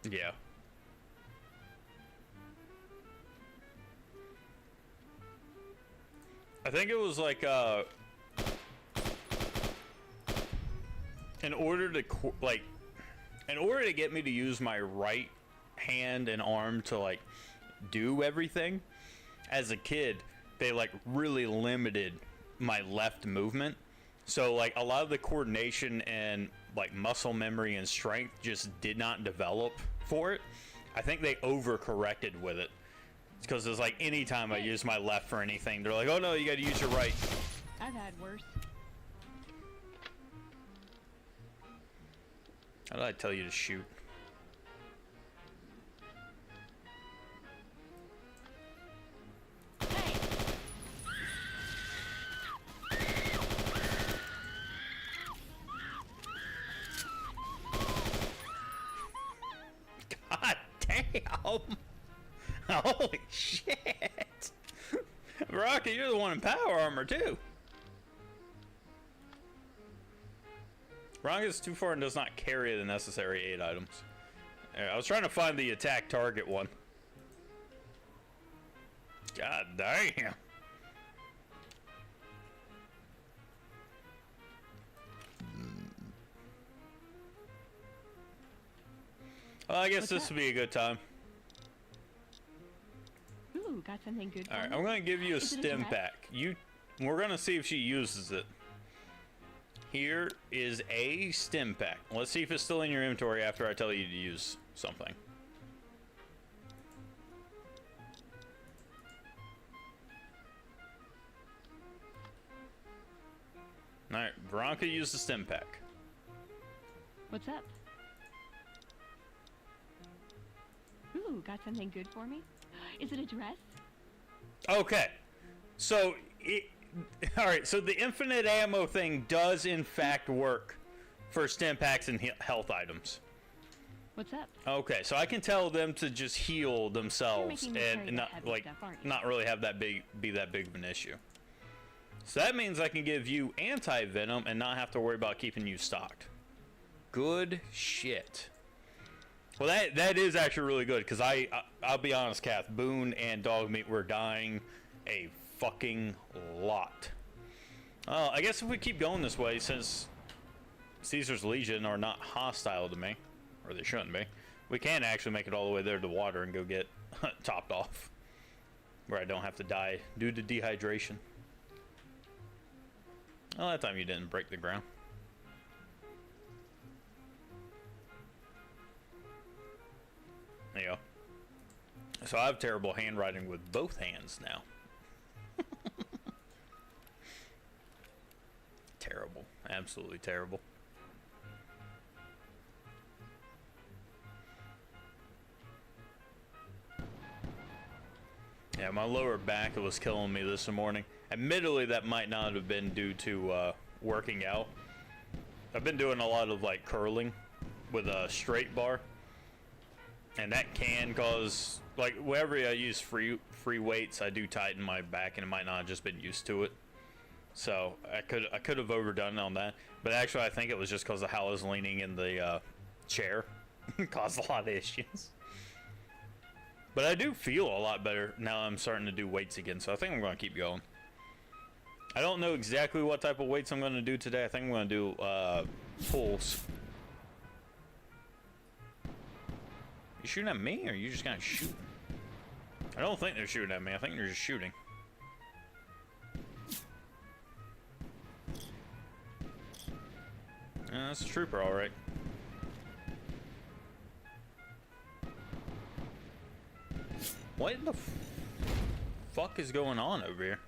Yeah. I think it was like in order to get me to use my right hand and arm to like do everything as a kid, they like really limited my left movement. So like a lot of the coordination and like muscle memory and strength just did not develop for it. I think they overcorrected with it. Because it's like anytime I use my left for anything, they're like, oh no, you gotta use your right. I've had worse. How did I tell you to shoot? God damn! Holy shit! Rocky, you're the one in power armor too. Veronica is too far and does not carry the necessary 8 items. I was trying to find the attack target one. God damn. Well, I guess this would be a good time. Ooh, got something good for Alright, me? I'm gonna give you a Is it stim dress? pack. We're gonna see if she uses it. Here is a stim pack. Let's see if it's still in your inventory after I tell you to use something. Alright, Veronica used the stim pack. What's up? Ooh, got something good for me? Is it a dress? Okay, so alright, so the infinite ammo thing does in fact work for stim packs and health items. What's up? Okay, so I can tell them to just heal themselves You're making me carry and that not heavy like stuff, aren't you? not really have that be that big of an issue. So that means I can give you anti-venom and not have to worry about keeping you stocked. Good shit. Well, that is actually really good, because I'll be honest, Kath, Boone and Dogmeat were dying a fucking lot. I guess if we keep going this way, since Caesar's Legion are not hostile to me, or they shouldn't be, we can actually make it all the way there to the water and go get topped off, where I don't have to die due to dehydration. Well, that time you didn't break the ground. There you go. So I have terrible handwriting with both hands now. Terrible. Absolutely terrible. Yeah, my lower back was killing me this morning. Admittedly, that might not have been due to working out. I've been doing a lot of like curling with a straight bar, and that can cause, like, whenever I use free weights, I do tighten my back, and it might not have just been used to it. So I could have overdone on that, but actually I think it was just because of how I was leaning in the chair. Caused a lot of issues. But I do feel a lot better now I'm starting to do weights again, so I think I'm going to keep going. I don't know exactly what type of weights I'm going to do today. I think I'm going to do pulls. You shooting at me, or are you just going to shoot? I don't think they're shooting at me. I think they're just shooting. That's a trooper, all right. What the fuck is going on over here?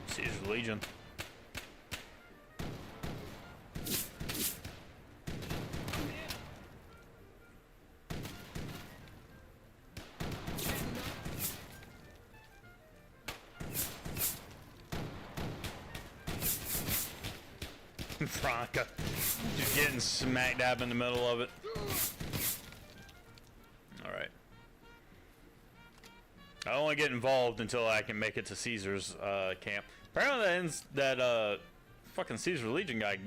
Caesar's Legion. Veronica just getting smack dab in the middle of it. Alright. I don't want to get involved until I can make it to Caesar's camp. Apparently that fucking Caesar Legion guy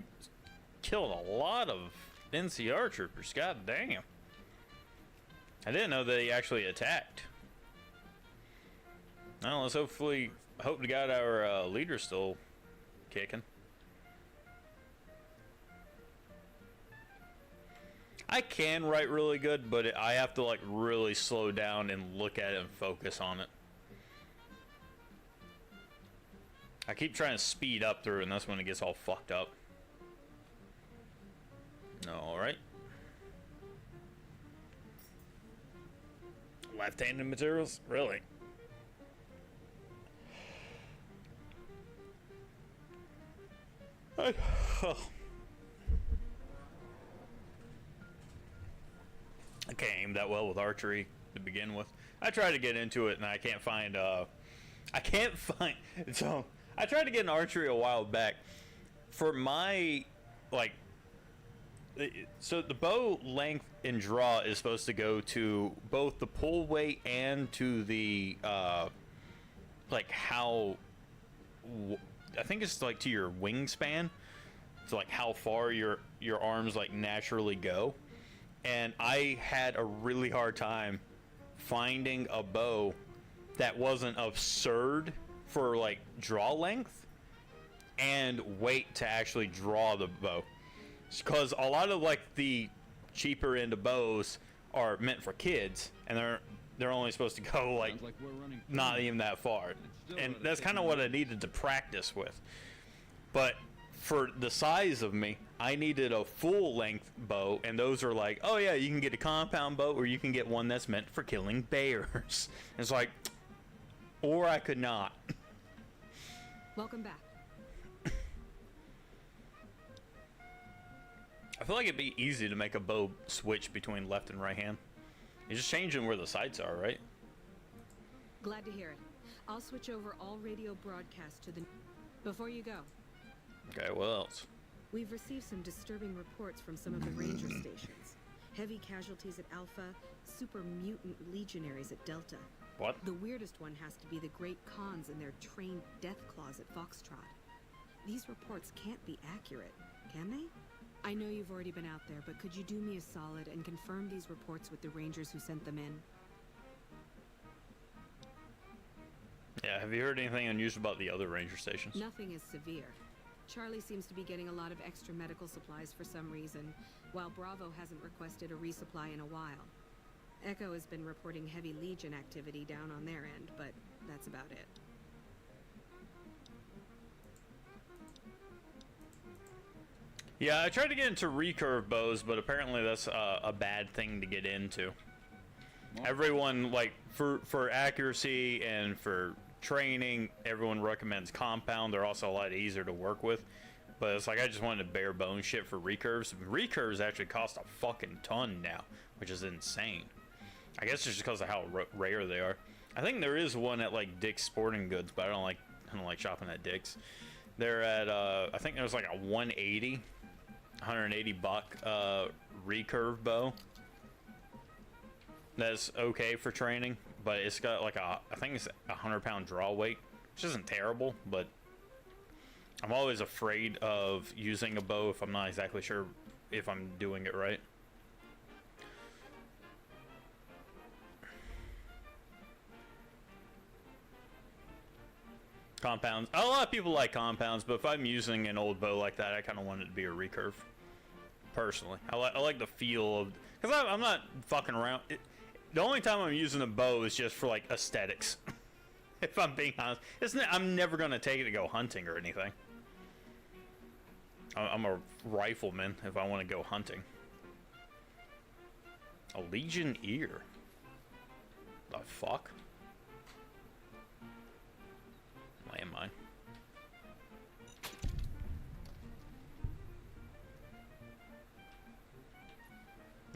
killed a lot of NCR troopers. God damn. I didn't know that he actually attacked. Well, let's hope to God our leader's still kicking. I can write really good, but I have to like really slow down and look at it and focus on it. I keep trying to speed up through, and that's when it gets all fucked up. Alright. Left-handed materials? Really? I can't aim that well with archery to begin with. I tried to get into it and I can't find so I tried to get an archery a while back for my like. So the bow length and draw is supposed to go to both the pull weight and to the like how I think it's like to your wingspan, to like how far your arms like naturally go. And I had a really hard time finding a bow that wasn't absurd for like draw length and weight to actually draw the bow, because a lot of like the cheaper end of bows are meant for kids and they're only supposed to go like not even that far, and that's kind of what I needed to practice with. But for the size of me, I needed a full length bow, and those are like, oh yeah, you can get a compound bow or you can get one that's meant for killing bears. It's like, or I could not. Welcome back. I feel like it'd be easy to make a bow switch between left and right hand. You're just changing where the sights are, right? Glad to hear it. I'll switch over all radio broadcasts to the... Before you go. Okay, what else? We've received some disturbing reports from some of the ranger stations. Heavy casualties at Alpha, super mutant legionaries at Delta. What? The weirdest one has to be the Great Khans and their trained death claws at Foxtrot. These reports can't be accurate, can they? I know you've already been out there, but could you do me a solid and confirm these reports with the rangers who sent them in? Yeah, have you heard anything unusual about the other ranger stations? Nothing is severe. Charlie seems to be getting a lot of extra medical supplies for some reason, while Bravo hasn't requested a resupply in a while. Echo has been reporting heavy Legion activity down on their end, but that's about it. Yeah, I tried to get into recurve bows, but apparently that's a bad thing to get into. Everyone, like, for accuracy and for training, everyone recommends compound. They're also a lot easier to work with. But it's like, I just wanted bare bone shit for recurves. Recurves actually cost a fucking ton now, which is insane. I guess it's just because of how rare they are. I think there is one at, like, Dick's Sporting Goods, but I don't like shopping at Dick's. They're at, I think there's like a 180 buck recurve bow that's okay for training, but it's got like I think it's 100-pound draw weight, which isn't terrible, but I'm always afraid of using a bow if I'm not exactly sure if I'm doing it right. Compounds. A lot of people like compounds, but if I'm using an old bow like that, I kind of want it to be a recurve. Personally, I like the feel of, because I'm not fucking around. The only time I'm using a bow is just for like aesthetics. If I'm being honest, I'm never gonna take it to go hunting or anything. I'm a rifleman if I want to go hunting. A Legion ear. The fuck? Landmine.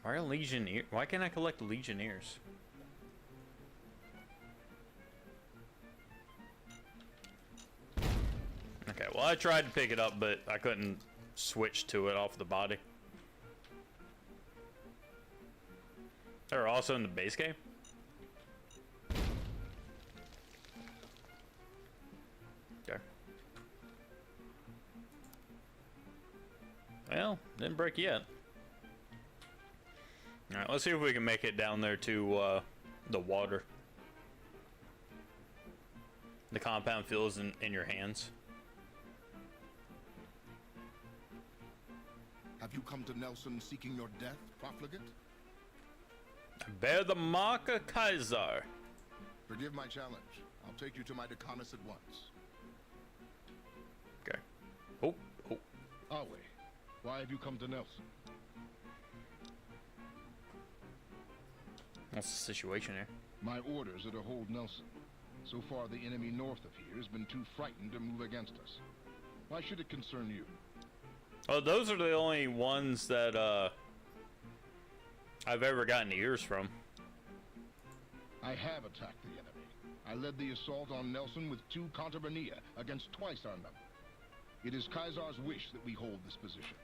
Why are Legionnaires? Why can't I collect Legionnaires? Okay, well I tried to pick it up, but I couldn't switch to it off the body. They're also in the base game? Okay. Well, didn't break yet. Alright, let's see if we can make it down there to the water. The compound feels in your hands. Have you come to Nelson seeking your death, profligate? Bear the mark of Kaiser. Forgive my challenge. I'll take you to my decanus at once. Okay. Oh. Awe, why have you come to Nelson? What's the situation here? My orders are to hold Nelson. So far, the enemy north of here has been too frightened to move against us. Why should it concern you? Oh, those are the only ones that I've ever gotten ears from. I have attacked the enemy. I led the assault on Nelson with 2 Contabernea against twice our number. It is Caesar's wish that we hold this position.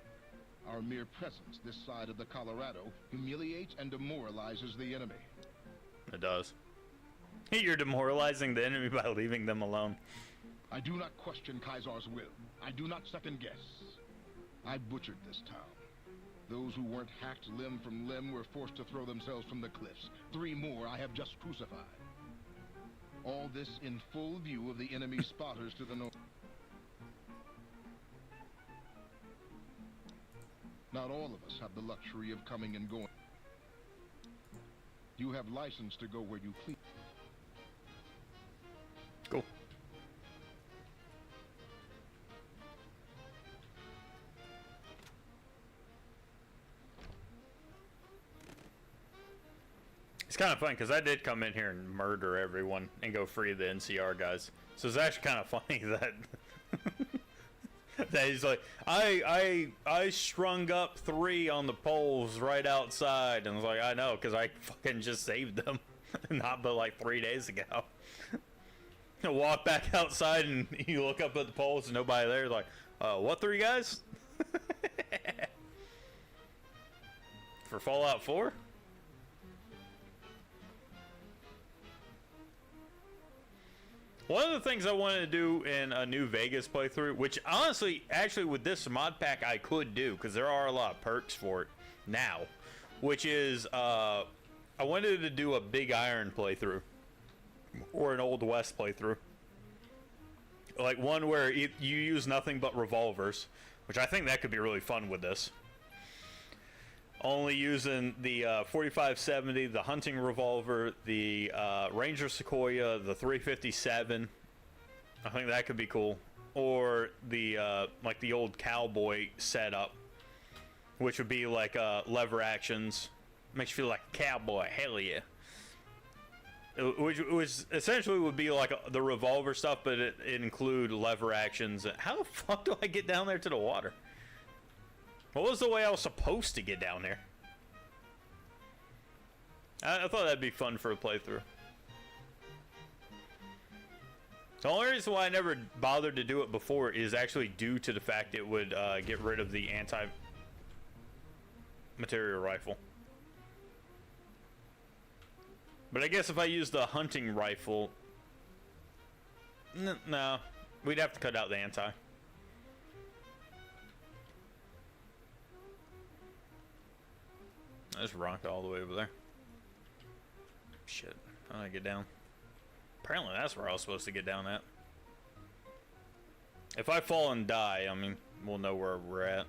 Our mere presence this side of the Colorado humiliates and demoralizes the enemy. It does. You're demoralizing the enemy by leaving them alone. I do not question Caesar's will. I do not second guess. I butchered this town. Those who weren't hacked limb from limb were forced to throw themselves from the cliffs. 3 more I have just crucified. All this in full view of the enemy spotters to the north. Not all of us have the luxury of coming and going. You have license to go where you please. Cool. It's kind of fun because I did come in here and murder everyone and go free the NCR guys. So it's actually kind of funny that that he's like, I strung up 3 on the poles right outside, and I was like, I know, because I fucking just saved them, not but like 3 days ago. I walk back outside and you look up at the poles and nobody there. Like, what 3 guys? For Fallout 4? One of the things I wanted to do in a New Vegas playthrough, which honestly, actually with this mod pack I could do, because there are a lot of perks for it now, which is, I wanted to do a Big Iron playthrough, or an Old West playthrough. Like one where you use nothing but revolvers, which I think that could be really fun with this. Only using the 4570, the hunting revolver, the Ranger Sequoia, the 357. I think that could be cool. Or the like the old cowboy setup, which would be like lever actions, makes you feel like a cowboy. Hell yeah! Which essentially would be like the revolver stuff, but it include lever actions. How the fuck do I get down there to the water? What was the way I was supposed to get down there? I thought that'd be fun for a playthrough. The only reason why I never bothered to do it before is actually due to the fact it would get rid of the anti-material rifle. But I guess if I use the hunting rifle... No, we'd have to cut out the anti. There's rock all the way over there. Shit, how do I get down? Apparently that's where I was supposed to get down at. If I fall and die, I mean, we'll know where we're at.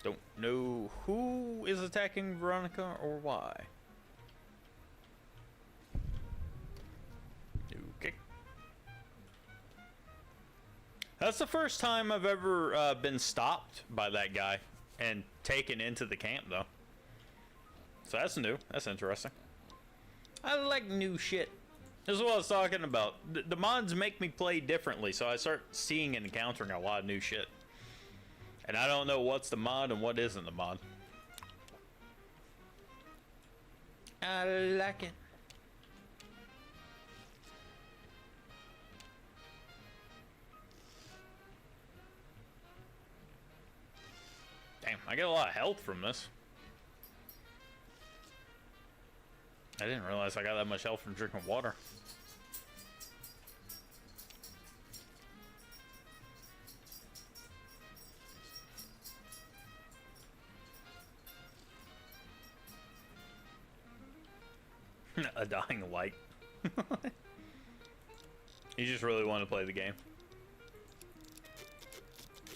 Don't know who is attacking Veronica or why. Okay. That's the first time I've ever been stopped by that guy and taken into the camp, though. So that's new. That's interesting. I like new shit. This is what I was talking about. The mods make me play differently, so I start seeing and encountering a lot of new shit. And I don't know what's the mod and what isn't the mod. I like it. Damn, I get a lot of health from this. I didn't realize I got that much health from drinking water. A dying light. You just really want to play the game.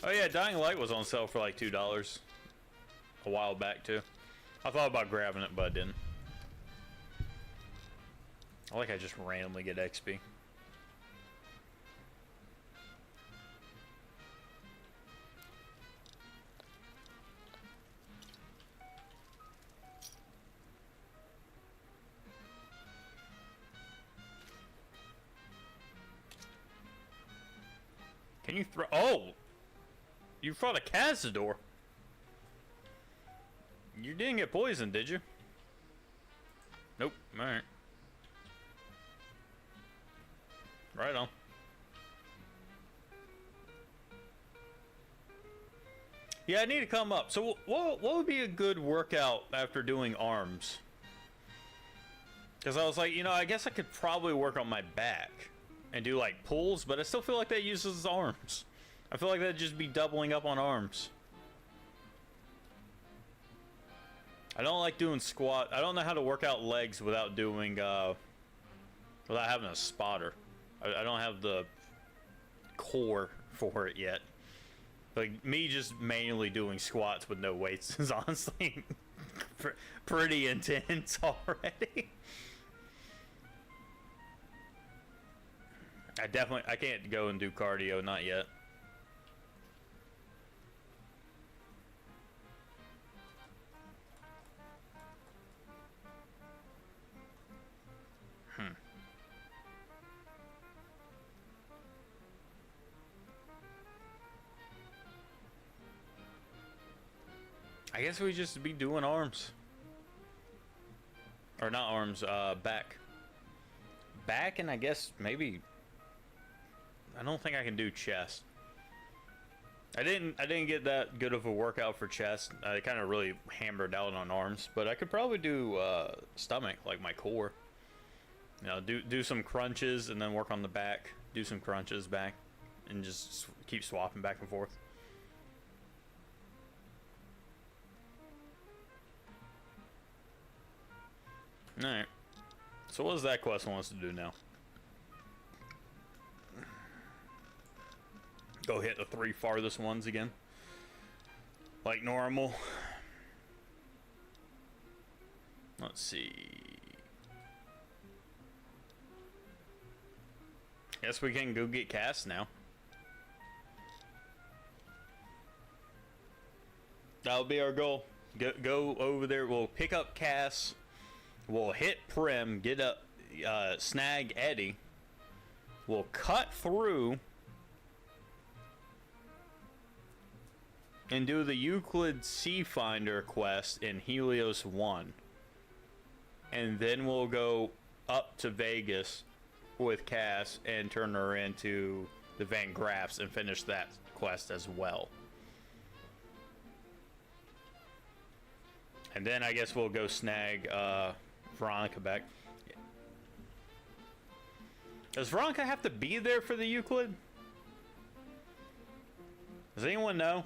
Oh yeah, Dying Light was on sale for like $2 a while back too. I thought about grabbing it, but I didn't. I like I just randomly get XP. Can you throw? Oh! You fought a Cazador. You didn't get poisoned, did you? Nope. Alright. Right on. Yeah, I need to come up. So what would be a good workout after doing arms? Because I was like, you know, I guess I could probably work on my back and do like pulls, but I still feel like that uses arms. I feel like that'd just be doubling up on arms. I don't like doing squat. I don't know how to work out legs without doing, without having a spotter. I don't have the core for it yet. Like, me just manually doing squats with no weights is honestly pretty intense already. I can't go and do cardio, not yet. I guess we just be doing arms. Or not arms, back. Back, and I guess maybe... I don't think I can do chest. I didn't get that good of a workout for chest. I kind of really hammered out on arms, but I could probably do stomach, like my core. You know, do some crunches and then work on the back. Do some crunches back, and just keep swapping back and forth. Alright. So what does that quest want us to do now? Go hit the 3 farthest ones again. Like normal. Let's see. Guess we can go get Cass now. That'll be our goal. Go over there. We'll pick up Cass. We'll hit Prim, get up, snag Eddie. We'll cut through and do the Euclid Sea Finder quest in Helios 1. And then we'll go up to Vegas with Cass and turn her into the Van Graffs and finish that quest as well. And then I guess we'll go snag Veronica back. Does Veronica have to be there for the Euclid? Does anyone know?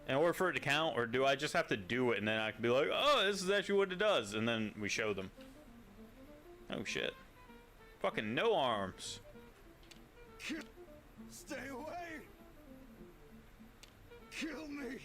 In order for it to count, or do I just have to do it and then I can be like, oh, this is actually what it does, and then we show them. Oh shit. Fucking no arms. Stay away! Kill me!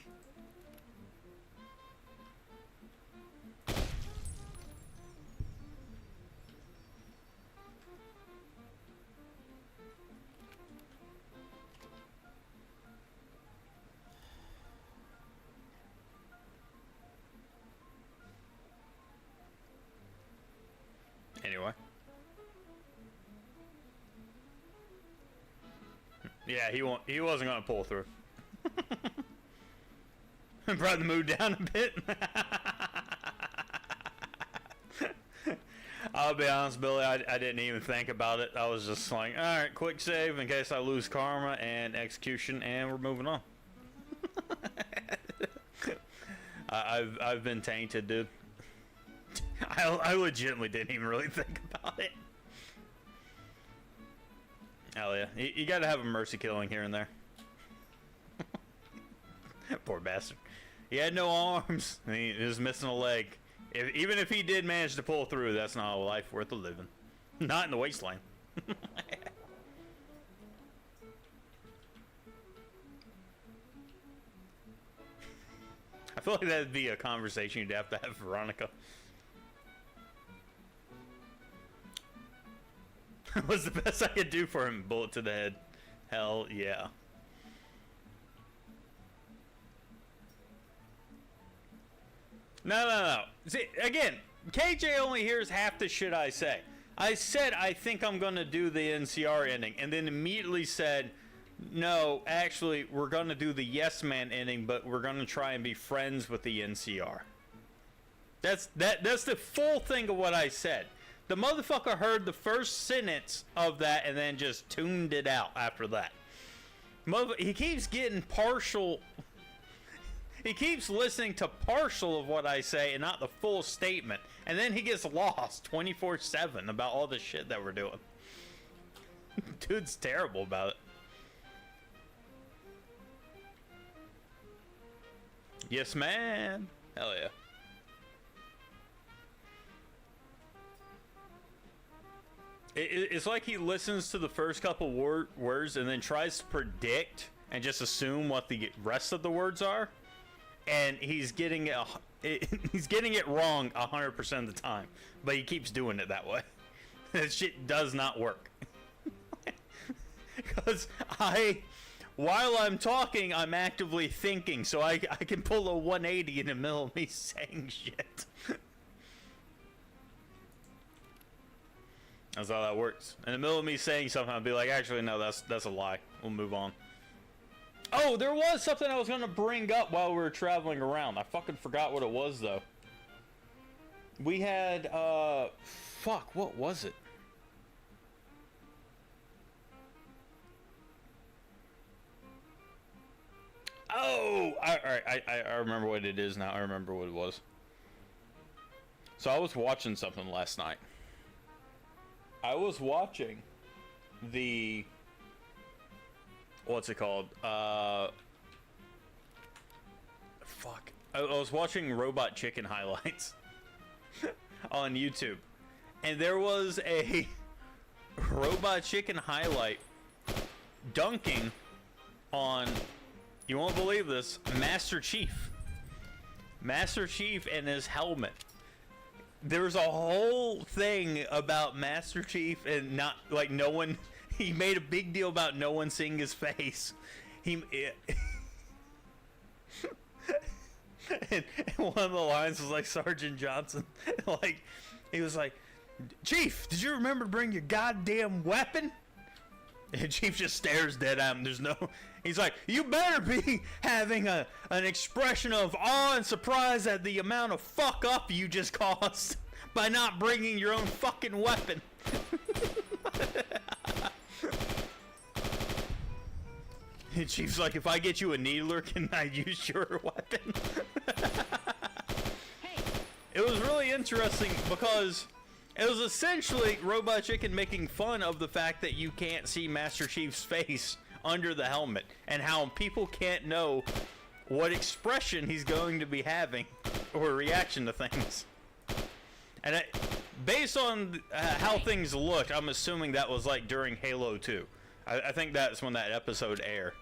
Anyway. Yeah, he wasn't gonna pull through. Brought the mood down a bit. I'll be honest, Billy, I didn't even think about it. I was just like, alright, quick save in case I lose karma and execution, and we're moving on. I've been tainted, dude. I legitimately didn't even really think about it. Hell yeah. You gotta have a mercy killing here and there. Poor bastard. He had no arms. He was missing a leg. Even if he did manage to pull through, that's not a life worth living. Not in the wasteland. I feel like that'd be a conversation you'd have to have with Veronica. Was the best I could do for him. Bullet to the head. Hell yeah. No. See, again, KJ only hears half the shit I say. I said I think I'm going to do the NCR ending, and then immediately said, no, actually, we're going to do the Yes Man ending, but we're going to try and be friends with the NCR. That's the full thing of what I said. The motherfucker heard the first sentence of that and then just tuned it out after that. He keeps getting partial. He keeps listening to partial of what I say and not the full statement. And then he gets lost 24/7 about all the shit that we're doing. Dude's terrible about it. Yes, man. Hell yeah. It's like he listens to the first couple words and then tries to predict and just assume what the rest of the words are, and he's getting it wrong 100% of the time. But he keeps doing it that way. That shit does not work. Because while I'm talking, I'm actively thinking, so I can pull a 180 in the middle of me saying shit. That's how that works. In the middle of me saying something, I'll be like, actually, no, that's a lie. We'll move on. Oh, there was something I was going to bring up while we were traveling around. I fucking forgot what it was, though. We had, fuck, what was it? Oh, I remember what it is now. I remember what it was. So I was watching something last night. I was watching the, what's it called? Fuck. I was watching Robot Chicken highlights on YouTube. And there was a Robot Chicken highlight dunking on, you won't believe this, Master Chief. Master Chief and his helmet. There was a whole thing about Master Chief and not, like, no one, he made a big deal about no one seeing his face. And one of the lines was like Sergeant Johnson. Like, he was like, Chief, did you remember to bring your goddamn weapon? And Chief just stares dead at him. There's no, he's like, you better be having an expression of awe and surprise at the amount of fuck up you just caused by not bringing your own fucking weapon. And Chief's like, if I get you a needler, can I use your weapon? Hey. It was really interesting because it was essentially Robot Chicken making fun of the fact that you can't see Master Chief's face under the helmet and how people can't know what expression he's going to be having or reaction to things. And based on how things looked, I'm assuming that was like during Halo 2. I think that's when that episode aired.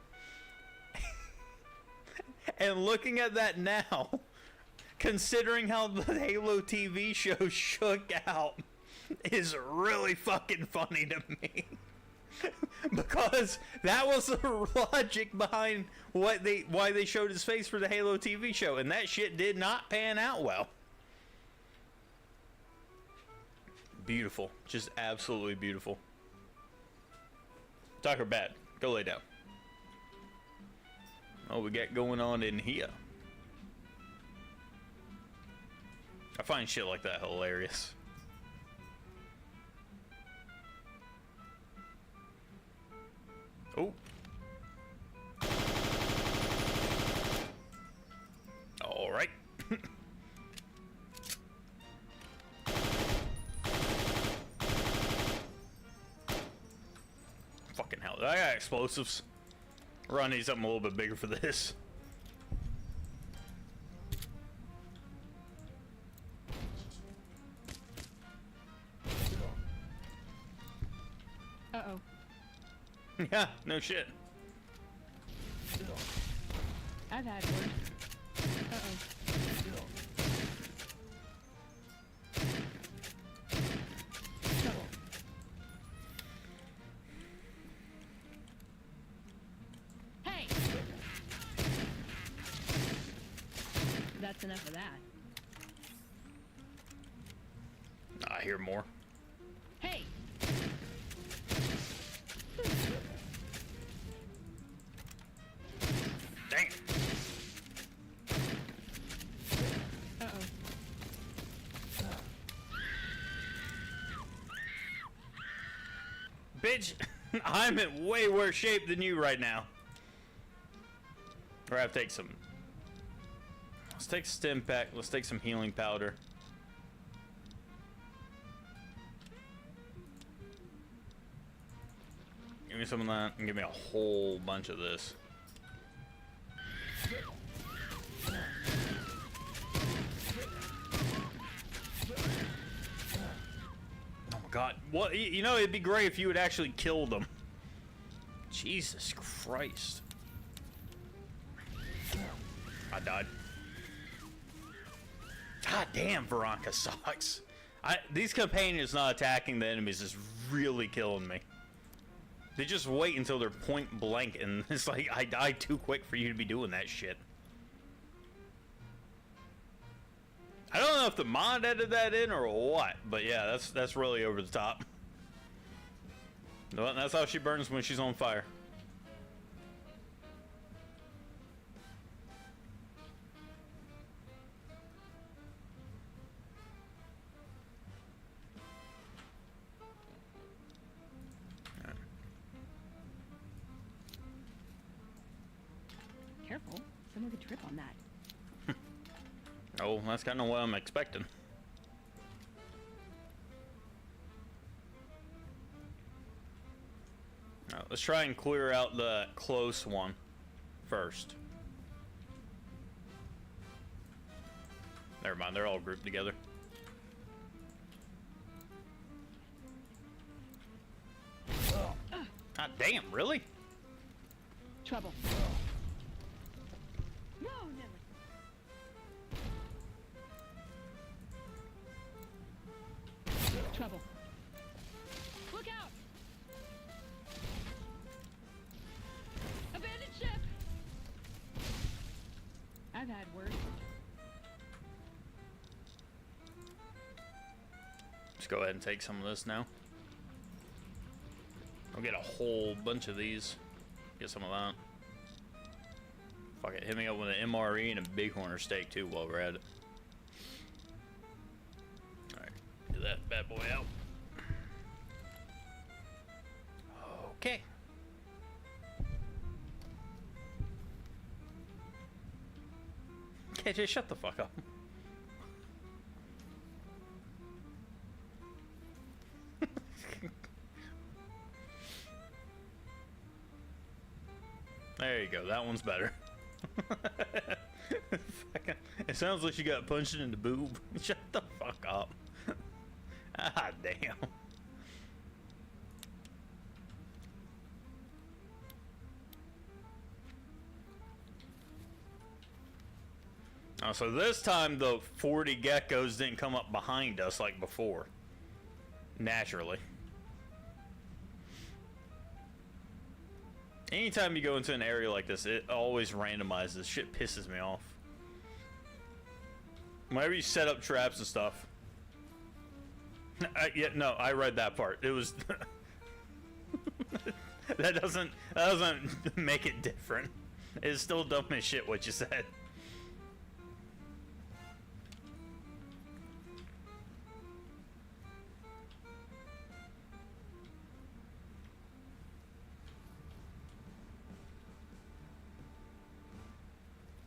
And looking at that now, considering how the Halo TV show shook out, is really fucking funny to me. Because that was the logic behind why they showed his face for the Halo TV show, and that shit did not pan out well. Beautiful. Just absolutely beautiful. Talk her bad. Go lay down. Oh, we got going on in here. I find shit like that hilarious. Oh. All right. Fucking hell. I got explosives. We're gonna need something a little bit bigger for this. Uh-oh. Yeah, no shit. I've had worse. Uh-oh. Hey! That's enough of that. I hear more. Hey! Dang. Uh-oh. bitch. I'm in way worse shape than you right now. Or I have to take some. Let's take stim pack. Let's take some healing powder. Give me some of that and give me a whole bunch of this. Oh my god. What? You know, it'd be great if you would actually kill them. Jesus Christ. I died. God damn, Veronica sucks. These companions not attacking the enemies is really killing me. They just wait until they're point blank, and it's like, I died too quick for you to be doing that shit. I don't know if the mod edited that in or what, but yeah, that's really over the top. That's how she burns when she's on fire. Careful, someone could trip on that. Oh, that's kind of what I'm expecting. Now, let's try and clear out the close one first. Never mind, they're all grouped together. God damn, really? Trouble. No, never. Trouble. Look out! Abandoned ship! I've had worse. Let's go ahead and take some of this now. I'll get a whole bunch of these. Get some of that. Fuck it, hit me up with an MRE and a bighorn steak too while we're at it. Alright, get that bad boy out. Okay. Okay, just shut the fuck up. There you go, that one's better. It sounds like you got punched in the boob. Shut the fuck up. Ah, damn. Oh, so this time the 40 geckos didn't come up behind us like before. Naturally. Anytime you go into an area like this, it always randomizes. Shit pisses me off. Whenever you set up traps and stuff. Yeah, no, I read that part. It was... that doesn't make it different. It's still dumb as shit what you said.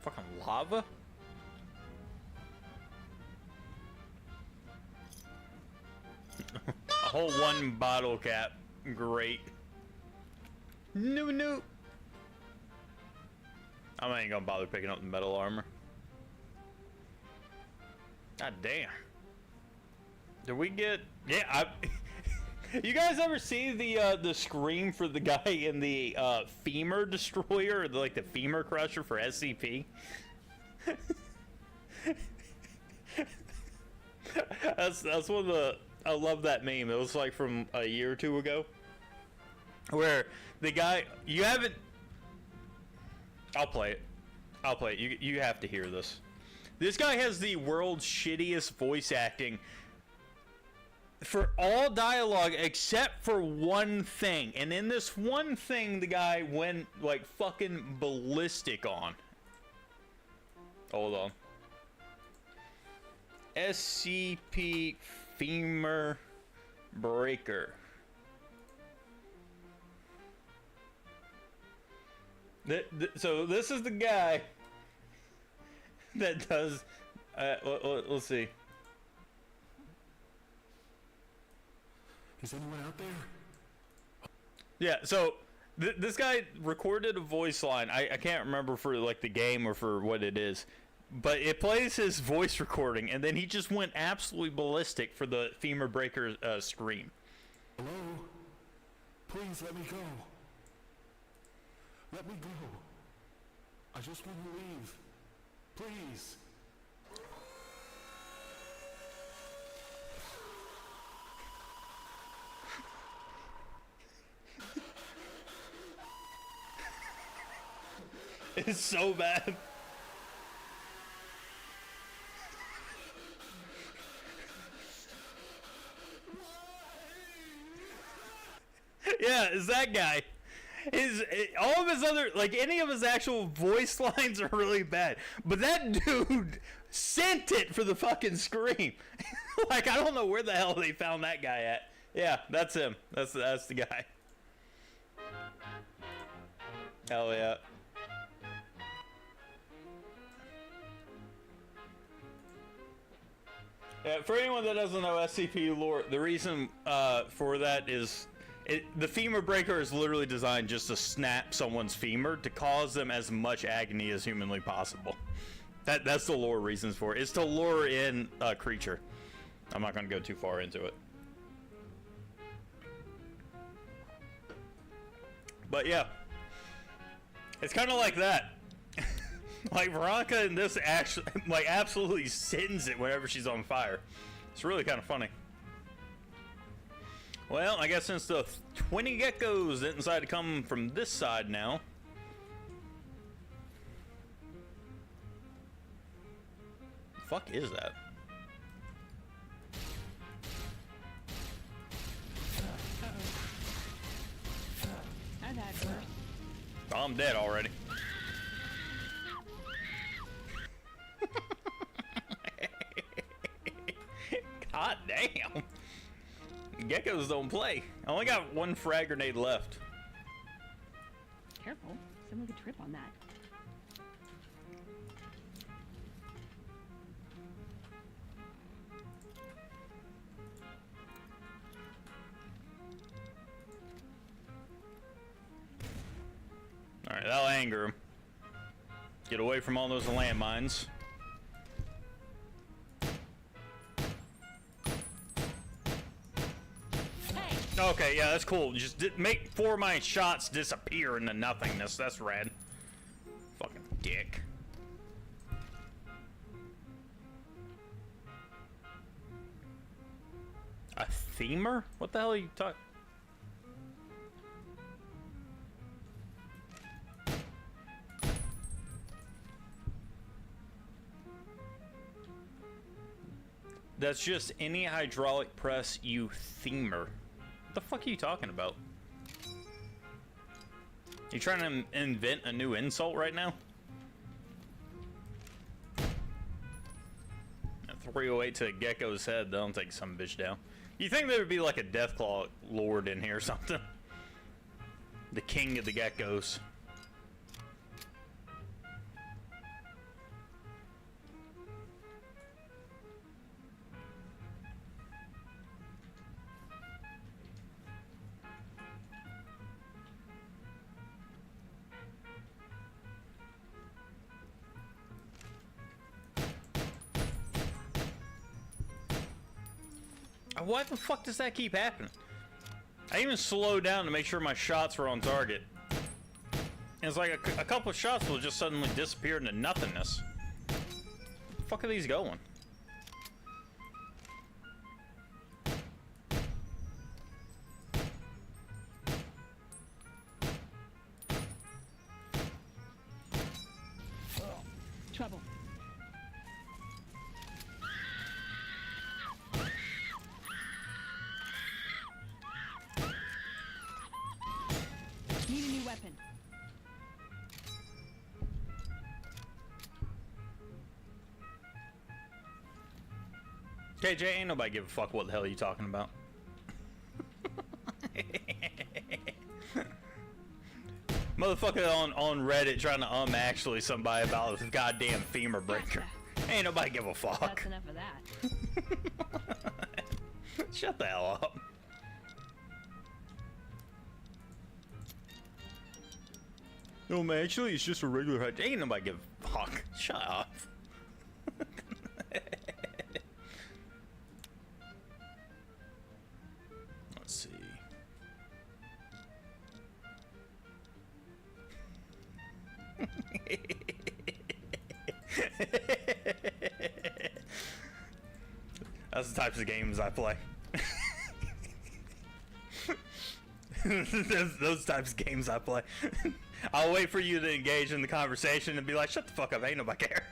Fucking lava? A whole one bottle cap. Great. No. I ain't gonna bother picking up the metal armor. God damn. Did we get... Yeah, you guys ever see the scream for the guy in the femur destroyer, like the femur crusher for SCP? that's one of the... I love that meme. It was like from a year or two ago, where the guy... You haven't... I'll play it. You have to hear this. This guy has the world's shittiest voice acting for all dialogue except for one thing. And in this one thing, the guy went like fucking ballistic on. Hold on. SCP femur breaker. So this is the guy that does. Let's see. Is anyone out there? Yeah. So this guy recorded a voice line. I can't remember for like the game or for what it is, but it plays his voice recording, and then he just went absolutely ballistic for the femur breaker scream. Hello? Please let me go. Let me go. I just want to leave. Please. It's so bad. Yeah, it's that guy. All of his other, like, any of his actual voice lines are really bad. But that dude sent it for the fucking scream. Like, I don't know where the hell they found that guy at. Yeah, that's him. That's the guy. Hell yeah. Yeah, for anyone that doesn't know SCP lore, the reason for that is the femur breaker is literally designed just to snap someone's femur to cause them as much agony as humanly possible. That's the lore reasons for it. It's to lure in a creature. I'm not going to go too far into it. But yeah, it's kind of like that. Like Veronica in this actually, like, absolutely sends it whenever she's on fire. It's really kind of funny. Well, I guess since the 20 geckos didn't decide to come from this side now. The fuck is that? I've had worse. Oh, I'm dead already. God damn. Geckos don't play. I only got one frag grenade left. Careful. Someone could trip on that. Alright, that'll anger him. Get away from all those landmines. Okay, yeah, that's cool. Just make 4 of my shots disappear into nothingness. That's rad. Fucking dick. A femur? What the hell are you talking? That's just any hydraulic press, you femur. What the fuck are you talking about? You trying to invent a new insult right now? 308 to a gecko's head, that'll take some bitch down. You think there would be like a Deathclaw lord in here or something? The king of the geckos. Why the fuck does that keep happening? I even slowed down to make sure my shots were on target. And it's like a couple of shots will just suddenly disappear into nothingness. Where the fuck are these going? Trouble. Need a new weapon. KJ, ain't nobody give a fuck what the hell are you talking about. Motherfucker on Reddit trying to actually somebody about the goddamn femur breaker. Ain't nobody give a fuck. That's enough of that. Shut the hell up. No, man, actually, it's just a regular height. Ain't nobody give a fuck. Shut up. Let's see. That's the types of games I play. those types of games I play. I'll wait for you to engage in the conversation and be like, shut the fuck up, ain't nobody care.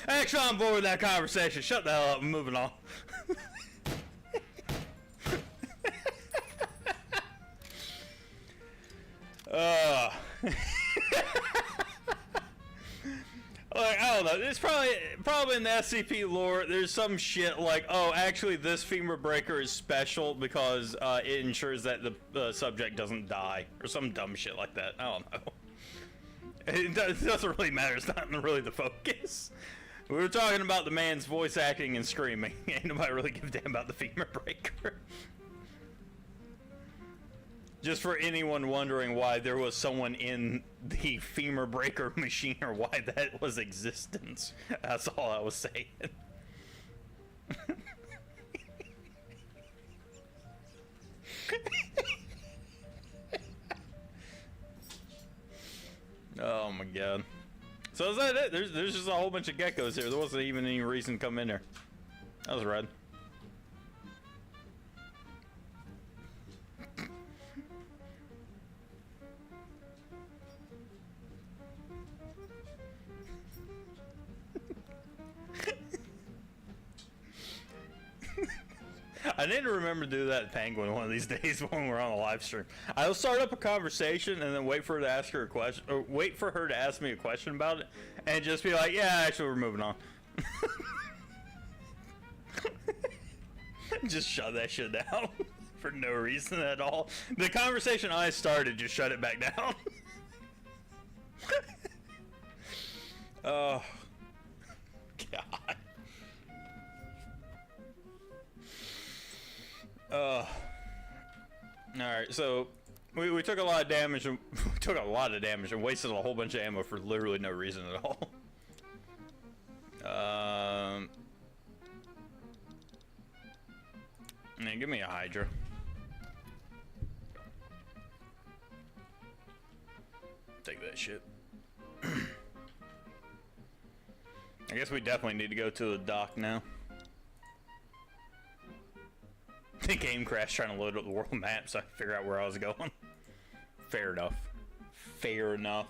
Actually, I'm bored with that conversation. Shut the hell up, I'm moving on. Like, I don't know. There's probably in the SCP lore, there's some shit like, oh, actually, this femur breaker is special because it ensures that the subject doesn't die, or some dumb shit like that. I don't know. It doesn't really matter. It's not really the focus. We were talking about the man's voice acting and screaming. Ain't nobody really give a damn about the femur breaker. Just for anyone wondering why there was someone in the femur breaker machine or why that was existence. That's all I was saying. Oh my god. So is that it? There's just a whole bunch of geckos here. There wasn't even any reason to come in there. That was rad. I need to remember to do that Penguin one of these days when we're on a live stream. I'll start up a conversation and then wait for her to ask her a question, or wait for her to ask me a question about it, and just be like, "Yeah, actually, we're moving on." Just shut that shit down for no reason at all. The conversation I started, just shut it back down. Oh, God. Alright, so we took a lot of damage and wasted a whole bunch of ammo for literally no reason at all. Man, give me a Hydra. Take that shit. I guess we definitely need to go to the dock now. The game crashed trying to load up the world map, so I could figure out where I was going. Fair enough. Fair enough.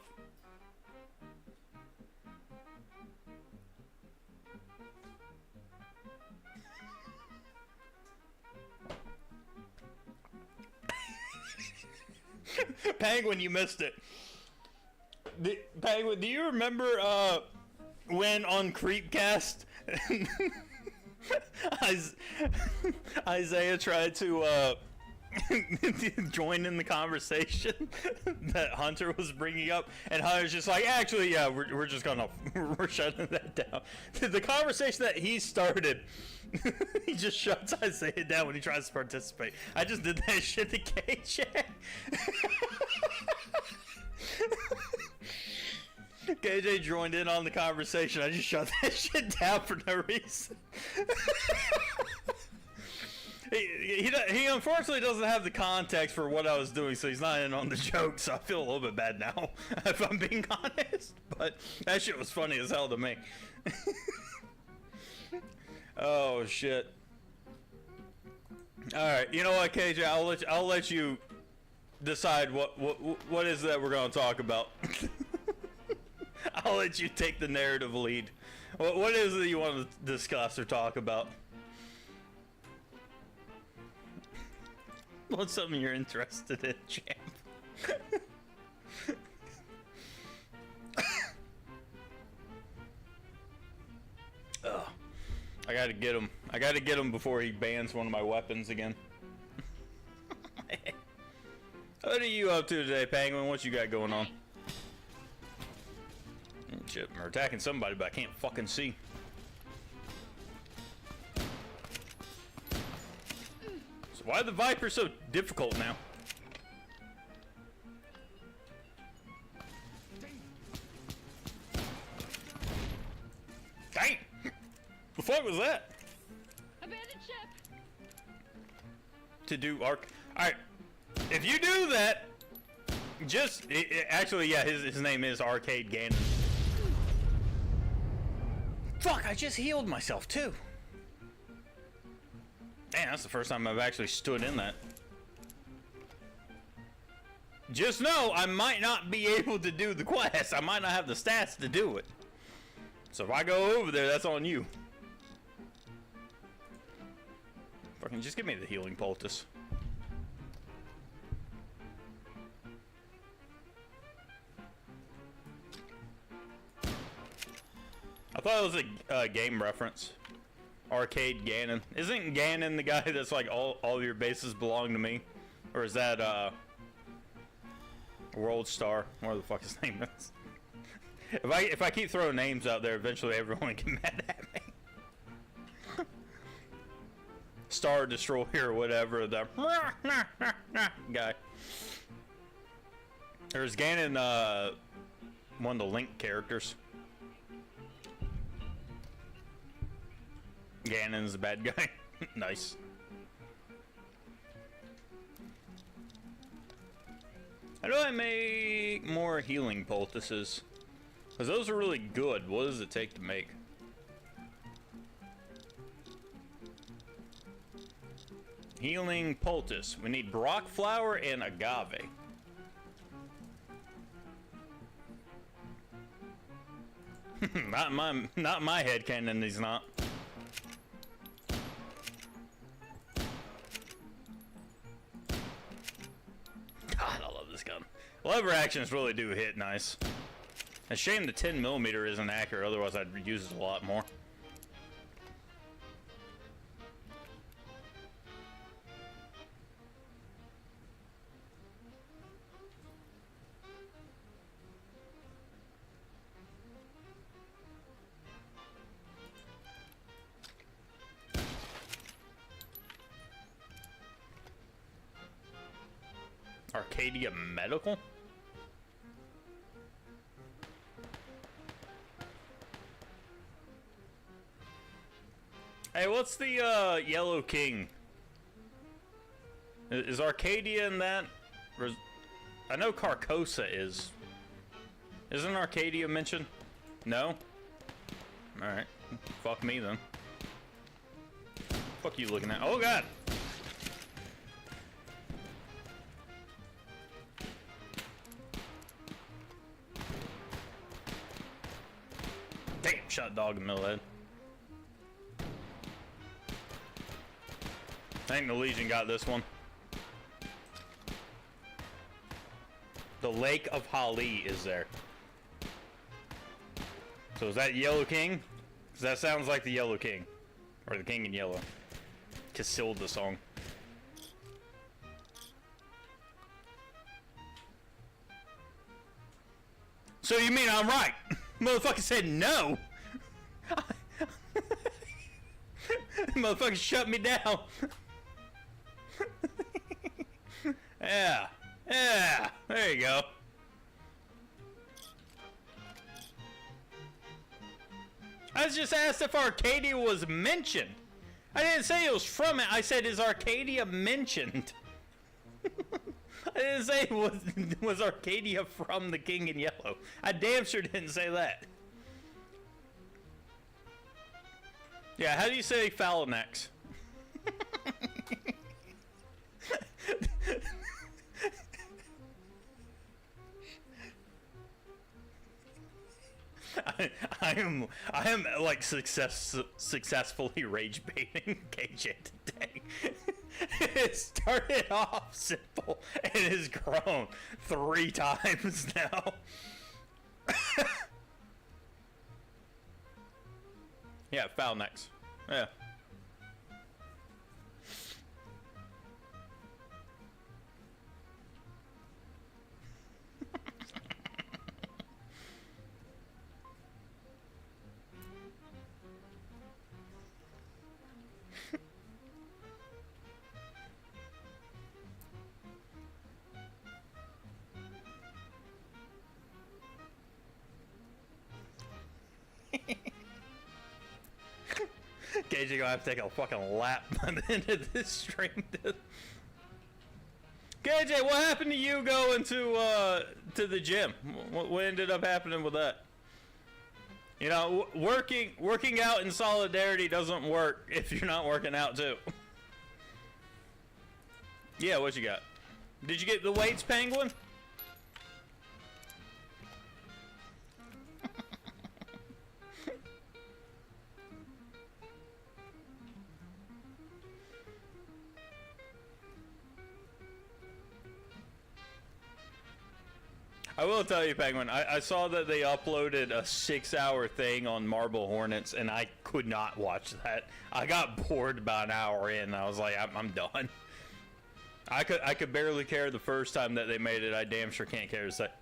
Penguin, you missed it. Penguin, do you remember when on Creepcast Isaiah tried to join in the conversation that Hunter was bringing up, and Hunter's just like, actually, yeah, we're just gonna we're shutting that down. The conversation that he started, he just shuts Isaiah down when he tries to participate. I just did that shit to KJ. KJ joined in on the conversation. I just shut that shit down for no reason. He unfortunately doesn't have the context for what I was doing, so he's not in on the joke, so I feel a little bit bad now, if I'm being honest. But that shit was funny as hell to me. Oh, shit. Alright, you know what, KJ? I'll let you decide what is that we're going to talk about. I'll let you take the narrative lead. What is it you want to discuss or talk about? What's something you're interested in, champ? Oh, I gotta get him. I gotta get him before he bans one of my weapons again. What are you up to today, Penguin? What you got going on? Shit, we're attacking somebody, but I can't fucking see. So why are the Vipers so difficult now? Dang! The fuck was that? Abandoned ship. To do arc. Alright. If you do that, just actually, yeah, his name is Arcade Ganon. Fuck, I just healed myself too. Man, that's the first time I've actually stood in that. Just know I might not be able to do the quest. I might not have the stats to do it. So if I go over there, that's on you. Fucking just give me the healing poultice. I thought it was a game reference. Arcade Ganon. Isn't Ganon the guy that's like all your bases belong to me? Or is that World Star? Whatever the fuck his name is. If I keep throwing names out there, eventually everyone will get mad at me. Star Destroyer or whatever, the guy. There's Ganon, one of the Link characters. Ganon's the bad guy. Nice. How do I make more healing poultices? Because those are really good. What does it take to make? Healing poultice. We need Brock flower and agave. not my headcanon, he's not. God, I love this gun. Lever actions really do hit nice. A shame the 10mm isn't accurate, otherwise I'd use it a lot more. Arcadia Medical? Hey, what's the Yellow King? Is Arcadia in that? I know Carcosa is. Isn't Arcadia mentioned? No? Alright. Fuck me then. Fuck you looking at. Oh god! Damn, shot dog in the middle of the head. I think the Legion got this one. The Lake of Hali is there. So is that Yellow King? 'Cause that sounds like the Yellow King. Or the King in Yellow. Casilda song. So you mean I'm right? Motherfucker said no! Motherfucker shut me down. Yeah. Yeah. There you go. I was just asked if Arcadia was mentioned. I didn't say it was from it. I said, is Arcadia mentioned? I didn't say was Arcadia from the King in Yellow. I damn sure didn't say that. Yeah, how do you say Phalanx? I am like successfully rage baiting KJ today. It started off simple and has grown 3 times now. Yeah, Phalanx. Yeah, KJ gonna have to take a fucking lap by the end of this stream, dude. KJ, what happened to you going to the gym? What ended up happening with that? You know, working out in solidarity doesn't work if you're not working out too. Yeah, what you got? Did you get the weights, Penguin? I will tell you, Penguin, I saw that they uploaded a 6-hour thing on Marble Hornets, and I could not watch that. I got bored about an hour in, and I was like, I'm done. I could barely care the first time that they made it. I damn sure can't care the second.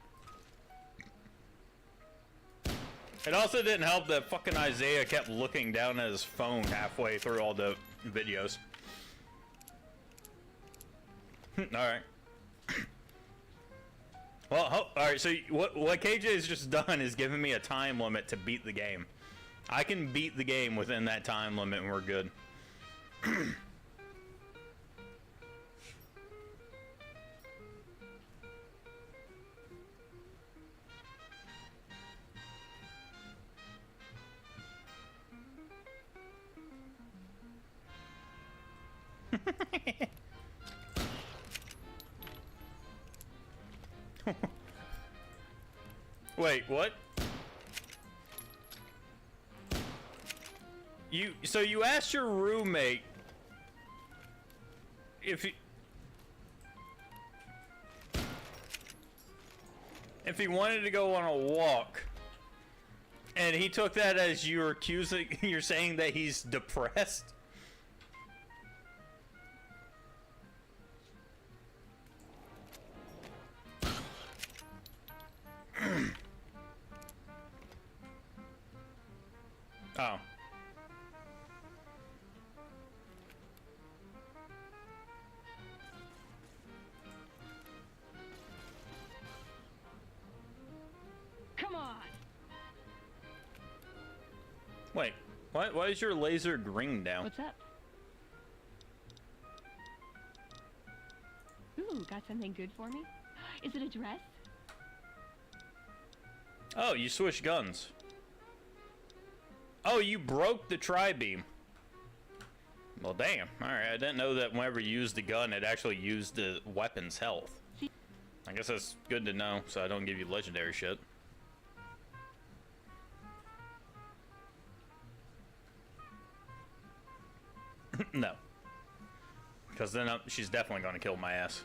It also didn't help that fucking Isaiah kept looking down at his phone halfway through all the videos. Alright. Well, alright, so what KJ has just done is given me a time limit to beat the game. I can beat the game within that time limit and we're good. Wait, what? So you asked your roommate if he wanted to go on a walk, and he took that as you're saying that he's depressed? Oh. Come on. Wait, why is your laser green down? What's up? Ooh, got something good for me? Is it a dress? Oh, you switched guns. Oh, you broke the tri-beam. Well, damn. Alright, I didn't know that whenever you used the gun, it actually used the weapon's health. I guess that's good to know, so I don't give you legendary shit. No. Because then she's definitely going to kill my ass.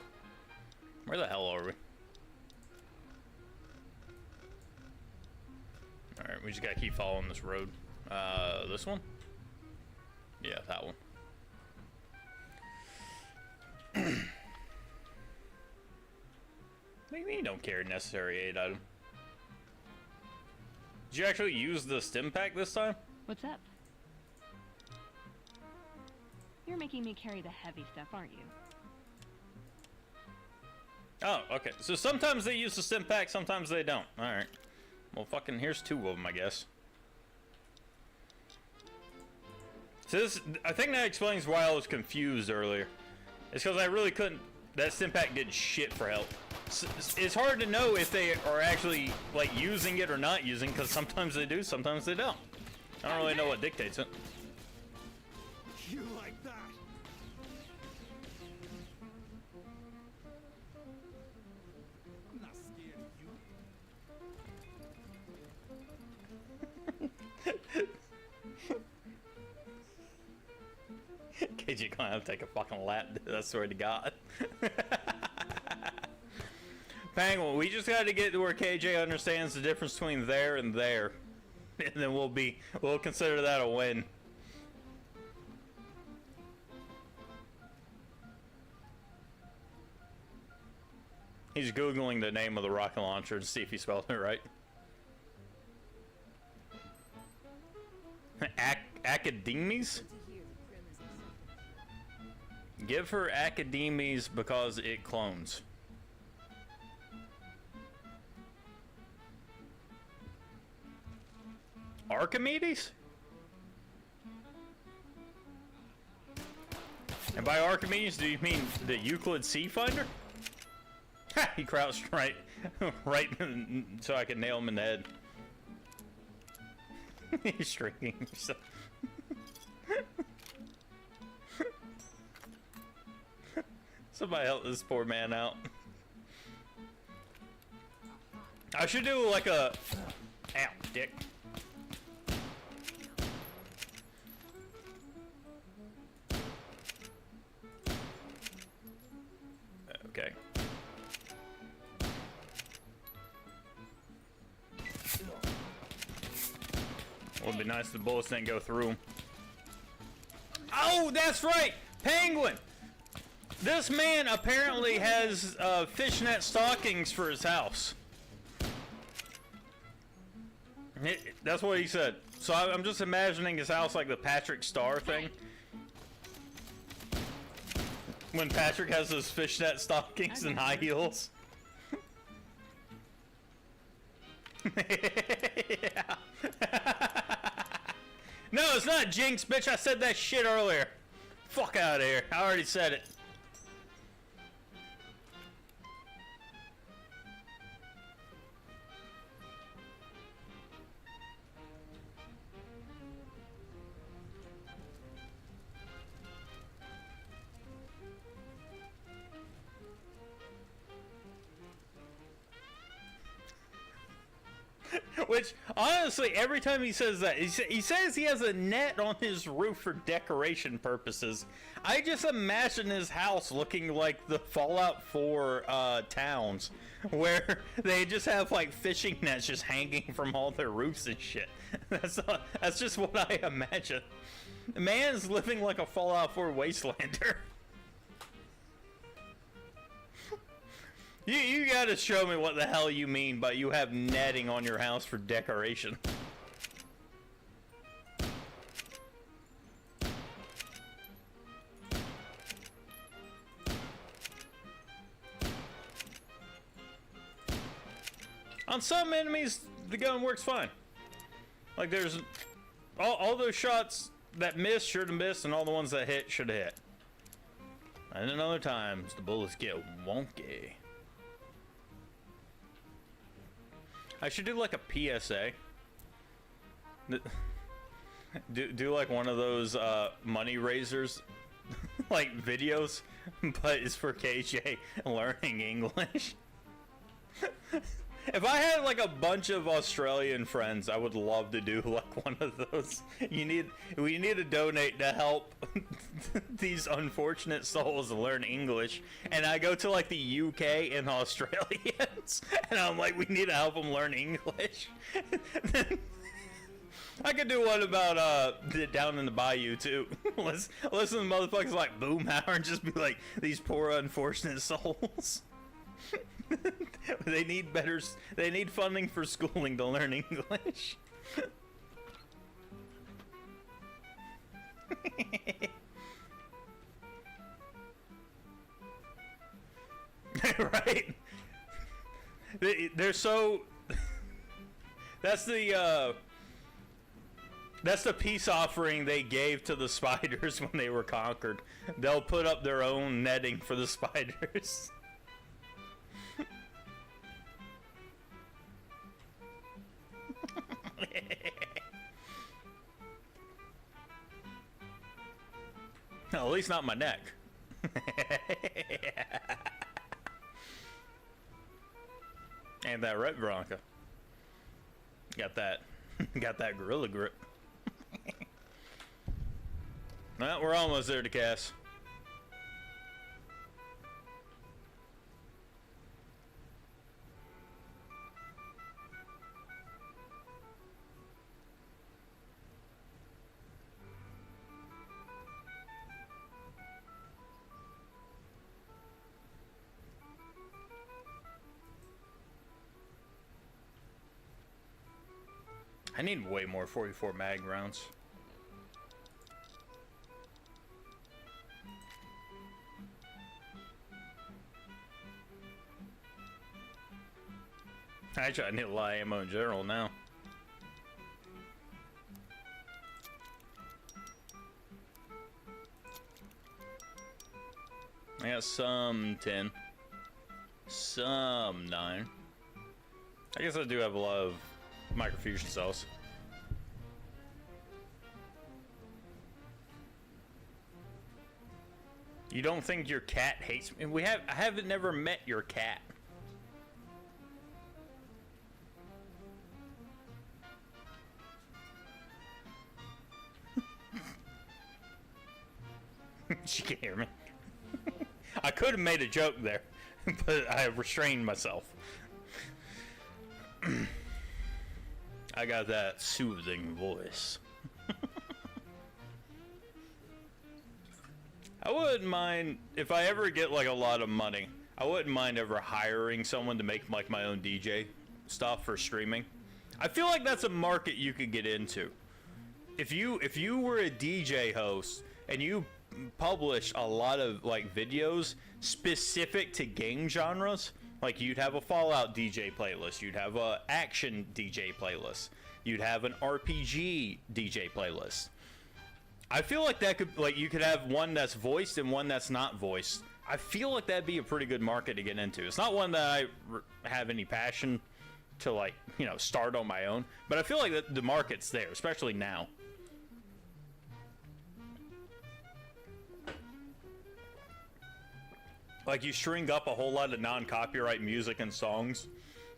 Where the hell are we? Alright, we just gotta keep following this road. This one? Yeah, that one. What do you mean you don't carry necessary aid item? Did you actually use the stim pack this time? What's up? You're making me carry the heavy stuff, aren't you? Oh, okay. So sometimes they use the stim pack, sometimes they don't. Alright. Well, fucking, here's 2 of them, I guess. So this, I think that explains why I was confused earlier. It's because I really couldn't, that stim pack did shit for health. It's hard to know if they are actually, like, using it or not using, because sometimes they do, sometimes they don't. I don't really know what dictates it. You like that? I'm not scared of you. KJ gonna have to take a fucking lap, dude, I swear to God. Penguin, we just gotta get to where KJ understands the difference between there and there. And then we'll consider that a win. He's Googling the name of the rocket launcher to see if he spelled it right. Academies? Give her Academies because it clones. Archimedes? And by Archimedes, do you mean the Euclid Sea Finder? Ha! He crouched right, right, so I could nail him in the head. He's shrinking himself. Somebody help this poor man out. I should do like a... Ow, dick. Okay. Would be nice if the bullets didn't go through him. Oh, that's right! Penguin! This man apparently has fishnet stockings for his house. That's what he said. So I'm just imagining his house like the Patrick Star thing. When Patrick has those fishnet stockings and high heels. Yeah. No, it's not Jinx, bitch. I said that shit earlier. Fuck out of here. I already said it. Which, honestly, every time he says that, he says he has a net on his roof for decoration purposes. I just imagine his house looking like the Fallout 4 towns, where they just have, like, fishing nets just hanging from all their roofs and shit. That's just what I imagine. The man's living like a Fallout 4 wastelander. You gotta show me what the hell you mean by you have netting on your house for decoration. On some enemies, the gun works fine. Like there's all those shots that miss should have missed, and all the ones that hit should have hit. And then other times, the bullets get wonky. I should do like a PSA. Do like one of those money raisers like videos, but it's for KJ learning English. If I had like a bunch of Australian friends, I would love to do like one of those. We need to donate to help these unfortunate souls learn English. And I go to like the UK and Australians, and I'm like, we need to help them learn English. I could do one about down in the bayou too. Listen to motherfuckers like Boomhauer and just be like, these poor unfortunate souls. They need funding for schooling to learn English. Right? They're so that's the peace offering they gave to the spiders when they were conquered. They'll put up their own netting for the spiders. No, at least not my neck. And that red Veronica. Got that gorilla grip. Well, we're almost there to Cass. I need way more 44 mag rounds. Actually, I need a lot of ammo in general now. I got some 10. Some 9. I guess I do have a lot of microfusion cells. You don't think your cat hates me? I haven't never met your cat. She can't hear me. I could have made a joke there, but I restrained myself. I got that soothing voice. I wouldn't mind if I ever get like a lot of money. I wouldn't mind ever hiring someone to make like my own DJ stuff for streaming. I feel like that's a market you could get into. If you were a DJ host and you published a lot of like videos specific to game genres, like you'd have a Fallout DJ playlist, you'd have a action DJ playlist, you'd have an RPG DJ playlist. I feel like that could, like, you could have one that's voiced and one that's not voiced. I feel like that'd be a pretty good market to get into. It's not one that I have any passion to, like, you know, start on my own, but I feel like the market's there, especially now. Like, you string up a whole lot of non-copyright music and songs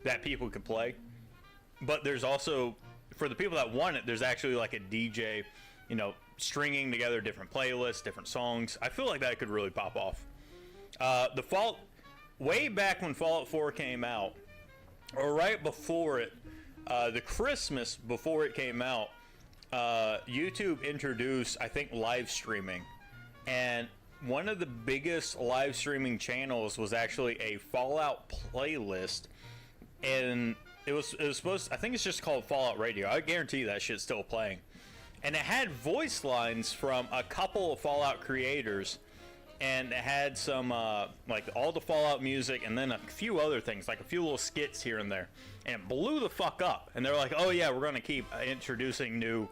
that people could play, but there's also, for the people that want it, there's actually like a DJ, you know, stringing together different playlists, different songs. I feel like that could really pop off. Way back when Fallout 4 came out, or right before it, the Christmas before it came out, YouTube introduced, I think, live streaming, and one of the biggest live streaming channels was actually a Fallout playlist, and it was supposed, I think it's just called Fallout Radio. I guarantee that shit's still playing. And it had voice lines from a couple of Fallout creators, and it had some like all the Fallout music, and then a few other things, like a few little skits here and there, and it blew the fuck up. And they're like, oh yeah, we're gonna keep introducing new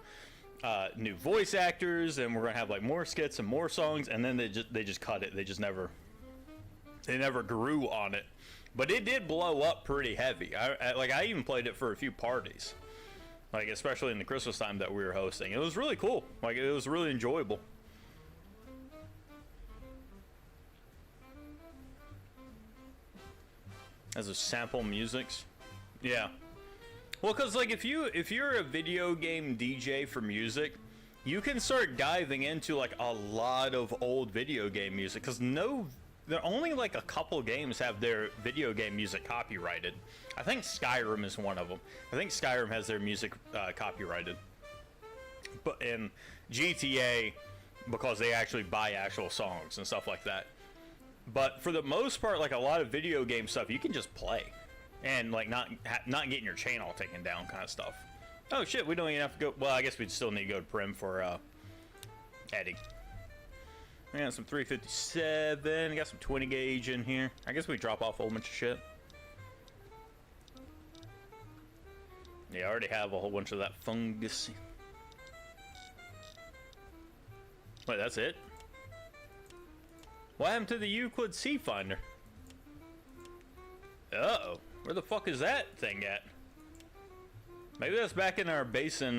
voice actors, and we're gonna have like more skits and more songs. And then they just cut it. They never grew on it, but it did blow up pretty heavy. I even played it for a few parties. Like, especially in the Christmas time that we were hosting. It was really cool. Like, it was really enjoyable. As a sample musics. Yeah. Well, because, like, if you're a video game DJ for music, you can start diving into, like, a lot of old video game music. Because only, like, a couple games have their video game music copyrighted. I think Skyrim is one of them. I think Skyrim has their music copyrighted. But in GTA, because they actually buy actual songs and stuff like that. But for the most part, like, a lot of video game stuff, you can just play. And, like, not getting your channel taken down kind of stuff. Oh, shit, we don't even have to go... Well, I guess we'd still need to go to Prim for Eddie. We got some 357, got some 20 gauge in here. I guess we drop off a whole bunch of shit. Yeah, I already have a whole bunch of that fungus. Wait, that's it? What happened to the Euclid Sea Finder? Uh-oh. Where the fuck is that thing at? Maybe that's back in our base in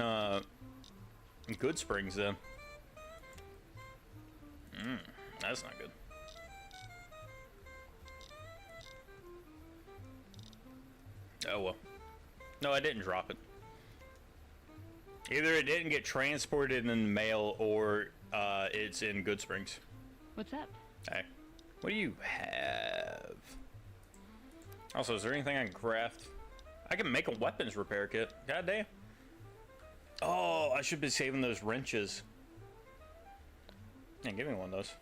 Good Springs then. That's not good. Oh well. No, I didn't drop it. Either it didn't get transported in the mail, or it's in Good Springs. What's up? Hey, what do you have? Also, is there anything I can craft? I can make a weapons repair kit. God damn. Oh, I should be saving those wrenches. Yeah, give me one of those.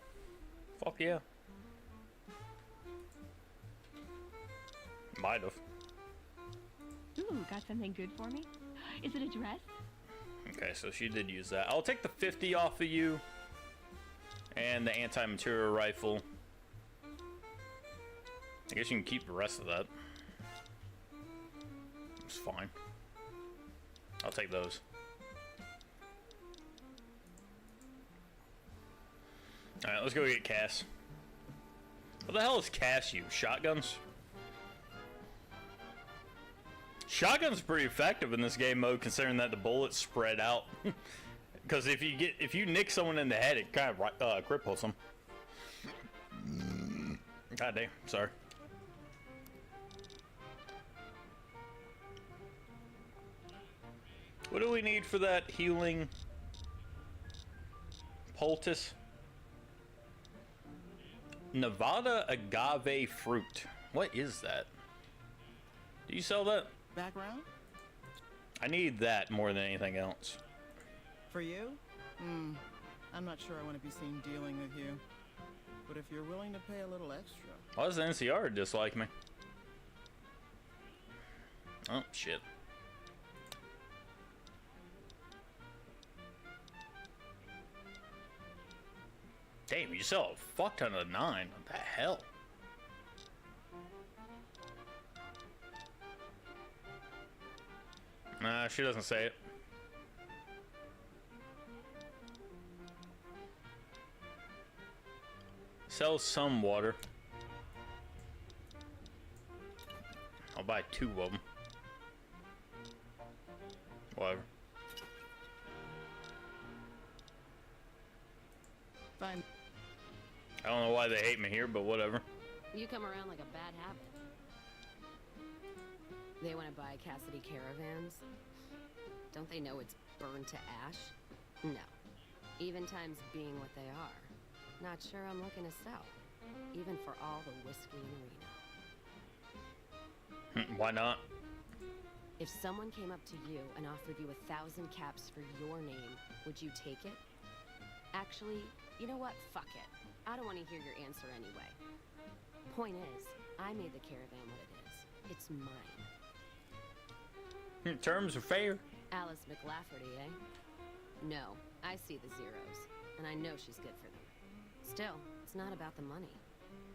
Fuck yeah. Might have. Ooh, got something good for me? Is it a dress? Okay, so she did use that. I'll take the 50 off of you. And the anti-material rifle. I guess you can keep the rest of that. It's fine. I'll take those. Alright, let's go get Cass. the hell is Cass use? Shotguns? Shotgun's pretty effective in this game mode, considering that the bullets spread out. Because if you nick someone in the head, it kind of cripples them. God damn, sorry. What do we need for that healing poultice? Nevada agave fruit. What is that? Do you sell that? Background? I need that more than anything else. For you? I'm not sure I want to be seen dealing with you. But if you're willing to pay a little extra... Why does the NCR dislike me? Oh, shit. Damn, you sell a fuck ton of 9. What the hell? Nah, she doesn't say it. Sell some water. I'll buy 2 of them. Whatever. Fine. I don't know why they hate me here, but whatever. You come around like a bad habit. They want to buy Cassidy caravans. Don't they know it's burned to ash? No. Even times being what they are. Not sure I'm looking to sell. Even for all the whiskey in Reno. Why not? If someone came up to you and offered you 1,000 caps for your name, would you take it? Actually, you know what? Fuck it. I don't want to hear your answer anyway. Point is, I made the caravan what it is. It's mine. Terms are fair. Alice McLafferty, eh? No, I see the zeros, and I know she's good for them. Still, it's not about the money.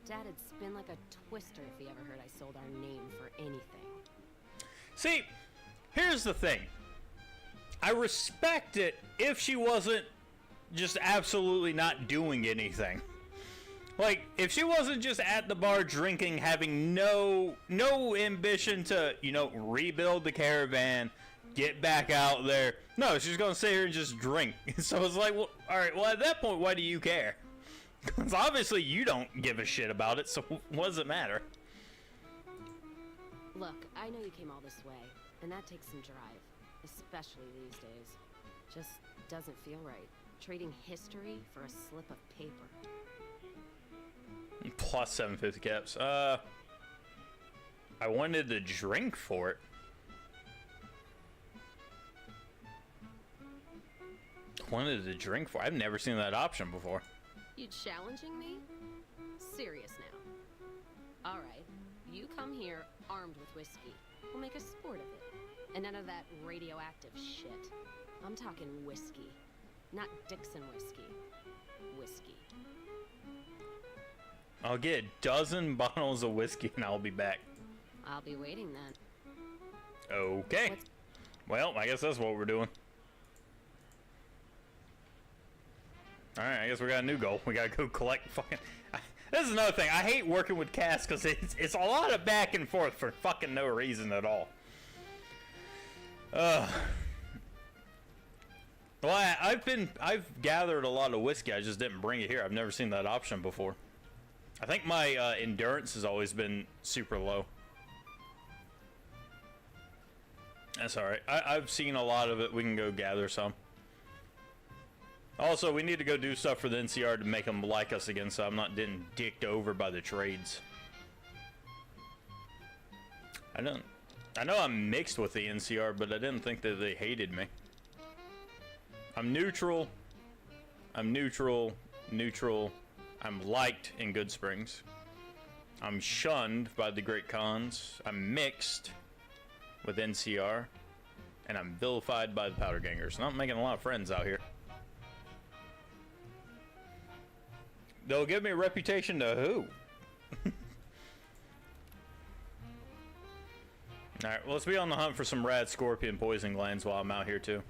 Dad'd spin like a twister if he ever heard I sold our name for anything. See, here's the thing. I respect it if she wasn't just absolutely not doing anything. Like, if she wasn't just at the bar drinking, having no ambition to, you know, rebuild the caravan, get back out there. No, she's gonna sit here and just drink. So it's like, well, alright, well, at that point, why do you care? Because obviously you don't give a shit about it, so what does it matter? Look, I know you came all this way, and that takes some drive. Especially these days. Just doesn't feel right. Trading history for a slip of paper. Plus 750 caps. I wanted to drink for it. Wanted to drink for it. I've never seen that option before. You challenging me? Serious now. Alright, you come here armed with whiskey. We'll make a sport of it. And none of that radioactive shit. I'm talking whiskey. Not Dixon whiskey. Whiskey. I'll get a dozen bottles of whiskey and I'll be back. I'll be waiting then. Okay. Well, I guess that's what we're doing. Alright, I guess we got a new goal. We gotta go collect fucking... This is another thing. I hate working with Cass because it's a lot of back and forth for fucking no reason at all. Well, I've gathered a lot of whiskey. I just didn't bring it here. I've never seen that option before. I think my endurance has always been super low. That's alright. I've seen a lot of it. We can go gather some. Also, we need to go do stuff for the NCR to make them like us again, so I'm not getting dicked over by the trades. I know I'm mixed with the NCR, but I didn't think that they hated me. I'm neutral. I'm neutral. Neutral. I'm liked in Good Springs. I'm shunned by the Great Khans. I'm mixed with NCR. And I'm vilified by the Powder Gangers. Not making a lot of friends out here. They'll give me a reputation to who? Alright, well, let's be on the hunt for some rad scorpion poisoning glands while I'm out here too.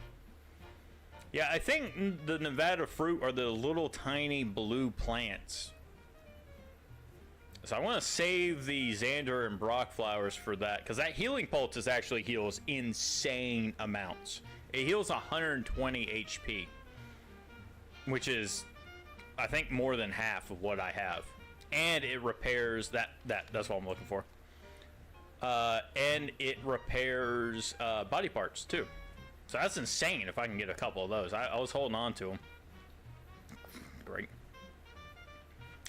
Yeah, I think the Nevada fruit are the little tiny blue plants. So I want to save the Xander and Brock flowers for that, because that healing poultice actually heals insane amounts. It heals 120 HP, which is, I think, more than half of what I have. And it repairs that's what I'm looking for. And it repairs body parts too. So that's insane if I can get a couple of those. I was holding on to them. Great.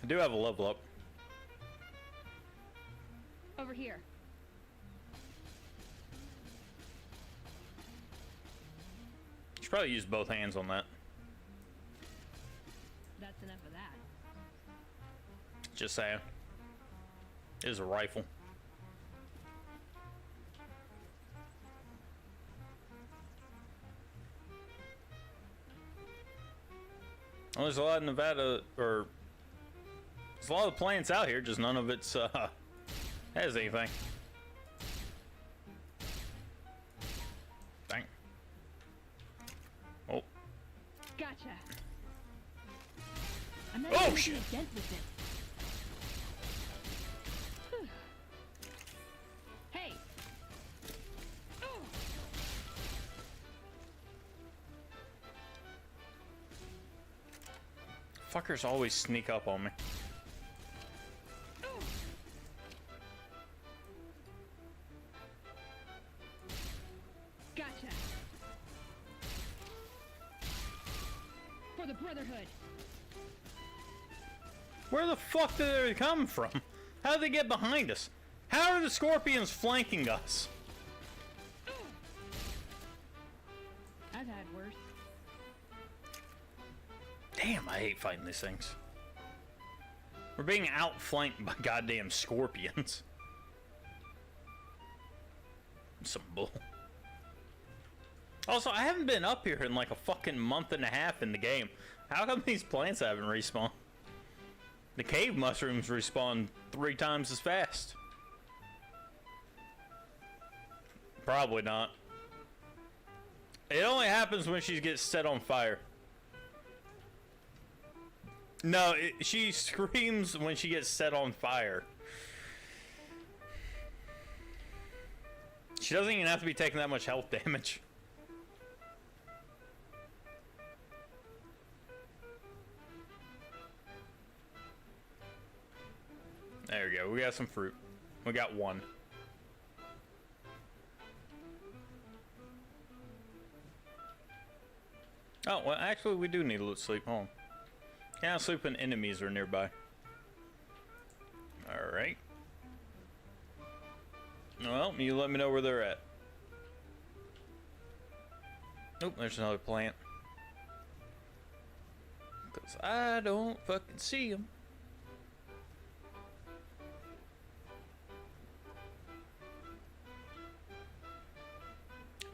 I do have a level up. Over here. Should probably use both hands on that. That's enough of that. Just saying. It is a rifle. Well, there's a lot of Nevada, or there's a lot of plants out here, just none of it's has anything. Dang. Oh. Gotcha. I'm not Oh, even shit. making a dent with it. Whew. Hey. Oh. Fuckers always sneak up on me. Gotcha. For the Brotherhood. Where the fuck did they come from? How did they get behind us? How are the scorpions flanking us? I've had worse. Damn, I hate fighting these things. We're being outflanked by goddamn scorpions. Some bull. Also, I haven't been up here in like a fucking month and a half in the game. How come these plants haven't respawned? The cave mushrooms respawn 3 times as fast. Probably not. It only happens when she gets set on fire. No, she screams when she gets set on fire. She doesn't even have to be taking that much health damage. There we go. We got some fruit. We got one. Oh, well, actually, we do need a little sleep. Hold on. Can't sleep when enemies are nearby. Alright. Well, you let me know where they're at. Nope, there's another plant. Because I don't fucking see them.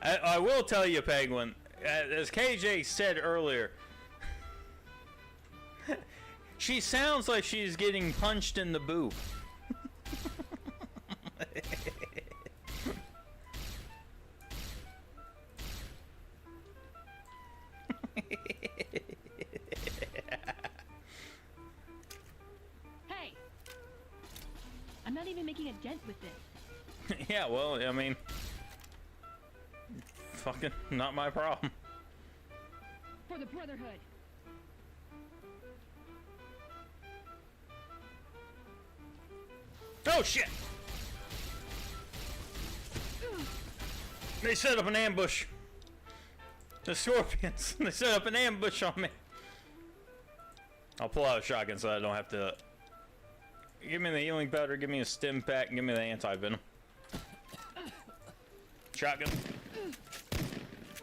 I will tell you, Penguin, as KJ said earlier, she sounds like she's getting punched in the boob. Hey! I'm not even making a dent with this. Yeah, well, I mean, fucking not my problem. For the Brotherhood. Oh shit! They set up an ambush. The scorpions. They set up an ambush on me. I'll pull out a shotgun so I don't have to. Give me the healing powder, give me a stim pack, and give me the anti-venom. Shotgun.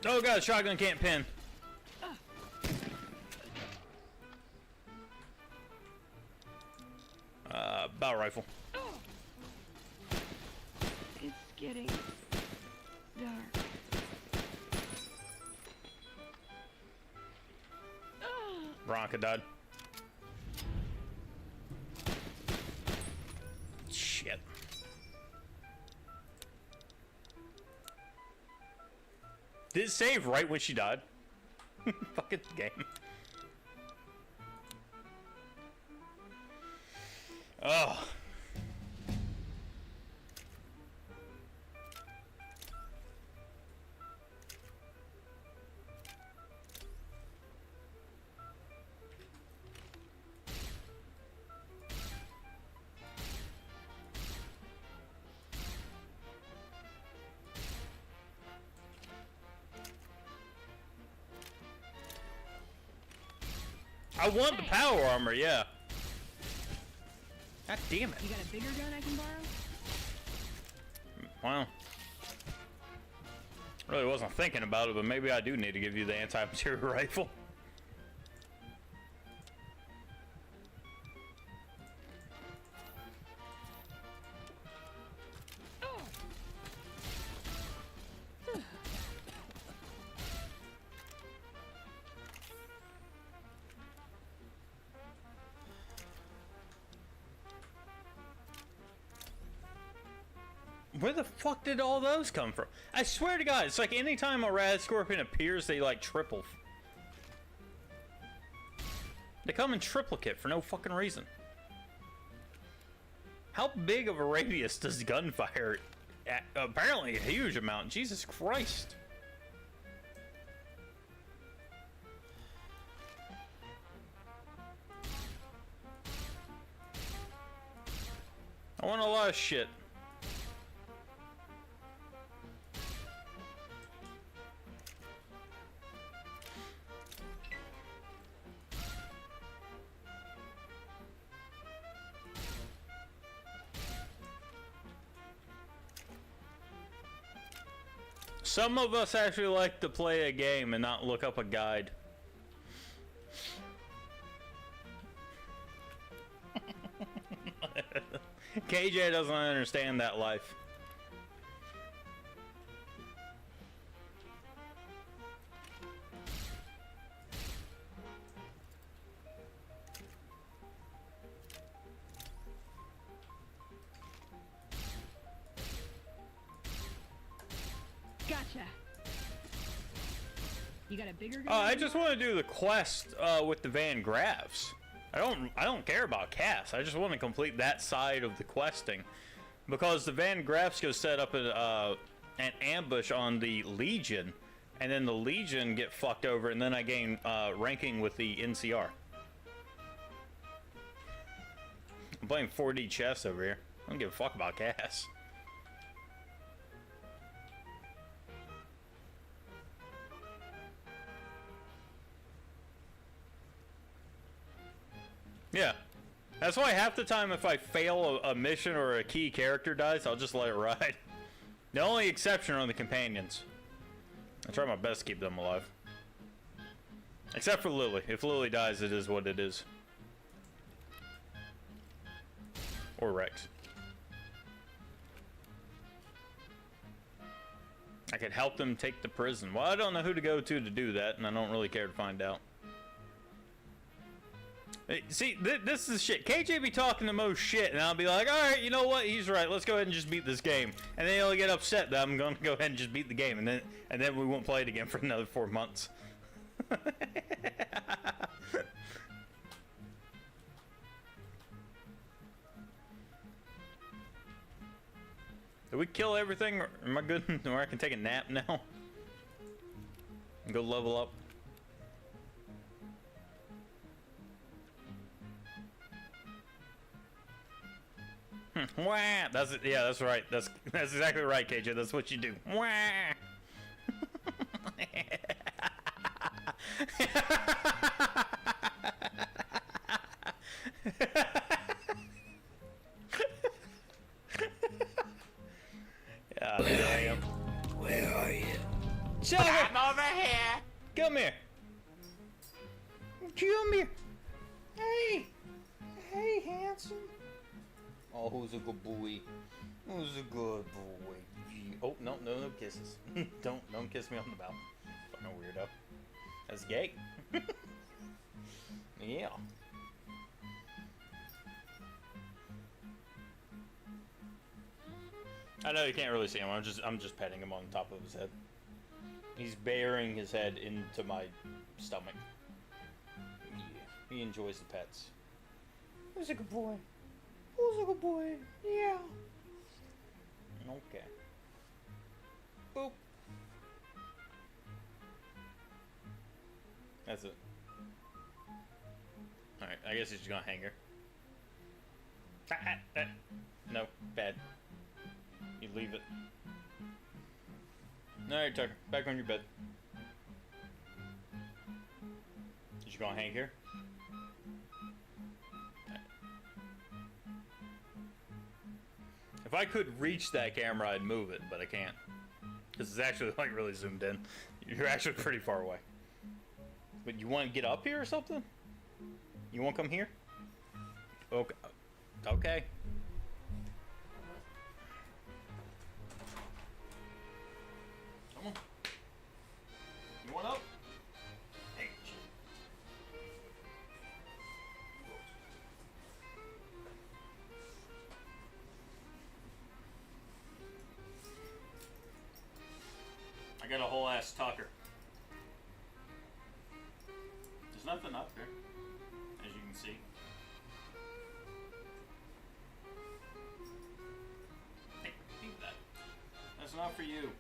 Oh god, shotgun can't pin. Battle rifle. It's getting dark. Veronica died. Shit. Did it save right when she died? Fucking game. Oh, I want the power armor, yeah. God damn it. You got a bigger gun I can borrow? Well, really wasn't thinking about it, but maybe I do need to give you the anti-material rifle. Where the fuck did all those come from? I swear to God, it's like anytime a rad scorpion appears, they like triple. They come in triplicate for no fucking reason. How big of a radius does gunfire? Apparently a huge amount. Jesus Christ. I want a lot of shit. Some of us actually like to play a game and not look up a guide. KJ doesn't understand that life. Gotcha. You got a bigger gun? I just want to do the quest with the Van Graffs. I don't care about Cass. I just want to complete that side of the questing, because the Van Graffs go set up an ambush on the Legion, and then the Legion get fucked over, and then I gain ranking with the NCR. I'm playing 4D chess over here. I don't give a fuck about Cass. Yeah, that's why half the time if I fail a mission or a key character dies, I'll just let it ride. The only exception are the companions. I try my best to keep them alive. Except for Lily. If Lily dies, it is what it is. Or Rex. I could help them take the prison. Well, I don't know who to go to do that, and I don't really care to find out. See, this is shit. KJ be talking the most shit, and I'll be like, alright, you know what? He's right. Let's go ahead and just beat this game. And then he'll get upset that I'm going to go ahead and just beat the game, and then we won't play it again for another 4 months. Did we kill everything? Or am I good? Or I can take a nap now? And go level up. Wah! That's it. Yeah, that's right. That's exactly right, KJ. That's what you do. Wah! Yeah, there I am. Where are you? I'm over here. Come here. Come here. Hey. Hey, handsome. Oh, who's a good boy? Who's a good boy? Oh, no kisses. don't kiss me on the mouth. Fucking weirdo. That's gay. Yeah. I know you can't really see him. I'm just petting him on the top of his head. He's burying his head into my stomach. Yeah, he enjoys the pets. Who's a good boy? Who's a good boy? Yeah. Okay. Boop. That's it. Alright, I guess he's just gonna hang her. No, bad. You leave it. Alright, Tucker, back on your bed. You gonna hang here? I could reach that camera, I'd move it, but I can't. Because it's actually like really zoomed in. You're actually pretty far away. But you want to get up here or something? You want to come here? Okay. Okay. Come on. You want up? Hey. I got a whole ass Tucker. There's nothing up here, as you can see. Hey, leave that. That's not for you.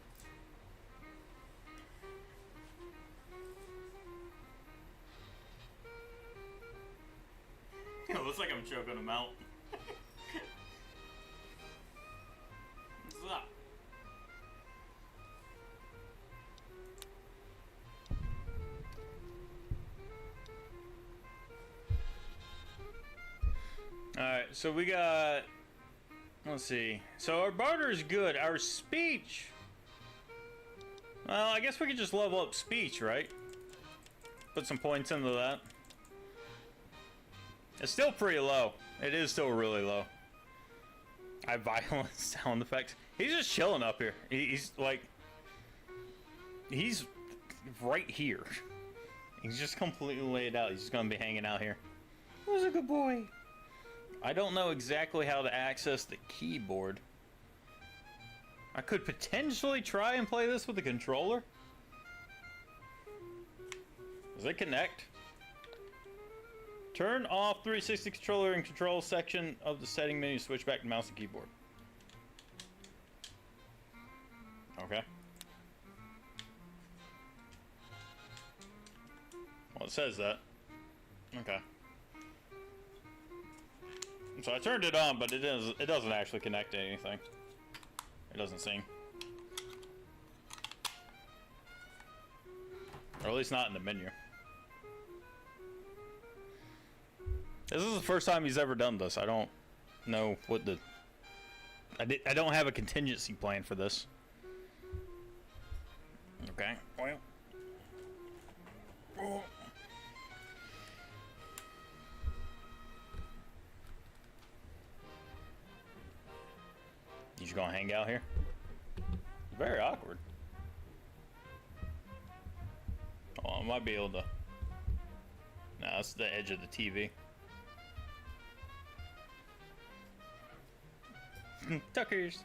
It looks like I'm choking him out. What's up? Alright, so we got, let's see. So our barter is good. Our speech, well, I guess we could just level up speech, right? Put some points into that. It's still pretty low. It is still really low. I have violent sound effects. He's just chilling up here. He's like, he's right here. He's just completely laid out. He's just gonna be hanging out here. Who's a good boy? I don't know exactly how to access the keyboard. I could potentially try and play this with a controller. Does it connect? Turn off 360 controller and control section of the setting menu. Switch back to mouse and keyboard. Okay. Well, it says that. Okay. So I turned it on, but it doesn't actually connect to anything. It doesn't seem. Or at least not in the menu. This is the first time he's ever done this. I don't know what the... I don't have a contingency plan for this. Okay, well... Oh. You just gonna hang out here? Very awkward. Oh, I might be able to... No, that's the edge of the TV. Tuckers.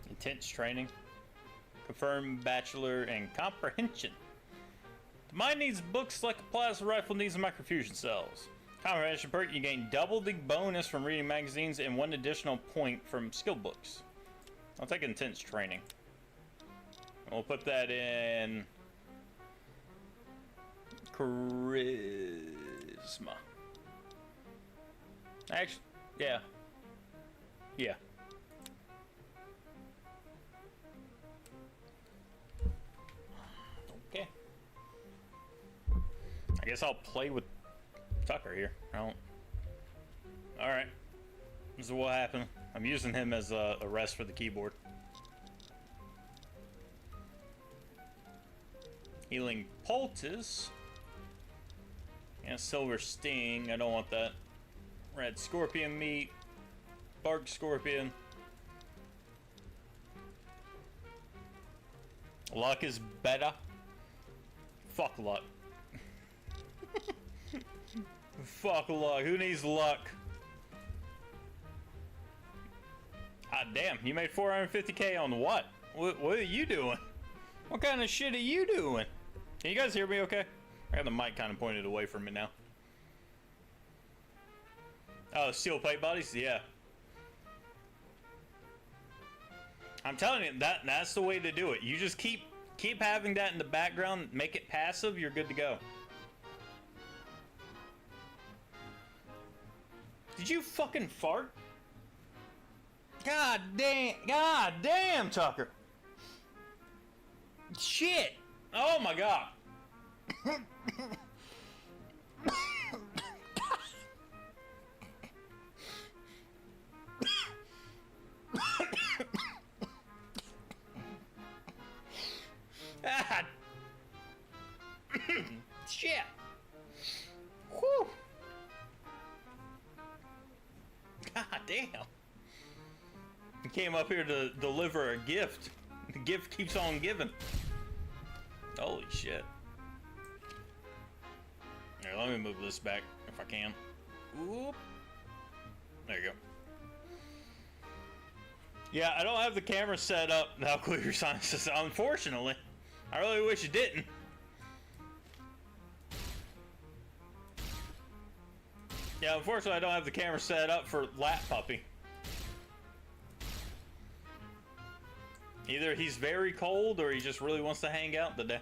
Intense training. Confirm bachelor in comprehension. The mind needs books like a plasma rifle needs microfusion cells. Comprehension perk, you gain double the bonus from reading magazines and 1 additional point from skill books. I'll take intense training. We'll put that in charisma. Actually, yeah. Yeah. Okay. I guess I'll play with Tucker here. I don't. Alright. This is what happened. I'm using him as a rest for the keyboard. Healing poultice. Yeah, silver sting. I don't want that. Red scorpion meat. Bark scorpion. Luck is better. Fuck luck. Fuck luck. Who needs luck? Ah, damn. You made 450k on what? What are you doing? What kind of shit are you doing? Can you guys hear me okay? I got the mic kind of pointed away from me now. Oh, steel plate bodies? Yeah. I'm telling you, that's the way to do it. You just keep having that in the background, make it passive, you're good to go. Did you fucking fart? God damn, Tucker. Shit! Oh my god! Ah. Shit! Whew! God damn! He came up here to deliver a gift. The gift keeps on giving. Holy shit. Here, let me move this back if I can. Oop. There you go. Yeah, I don't have the camera set up how clear your science is, unfortunately. I really wish it didn't. Yeah, unfortunately I don't have the camera set up for Lap Puppy. Either he's very cold or he just really wants to hang out today.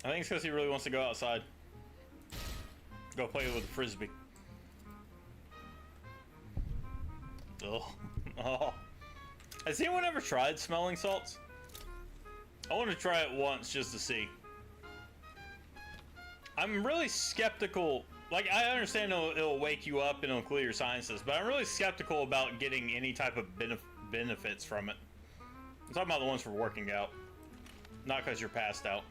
I think it's because he really wants to go outside. Go play with a frisbee. Ugh. Oh. Has anyone ever tried smelling salts? I want to try it once just to see. I'm really skeptical. Like, I understand it'll wake you up and it'll clear your sinuses, but I'm really skeptical about getting any type of benefits from it. I'm talking about the ones for working out. Not because you're passed out.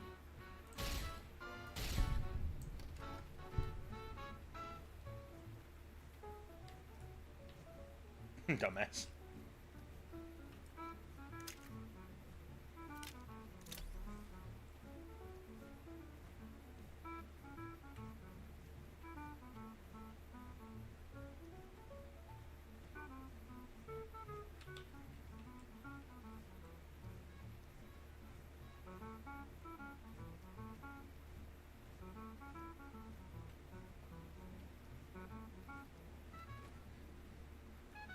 Dumbass.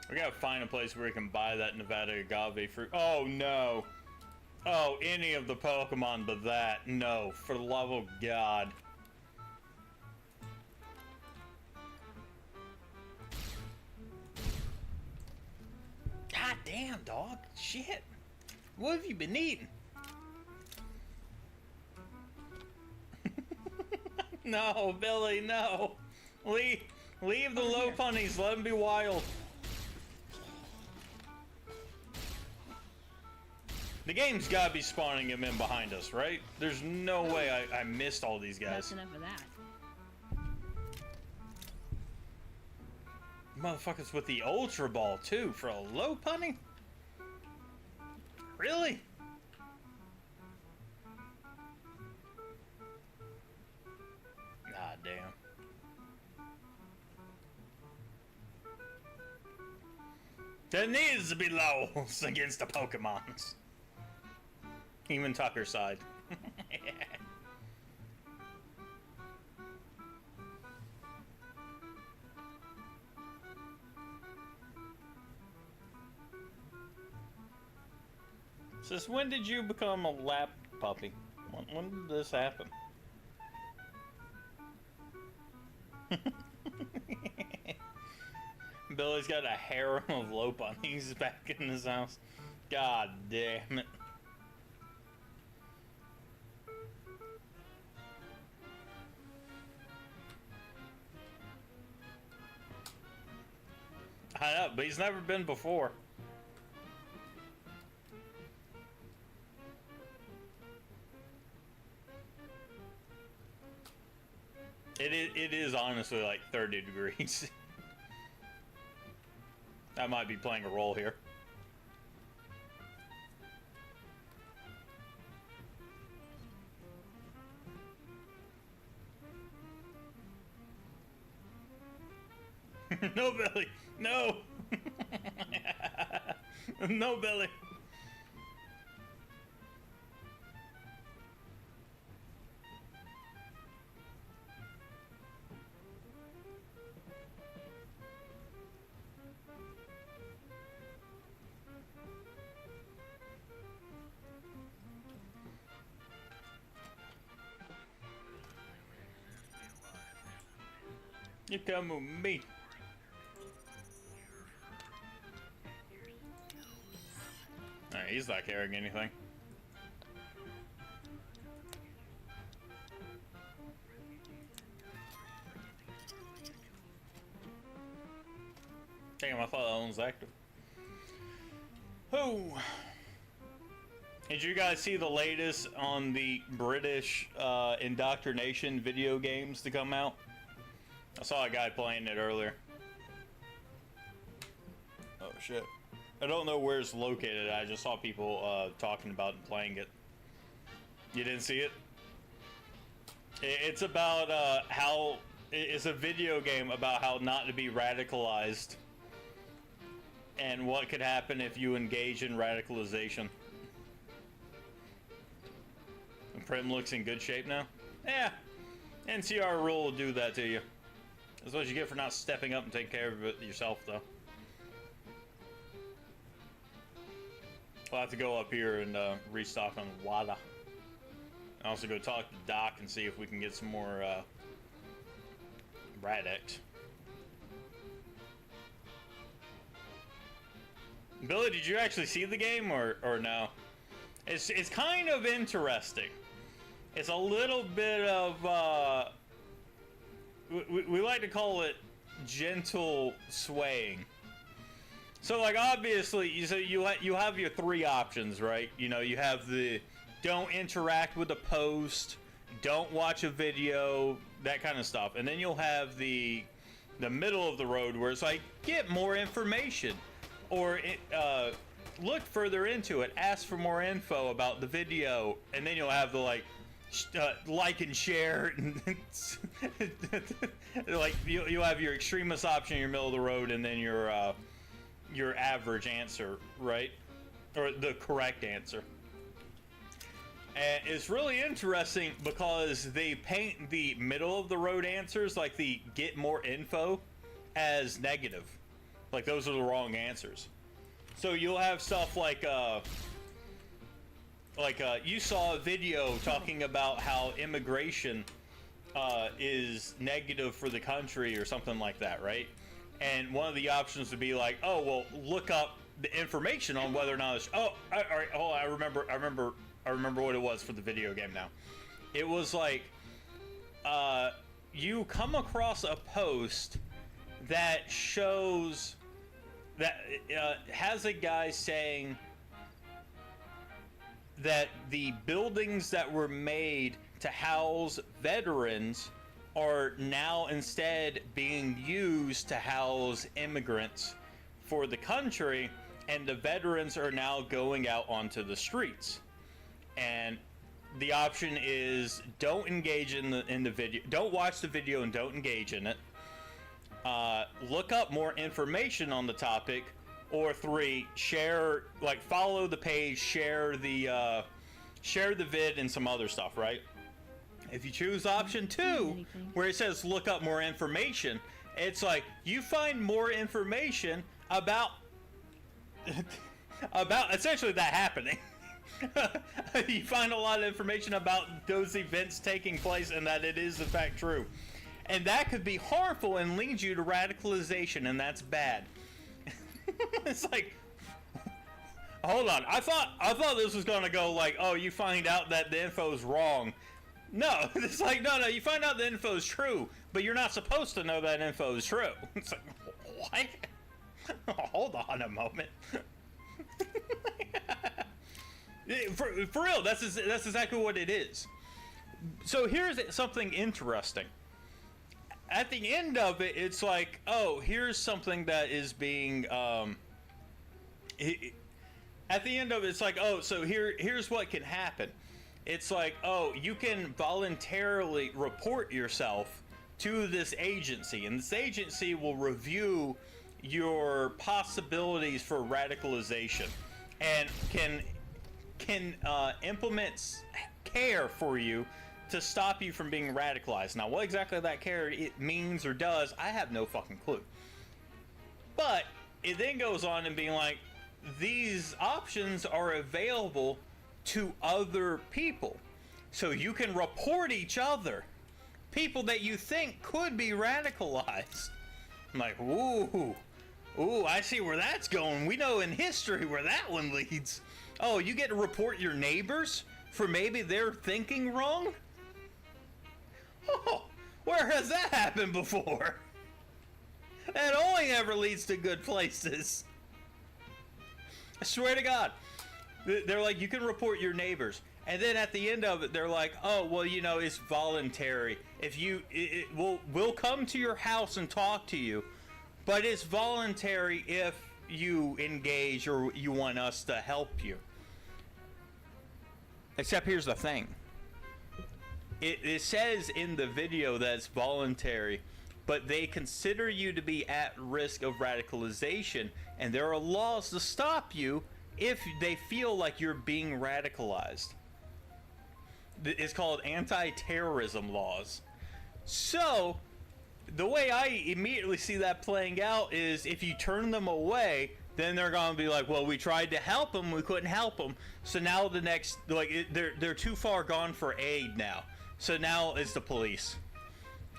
We gotta find a place where we can buy that Nevada agave fruit. Oh no! Oh, any of the Pokemon but that. No, for the love of God. God damn, dog. Shit. What have you been eating? No, Billy, no. Leave the low punnies. Let them be wild. The game's gotta be spawning him in behind us, right? There's no way I missed all these guys. That's enough of that. Motherfuckers with the Ultra Ball, too, for a low punny? Really? God damn. There needs to be lows against the Pokemons. Even Tucker's side. Since when did you become a lap puppy? When did this happen? Billy's got a harem of low bunnies back in his house. God damn it. I know, but he's never been before. It is honestly like 30 degrees. I might be playing a role here. No, Billy! No! No, Billy! You come with me. Alright, he's not carrying anything. Damn, I thought that one was active. Oh. Did you guys see the latest on the British indoctrination video games to come out? I saw a guy playing it earlier. Oh shit. I don't know where it's located. I just saw people talking about and playing it. You didn't see it? It's about how... It's a video game about how not to be radicalized. And what could happen if you engage in radicalization. And Prim looks in good shape now? Yeah. NCR rule will do that to you. That's what you get for not stepping up and taking care of it yourself, though. We'll have to go up here and restock on water. And also go talk to Doc and see if we can get some more Radex. Billy, did you actually see the game or no? It's kind of interesting. It's a little bit of we like to call it gentle swaying. So like obviously you have your three options, right? You know, you have the don't interact with a post, don't watch a video, that kind of stuff. And then you'll have the middle of the road where it's like get more information or look further into it, ask for more info about the video, and then you'll have the like and share and like you'll have your extremist option in your middle of the road and then your average answer, right? Or the correct answer. And it's really interesting because they paint the middle of the road answers, like the get more info, as negative. Like those are the wrong answers. So you'll have stuff like you saw a video talking about how immigration is negative for the country or something like that, right? And one of the options would be like, oh, well, look up the information on whether or not it's... Oh, all right, hold on, I remember what it was for the video game now. It was like, you come across a post that shows... that has a guy saying that the buildings that were made to house veterans are now instead being used to house immigrants for the country, and the veterans are now going out onto the streets. And the option is don't engage in the video, don't watch the video and don't engage in it. Look up more information on the topic, or 3, share, like follow the page, share the vid and some other stuff, right? If you choose option 2, where it says look up more information, it's like you find more information about essentially that happening. You find a lot of information about those events taking place and that it is in fact true. And that could be harmful and lead you to radicalization, and that's bad. It's like, hold on, I thought this was gonna go like, oh, you find out that the info is wrong. No, it's like, no, you find out the info is true, but you're not supposed to know that info is true. It's like, what? Hold on a moment. For real, that's exactly what it is. So here's something interesting. At the end of it, it's like, oh, here's something that is being, at the end of it, it's like, oh, so here's what can happen. It's like, oh, you can voluntarily report yourself to this agency, and this agency will review your possibilities for radicalization and can implement care for you to stop you from being radicalized. Now, what exactly that care it means or does, I have no fucking clue. But it then goes on and being like, these options are available to other people. So you can report each other. People that you think could be radicalized. I'm like, ooh, I see where that's going. We know in history where that one leads. Oh, you get to report your neighbors for maybe they're thinking wrong? Oh, where has that happened before? That only ever leads to good places. I swear to God. They're like, you can report your neighbors. And then at the end of it, they're like, oh, well, you know, it's voluntary. If you, we'll come to your house and talk to you, but it's voluntary if you engage or you want us to help you. Except here's the thing. It says in the video that it's voluntary, but they consider you to be at risk of radicalization, and there are laws to stop you if they feel like you're being radicalized. It's called anti-terrorism laws. So, the way I immediately see that playing out is if you turn them away, then they're going to be like, well, we tried to help them, we couldn't help them. So now the next, like, they're too far gone for aid now. So now it's the police.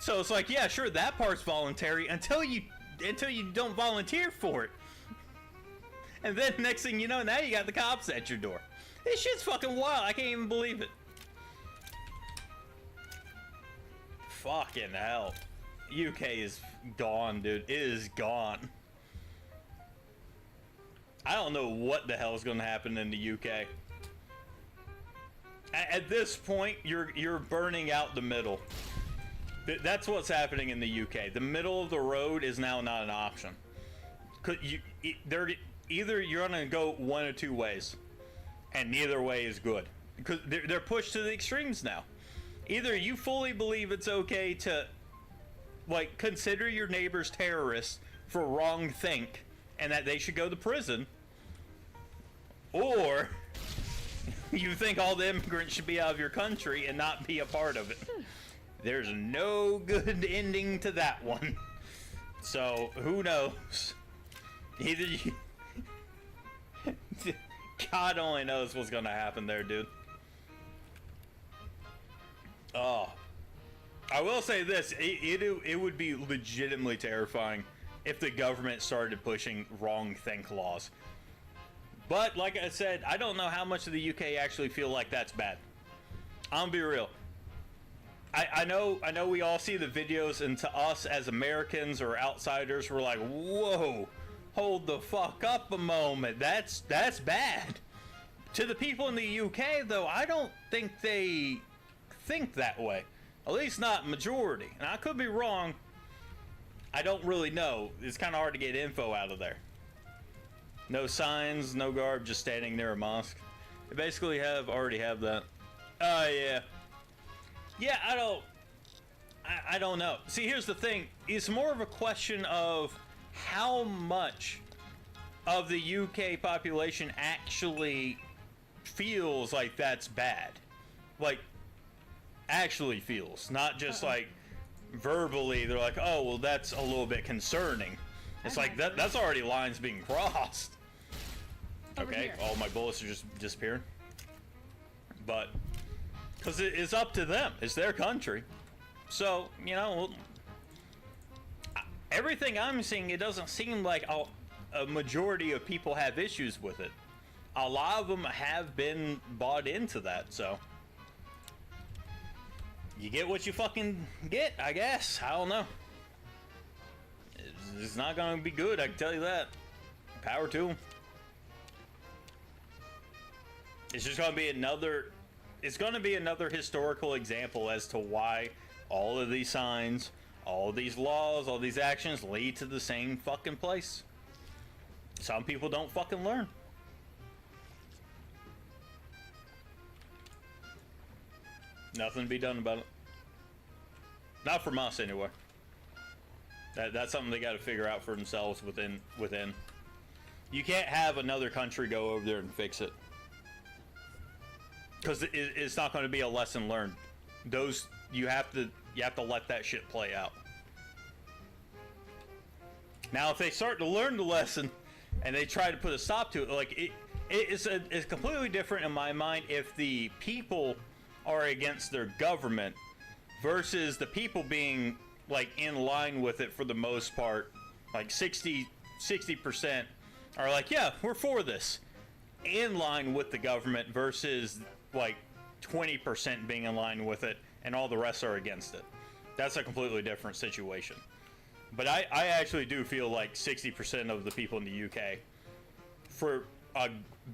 So it's like, yeah, sure, that part's voluntary until you don't volunteer for it. And then next thing you know, now you got the cops at your door. This shit's fucking wild. I can't even believe it. Fucking hell. UK is gone, dude. It is gone. I don't know what the hell is going to happen in the UK. At this point, you're burning out the middle. That's what's happening in the UK. The middle of the road is now not an option. Either you're going to go one or two ways, and neither way is good. Because they're pushed to the extremes now. Either you fully believe it's okay to, like, consider your neighbors terrorists for wrong think, and that they should go to prison, or you think all the immigrants should be out of your country and not be a part of it. There's no good ending to that one. So, who knows? Either you... God only knows what's gonna happen there, dude. Oh. I will say this. It would be legitimately terrifying if the government started pushing wrong think laws. But, like I said, I don't know how much of the UK actually feel like that's bad. I'm gonna be real. I know we all see the videos, and to us as Americans or outsiders, we're like, whoa, hold the fuck up a moment. That's bad. To the people in the UK, though, I don't think they think that way. At least not majority. And I could be wrong. I don't really know. It's kind of hard to get info out of there. No signs, no guard, just standing near a mosque. They basically already have that. Oh, yeah. Yeah, I don't know. See, here's the thing. It's more of a question of how much of the UK population actually feels like that's bad. Like, actually feels. Not just like verbally, they're like, oh, well, that's a little bit concerning. It's like, that's already lines being crossed. Okay, all my bullets are just disappearing. But, because it's up to them. It's their country. So, you know, everything I'm seeing, it doesn't seem like a majority of people have issues with it. A lot of them have been bought into that, so. You get what you fucking get, I guess. I don't know. It's not going to be good, I can tell you that. Power to them. It's just going to be another... It's going to be another historical example as to why all of these signs, all of these laws, all these actions lead to the same fucking place. Some people don't fucking learn. Nothing to be done about it. Not from us, anyway. That's something they got to figure out for themselves within. You can't have another country go over there and fix it. Because it's not going to be a lesson learned. You have to let that shit play out. Now, if they start to learn the lesson and they try to put a stop to it, like it's completely different in my mind if the people are against their government versus the people being like in line with it for the most part. Like 60% are like, yeah, we're for this, in line with the government, versus like 20% being in line with it and all the rest are against it. That's a completely different situation. But I actually do feel like 60% of the people in the UK, for a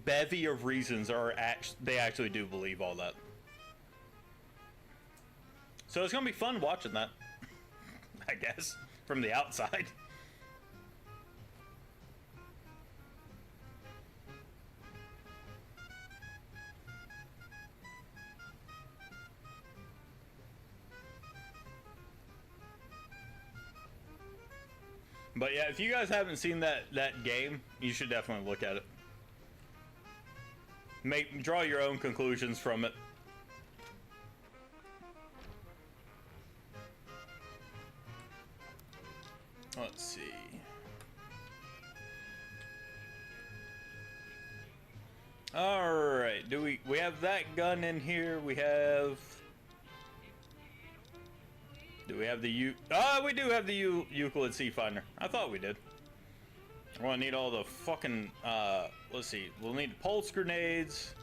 bevy of reasons, they actually do believe all that. So it's gonna be fun watching that, I guess, from the outside. But yeah, if you guys haven't seen that game, you should definitely look at it. Draw your own conclusions from it. Let's see. All right, we have that gun in here? We have. Do we have the we do have the Euclid Sea Finder. I thought we did. We're gonna need all the fucking let's see. We'll need pulse grenades.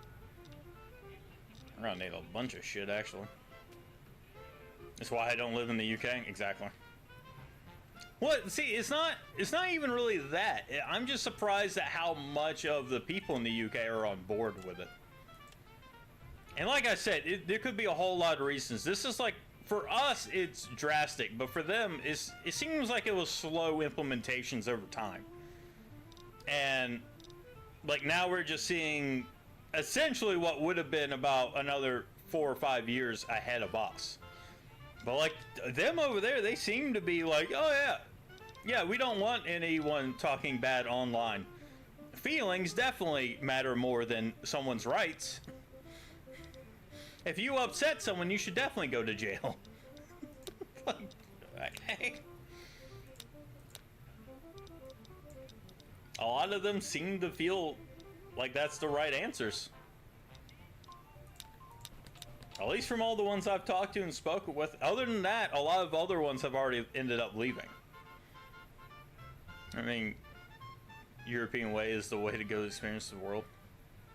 We're gonna need a bunch of shit actually. That's why I don't live in the UK. Exactly. What? See, it's not even really that. I'm just surprised at how much of the people in the UK are on board with it. And like I said, there could be a whole lot of reasons. This is like, for us, it's drastic, but for them, it seems like it was slow implementations over time. And like now we're just seeing essentially what would have been about another 4 or 5 years ahead of us. But like them over there, they seem to be like, oh yeah, we don't want anyone talking bad online. Feelings definitely matter more than someone's rights. If you upset someone, you should definitely go to jail. Okay. A lot of them seem to feel like that's the right answers. At least from all the ones I've talked to and spoken with. Other than that, a lot of other ones have already ended up leaving. I mean, European way is the way to go to experience the world.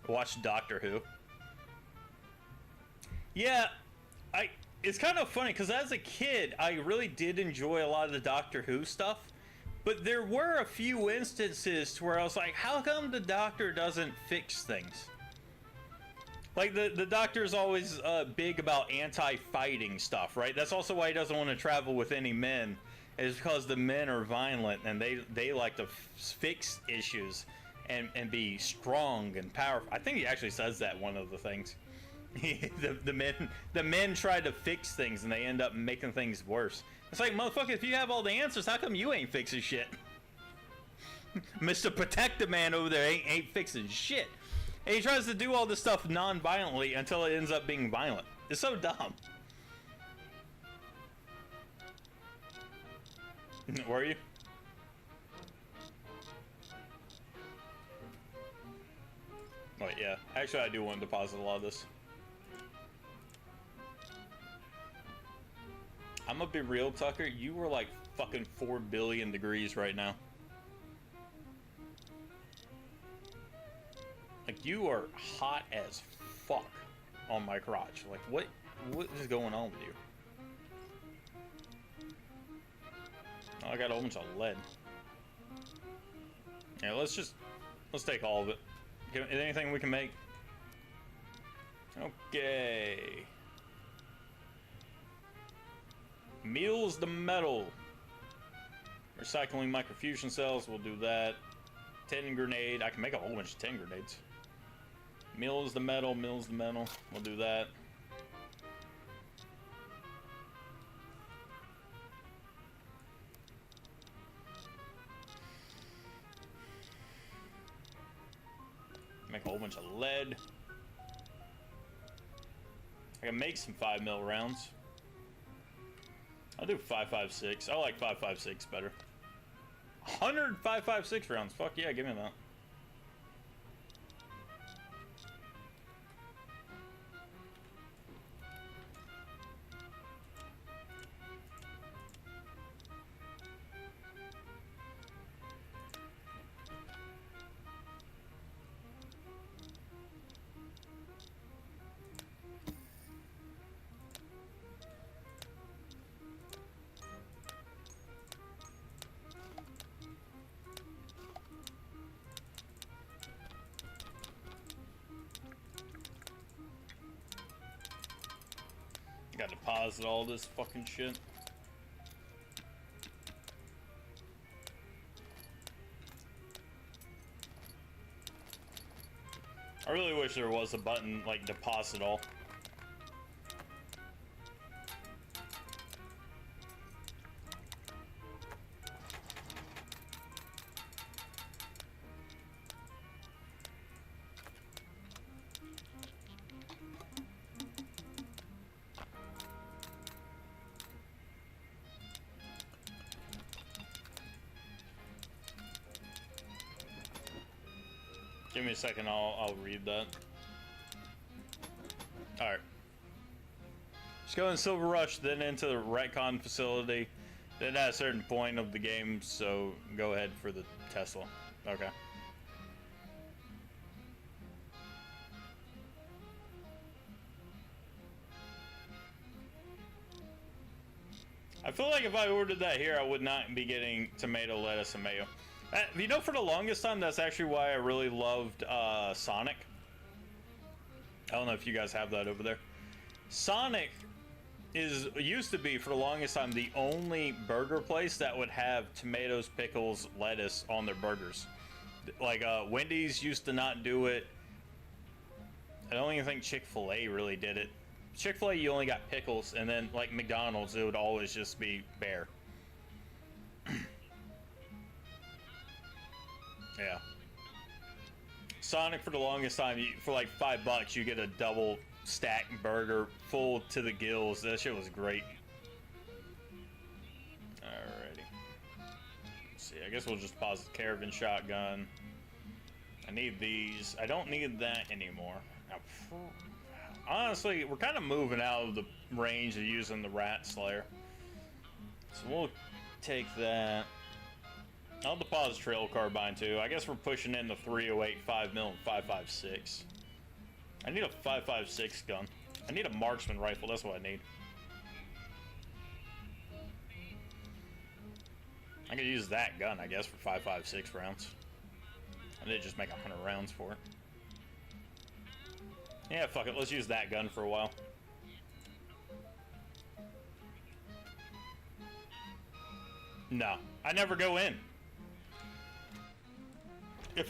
Watch Doctor Who. Yeah, it's kind of funny because as a kid, I really did enjoy a lot of the Doctor Who stuff. But there were a few instances where I was like, how come the Doctor doesn't fix things? Like, the Doctor's always big about anti-fighting stuff, right? That's also why he doesn't want to travel with any men, is because the men are violent and they like to fix issues and be strong and powerful. I think he actually says that one of the things. the men try to fix things and they end up making things worse. It's like, motherfucker, if you have all the answers, how come you ain't fixing shit? Mr. Protector Man over there ain't fixing shit. And he tries to do all this stuff non-violently until it ends up being violent. It's so dumb. Were you? Oh yeah, actually I do want to deposit a lot of this. I'm gonna be real, Tucker. You were like fucking 4 billion degrees right now. Like, you are hot as fuck on my crotch. Like, what is going on with you? Oh, I got a whole bunch of lead. Yeah, let's take all of it. Anything we can make. Okay. Meals the metal. Recycling microfusion cells, we'll do that. 10 grenade, I can make a whole bunch of 10 grenades. Mills the metal, we'll do that. Make a whole bunch of lead. I can make some 5mm rounds. I'll do 5.56. I like 5.56 better. 100 5.56 rounds. Fuck yeah, give me that. Gotta deposit all this fucking shit. I really wish there was a button like deposit all. Give me a second, I'll read that. Alright. Just go in Silver Rush, then into the retcon facility. Then at a certain point of the game, so go ahead for the Tesla. Okay. I feel like if I ordered that here, I would not be getting tomato, lettuce, and mayo. You know, for the longest time, that's actually why I really loved Sonic. I don't know if you guys have that over there. Sonic used to be, for the longest time, the only burger place that would have tomatoes, pickles, lettuce on their burgers. Like, Wendy's used to not do it. I don't even think Chick-fil-A really did it. Chick-fil-A, you only got pickles, and then, like, McDonald's, it would always just be bare. Yeah. Sonic, for the longest time, for like $5, you get a double stack burger full to the gills. That shit was great. Alrighty. Let's see, I guess we'll just pause the caravan shotgun. I need these. I don't need that anymore. Now, honestly, we're kind of moving out of the range of using the Rat Slayer. So we'll take that. I'll deposit trail carbine too. I guess we're pushing in the 308, 5mm, and 5.56. I need a 5.56 gun. I need a marksman rifle. That's what I need. I could use that gun, I guess, for 5.56 rounds. I did just make 100 rounds for it. Yeah, fuck it. Let's use that gun for a while. No, I never go in. If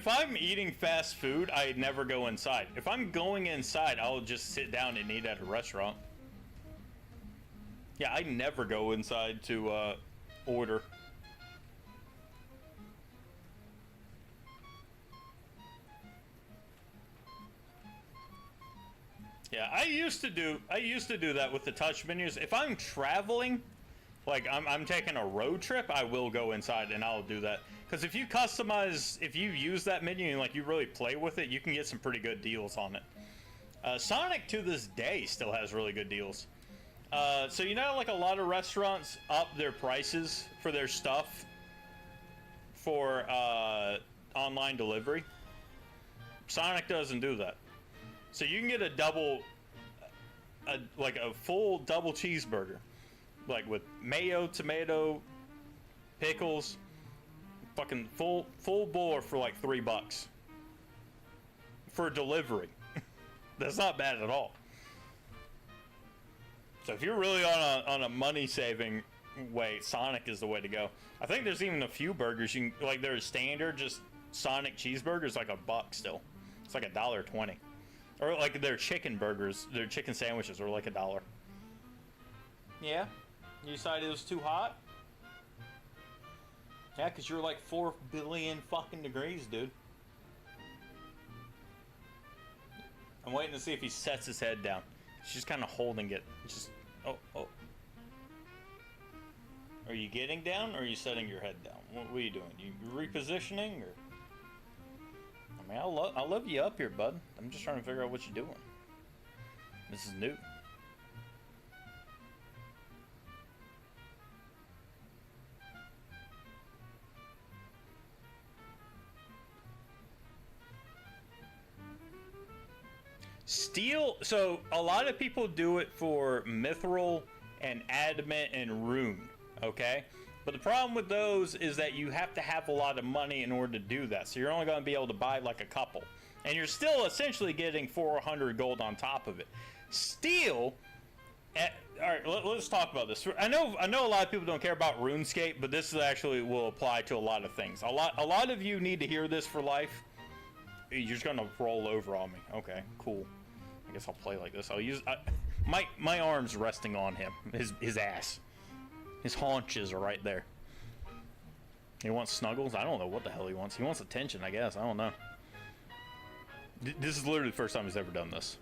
I'm eating fast food, I never go inside. If I'm going inside, I'll just sit down and eat at a restaurant. Yeah, I never go inside to order. Yeah, I used to do that with the touch menus. If I'm traveling, like I'm taking a road trip, I will go inside and I'll do that. Because if you customize, if you use that menu and like you really play with it, you can get some pretty good deals on it. Sonic to this day still has really good deals. So you know, like a lot of restaurants up their prices for their stuff for online delivery. Sonic doesn't do that. So you can get a double, like a full double cheeseburger, like with mayo, tomato, pickles. Fucking full bore for like $3 for delivery. That's not bad at all. So if you're really on a money saving way, Sonic is the way to go. I think there's even a few burgers you can, like there's standard just Sonic cheeseburgers like $1 still. It's like $1.20. Or like their chicken burgers, their chicken sandwiches are like $1. Yeah? You decided it was too hot? Yeah, because you're like 4 billion fucking degrees, dude. I'm waiting to see if he sets his head down. He's just kind of holding it. Just, oh. Are you getting down or are you setting your head down? What are you doing? You repositioning or? I mean, I'll love you up here, bud. I'm just trying to figure out what you're doing. This is new. Steel, so a lot of people do it for mithril and adamant and rune, okay? But the problem with those is that you have to have a lot of money in order to do that. So you're only going to be able to buy like a couple. And you're still essentially getting 400 gold on top of it. Steel All right, let's talk about this. I know a lot of people don't care about RuneScape, but this actually will apply to a lot of things. A lot of you need to hear this for life. You're just gonna roll over on me. Okay, cool. I guess I'll play like this. I'll use my arm's resting on him, his ass, his haunches are right there. He wants snuggles. I don't know what the hell he wants. He wants attention, I guess. I don't know. This is literally the first time he's ever done this.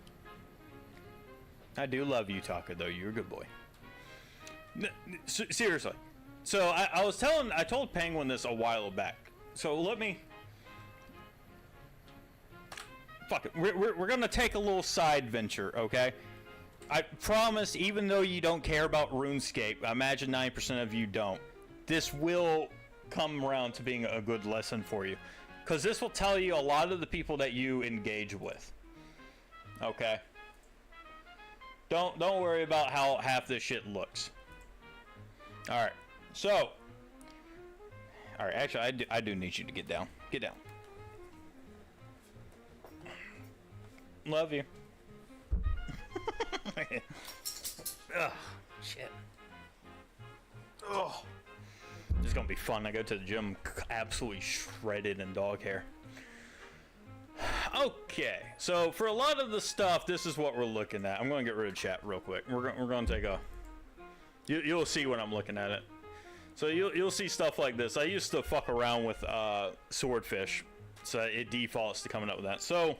I do love you, Taka, though. You're a good boy. Seriously. So I told Penguin this a while back. So let me. Fuck it. We're gonna take a little side venture, okay? I promise, even though you don't care about RuneScape, I imagine 90% of you don't. This will come around to being a good lesson for you, because this will tell you a lot of the people that you engage with. Okay. Don't worry about how half this shit looks. All right. So. All right. Actually, I do need you to get down. Get down. Love you. Ugh. Shit. Ugh. This is gonna be fun. I go to the gym absolutely shredded in dog hair. Okay, so for a lot of the stuff, this is what we're looking at. I'm going to get rid of chat real quick. We're going to take a... You'll see when I'm looking at it. So you'll see stuff like this. I used to fuck around with swordfish, so it defaults to coming up with that. So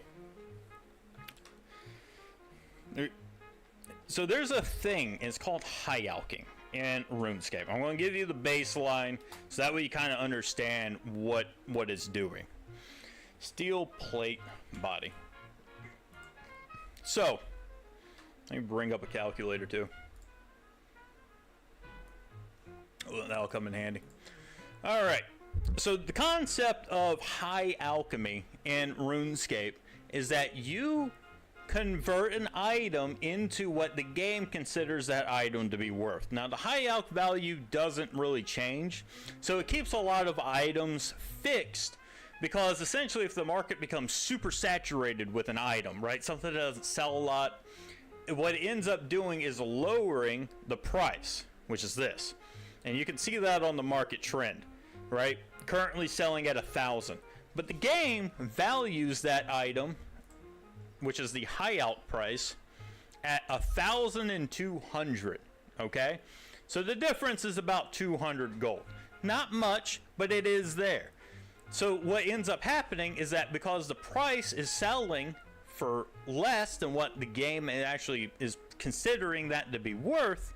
there's a thing. It's called high alching in RuneScape. I'm going to give you the baseline, so that way you kind of understand what it's doing. Steel plate body. So, let me bring up a calculator too. Oh, that'll come in handy. Alright, so the concept of high alchemy in RuneScape is that you convert an item into what the game considers that item to be worth. Now, the high alch value doesn't really change, so it keeps a lot of items fixed. Because essentially, if the market becomes super saturated with an item, right, something that doesn't sell a lot, what it ends up doing is lowering the price, which is this. And you can see that on the market trend, right? Currently selling at 1,000. But the game values that item, which is the high out price, at 1,200, okay? So the difference is about 200 gold. Not much, but it is there. So what ends up happening is that because the price is selling for less than what the game actually is considering that to be worth,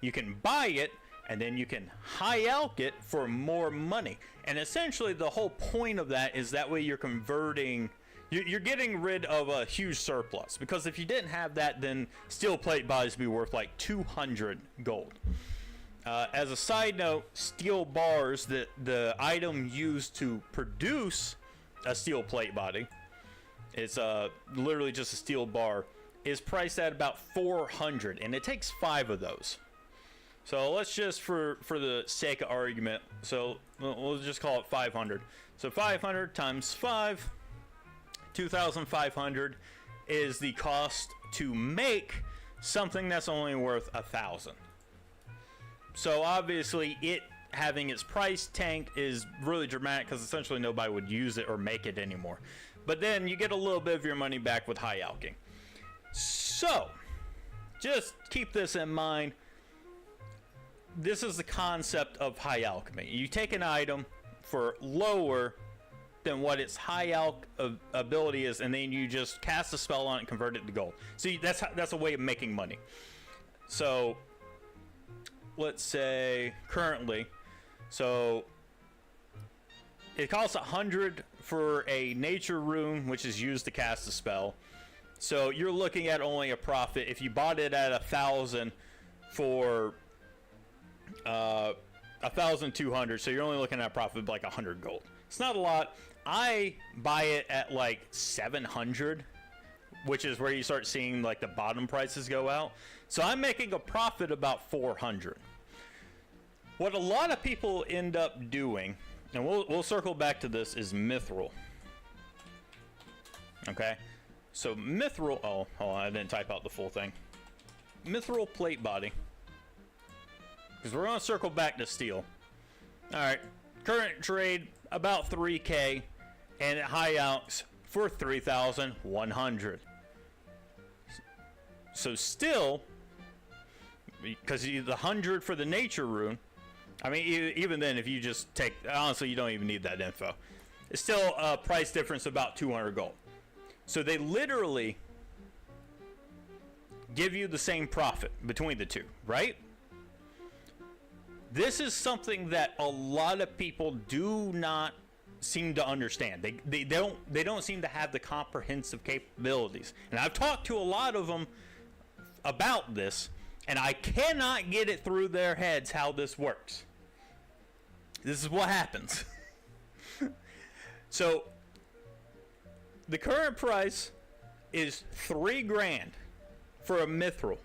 you can buy it and then you can high alch it for more money. And essentially the whole point of that is that way you're converting, you're getting rid of a huge surplus. Because if you didn't have that, then steel plate bodies would be worth like 200 gold. As a side note, steel bars, the item used to produce a steel plate body, it's literally just a steel bar, is priced at about 400, and it takes 5 of those. So let's just, for the sake of argument, so we'll just call it 500. So 500 times 5, 2,500 is the cost to make something that's only worth 1,000. So obviously it having its price tank is really dramatic because essentially nobody would use it or make it anymore. But then you get a little bit of your money back with high alching. So just keep this in mind. This is the concept of high alchemy. You take an item for lower than what its high alch ability is, and then you just cast a spell on it and convert it to gold. See, that's a way of making money. So let's say currently, so it costs 100 for a nature rune, which is used to cast a spell. So you're looking at only a profit if you bought it at 1,000 for 1,200. So you're only looking at a profit of like 100 gold. It's not a lot. I buy it at like 700, which is where you start seeing like the bottom prices go out. So I'm making a profit about 400. What a lot of people end up doing, and we'll circle back to this, is mithril. Okay, so mithril. Oh, hold on, I didn't type out the full thing. mithril plate body, because we're gonna circle back to steel. All right, current trade about 3K, and high outs for 3,100. So still, because the 100 for the nature rune, I mean, even then, if you just take, honestly, you don't even need that info. It's still a price difference of about 200 gold. So they literally give you the same profit between the two, right? This is something that a lot of people do not seem to understand. They don't seem to have the comprehensive capabilities. And I've talked to a lot of them about this, and I cannot get it through their heads how this works. This is what happens. So the current price is 3 grand for a mithril.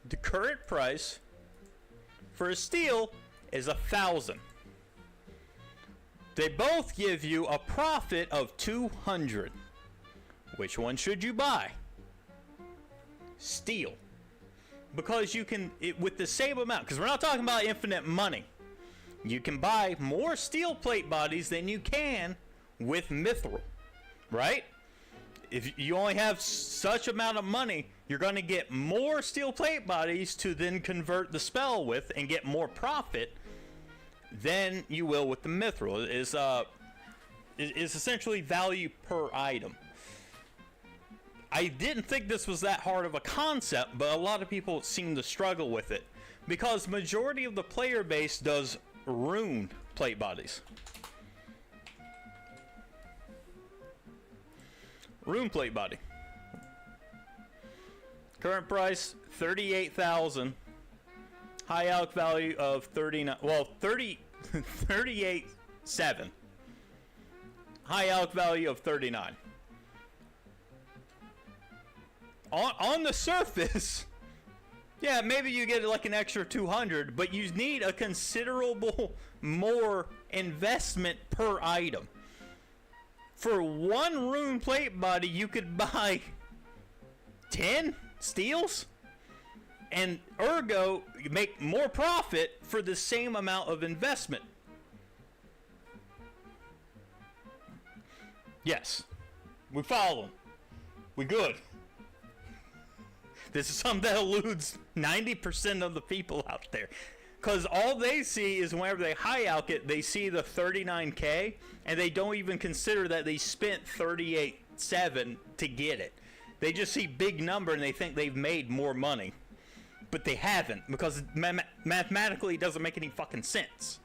The current price for a steel is 1,000. They both give you a profit of 200. Which one should you buy? Steel. Because you can, with the same amount, because we're not talking about infinite money. You can buy more steel plate bodies than you can with mithril, right? If you only have such amount of money, you're going to get more steel plate bodies to then convert the spell with and get more profit than you will with the mithril. It is essentially value per item. I didn't think this was that hard of a concept, but a lot of people seem to struggle with it because majority of the player base does rune plate bodies. Rune plate body. Current price 38,000. High alc value of 39. Well, 38.7. High alc value of 39. On the surface, yeah, maybe you get like an extra 200, but you need a considerable more investment per item. For one rune plate body, you could buy 10 steels, and ergo, you make more profit for the same amount of investment. Yes, we follow. We good. This is something that eludes 90% of the people out there. Because all they see is whenever they high alc it, they see the 39K, and they don't even consider that they spent 38.7 to get it. They just see big number and they think they've made more money. But they haven't, because mathematically it doesn't make any fucking sense.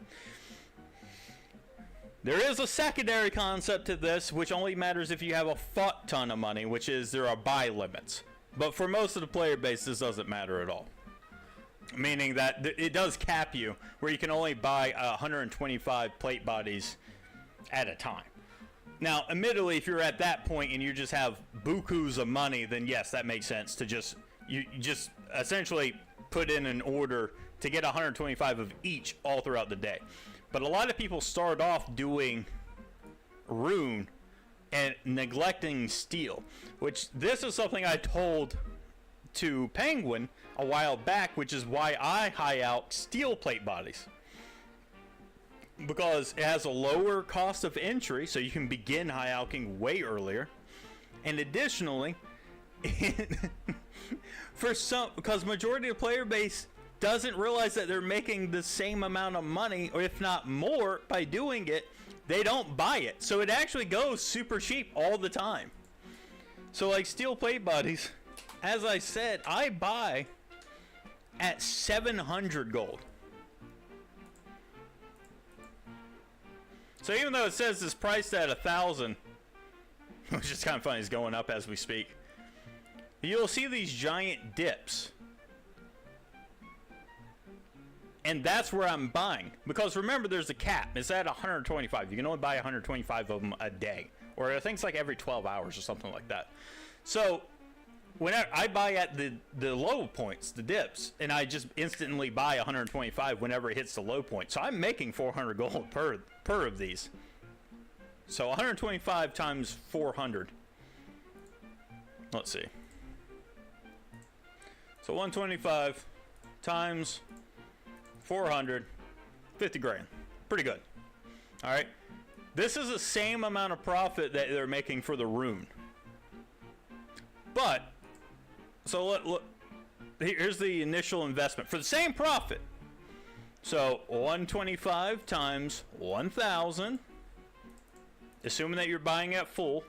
There is a secondary concept to this, which only matters if you have a fuck ton of money, which is there are buy limits. But for most of the player base, this doesn't matter at all. Meaning that it does cap you, where you can only buy 125 plate bodies at a time. Now, admittedly, if you're at that point and you just have bukus of money, then yes, that makes sense to just, you just essentially put in an order to get 125 of each all throughout the day. But a lot of people start off doing rune and neglecting steel, which this is something I told to Penguin a while back, which is why I high out steel plate bodies, because it has a lower cost of entry, so you can begin high alching way earlier, and additionally for some, because majority of the player base doesn't realize that they're making the same amount of money, or if not more, by doing it. They don't buy it, so it actually goes super cheap all the time. So like steel plate bodies, as I said, I buy at 700 gold. So even though it says it's priced at 1,000, which is kind of funny, it's going up as we speak, you'll see these giant dips. And that's where I'm buying. Because remember, there's a cap. It's at 125. You can only buy 125 of them a day. Or I think it's like every 12 hours or something like that. So, whenever I buy at the low points, the dips, and I just instantly buy 125 whenever it hits the low point. So I'm making 400 gold per of these. So 125 times 400. Let's see. So 125 times 400, 50 grand. Pretty good. All right. This is the same amount of profit that they're making for the rune. But, so look, here's the initial investment for the same profit. So 125 times 1,000, assuming that you're buying at full,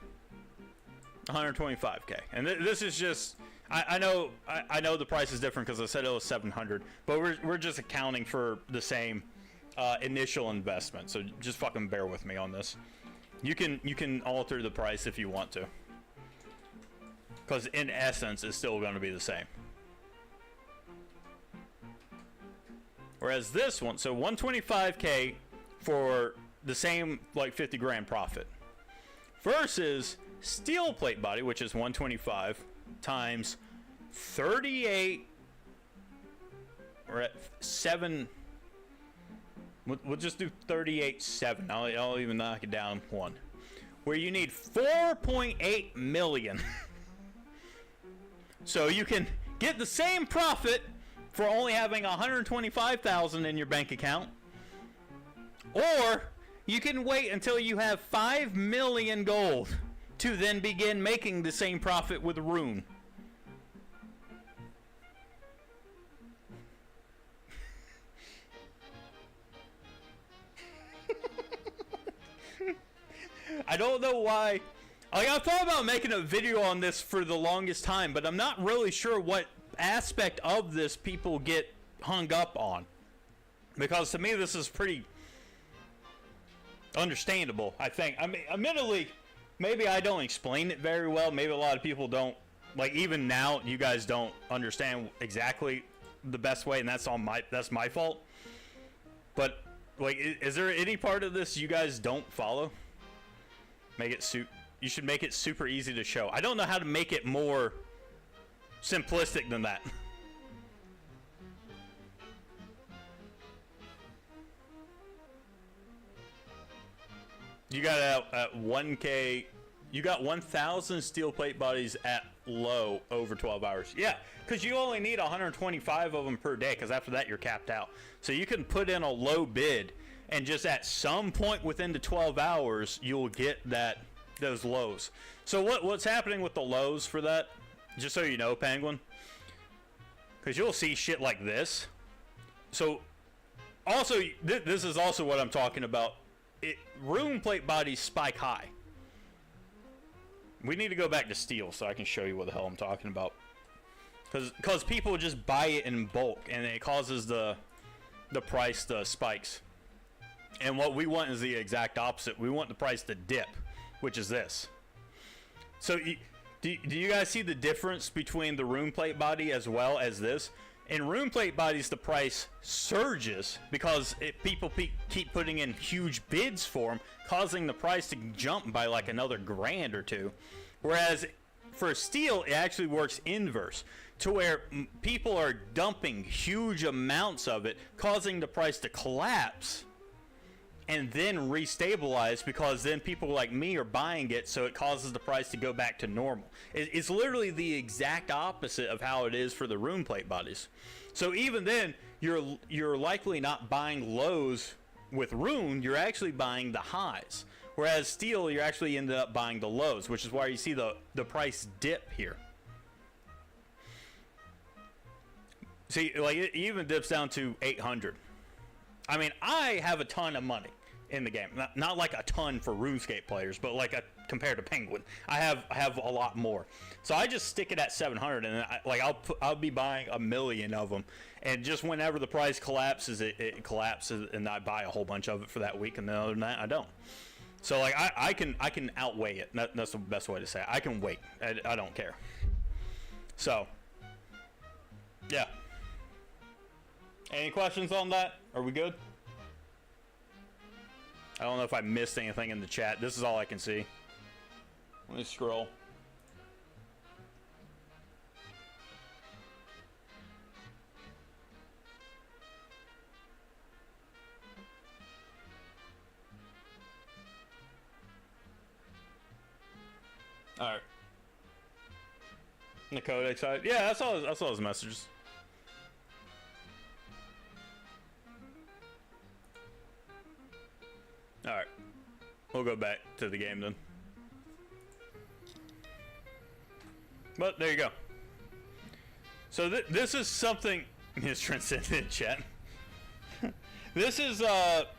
125K. And this is just, I know the price is different because I said it was 700, but we're just accounting for the same initial investment. So just fucking bear with me on this. You can alter the price if you want to, because in essence it's still going to be the same. Whereas this one, so 125K for the same like 50 grand profit versus steel plate body, which is 125 times 38. We're at 7. We'll just do 38.7. I'll even knock it down one. Where you need 4.8 million. So you can get the same profit for only having 125,000 in your bank account, or you can wait until you have 5 million gold to then begin making the same profit with rune. I don't know why. Like, I thought about making a video on this for the longest time, but I'm not really sure what aspect of this people get hung up on, because to me this is pretty understandable. I think, I mean, admittedly, maybe I don't explain it very well. Maybe a lot of people don't, like, even now you guys don't understand exactly the best way, and that's my fault. But like, is there any part of this you guys don't follow? You should make it super easy to show. I don't know how to make it more simplistic than that. You got at 1K, you got 1,000 steel plate bodies at low over 12 hours. Yeah, because you only need 125 of them per day, because after that you're capped out. So you can put in a low bid, and just at some point within the 12 hours, you'll get those lows. So what's happening with the lows for that? Just so you know, Penguin, because you'll see shit like this. So, also, this is also what I'm talking about. Rune plate bodies spike high. We need to go back to steel so I can show you what the hell I'm talking about. Because people just buy it in bulk, and it causes the price to spikes. And what we want is the exact opposite. We want the price to dip, which is this. So, do you guys see the difference between the rune plate body as well as this? In rune plate bodies, the price surges because people keep putting in huge bids for them, causing the price to jump by like another grand or two. Whereas for steel, it actually works inverse, to where people are dumping huge amounts of it, causing the price to collapse and then restabilize, because then people like me are buying it, so it causes the price to go back to normal. It's literally the exact opposite of how it is for the rune plate bodies. So even then, you're likely not buying lows with rune, you're actually buying the highs. Whereas steel, you're actually ended up buying the lows, which is why you see the price dip here. See, like, it even dips down to 800. I mean, I have a ton of money in the game. Not like a ton for RuneScape players, but like compared to Penguin, I have a lot more. So I just stick it at 700, and I'll be buying 1 million of them, and just whenever the price collapses, it collapses, and I buy a whole bunch of it for that week, and then other than that, I don't. So like I can outweigh it. That's the best way to say it. I can wait. I don't care. So yeah. Any questions on that? Are we good? I don't know if I missed anything in the chat. This is all I can see. Let me scroll. All right. The codex side. Yeah, I saw his messages. Alright. We'll go back to the game then. But there you go. So this is something... His transcendent chat. This is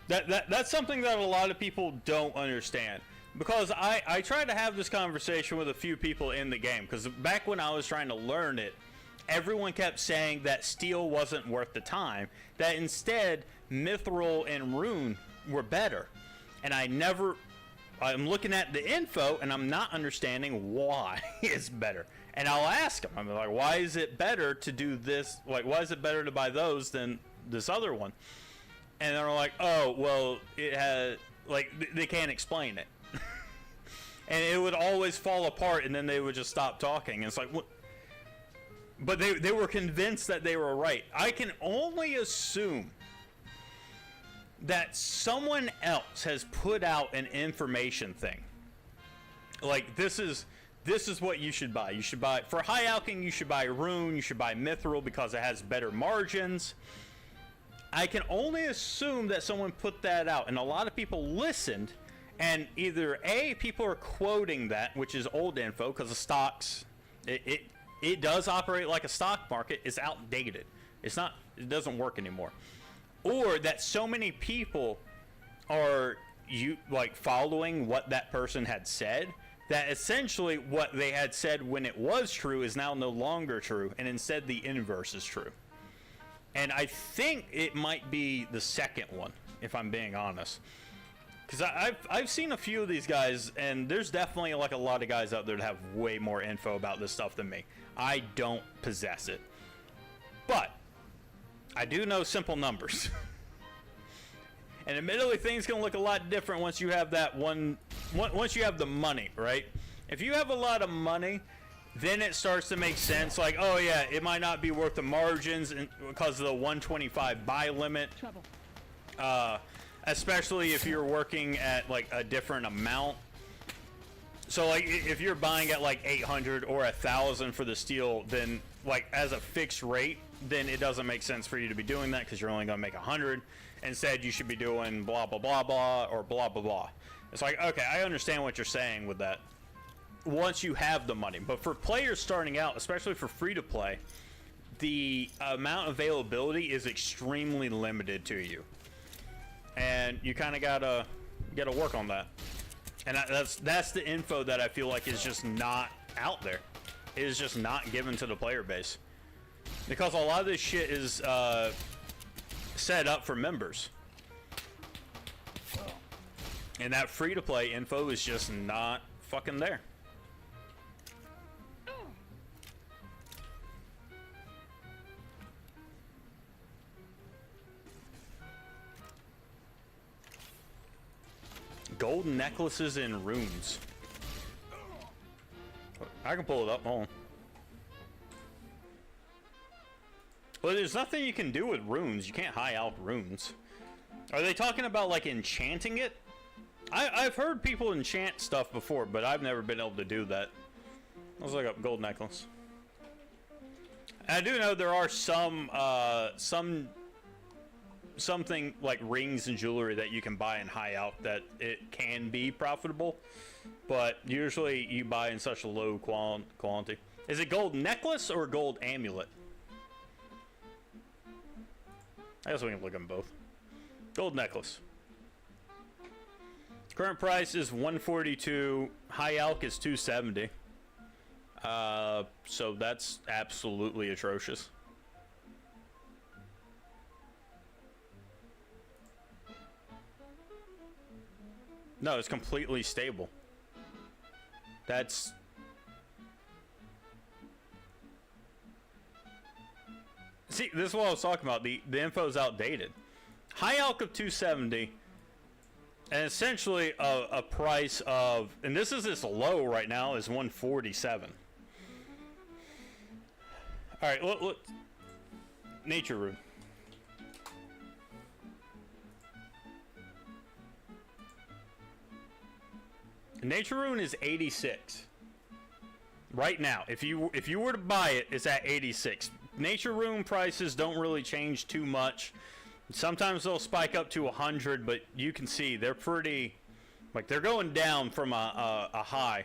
that's something that a lot of people don't understand. Because I tried to have this conversation with a few people in the game, because back when I was trying to learn it, everyone kept saying that steel wasn't worth the time, that instead mithril and rune were better. And I'm looking at the info and I'm not understanding why it's better. And I'll ask them, I'm like, why is it better to do this? Like, why is it better to buy those than this other one? And they're like, oh, well, it has, like, they can't explain it. And it would always fall apart, and then they would just stop talking. And it's like, what? But they were convinced that they were right. I can only assume that someone else has put out an information thing. Like, this is what you should buy. You should buy, for high alching, you should buy rune, you should buy mithril because it has better margins. I can only assume that someone put that out, and a lot of people listened. And either A, people are quoting that, which is old info, because the stocks, it does operate like a stock market. It's outdated. It doesn't work anymore. Or that so many people are following what that person had said, that essentially what they had said when it was true is now no longer true, and instead the inverse is true. And I think it might be the second one, if I'm being honest. Because I've seen a few of these guys, and there's definitely like a lot of guys out there that have way more info about this stuff than me. I don't possess it. But I do know simple numbers. And admittedly, things can look a lot different once you have once you have the money, right? If you have a lot of money, then it starts to make sense. Like, oh yeah, it might not be worth the margins because of the 125 buy limit. Trouble. Especially if you're working at like a different amount. So like if you're buying at like 800 or 1,000 for the steel, then like as a fixed rate, then it doesn't make sense for you to be doing that because you're only going to make 100. Instead, you should be doing blah blah blah blah or blah blah blah. It's like, okay, I understand what you're saying with that once you have the money. But for players starting out, especially for free to play, the amount of availability is extremely limited to you. And you kind of gotta work on that, and that's the info that I feel like is just not out there. It is just not given to the player base, because a lot of this shit is set up for members, and that free to play info is just not fucking there. Gold necklaces and runes. I can pull it up. Hold on. Well, there's nothing you can do with runes. You can't high alch runes. Are they talking about like enchanting it? I've heard people enchant stuff before, but I've never been able to do that. Let's look up gold necklace. I do know there are something like rings and jewelry that you can buy in high alch that it can be profitable, but usually you buy in such a low quality. Is it gold necklace or gold amulet? I guess we can look at them both. Gold necklace. Current price is 142. High alch is 270. So that's absolutely atrocious. No, it's completely stable. That's... See, this is what I was talking about. The info is outdated. High alch of 270, and essentially a price of, and this low right now, is 147. All right, look. Nature rune. Nature rune is 86. right now, if you were to buy it, it's at 86. Nature rune prices don't really change too much. Sometimes they'll spike up to 100, but you can see they're pretty, like, they're going down from a high.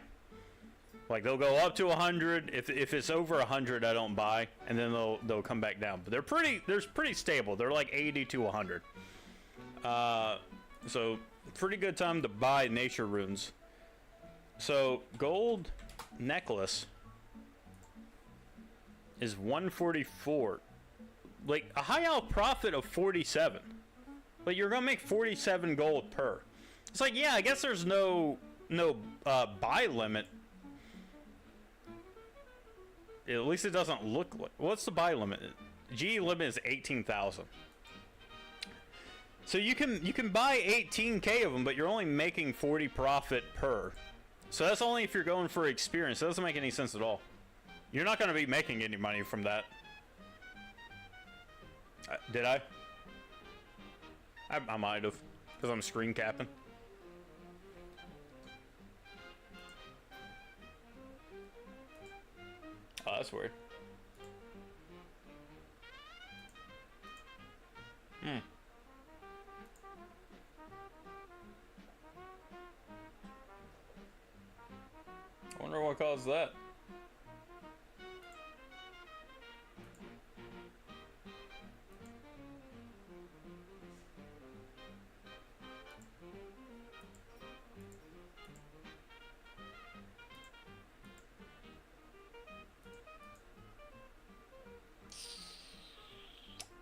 Like, they'll go up to 100. If it's over 100, I don't buy, and then they'll come back down. But they're pretty stable. They're like 80 to 100. So pretty good time to buy nature runes. So gold necklace is 144. Like a high out profit of 47. Like you're gonna make 47 gold per. It's like, yeah, I guess there's no buy limit. At least it doesn't look like. What's the buy limit? G limit is 18,000. So you can buy 18k of them, but you're only making 40 profit per. So that's only if you're going for experience. That doesn't make any sense at all. You're not going to be making any money from that. Did I? I might have, because I'm screen capping. Oh, that's weird. I wonder what caused that.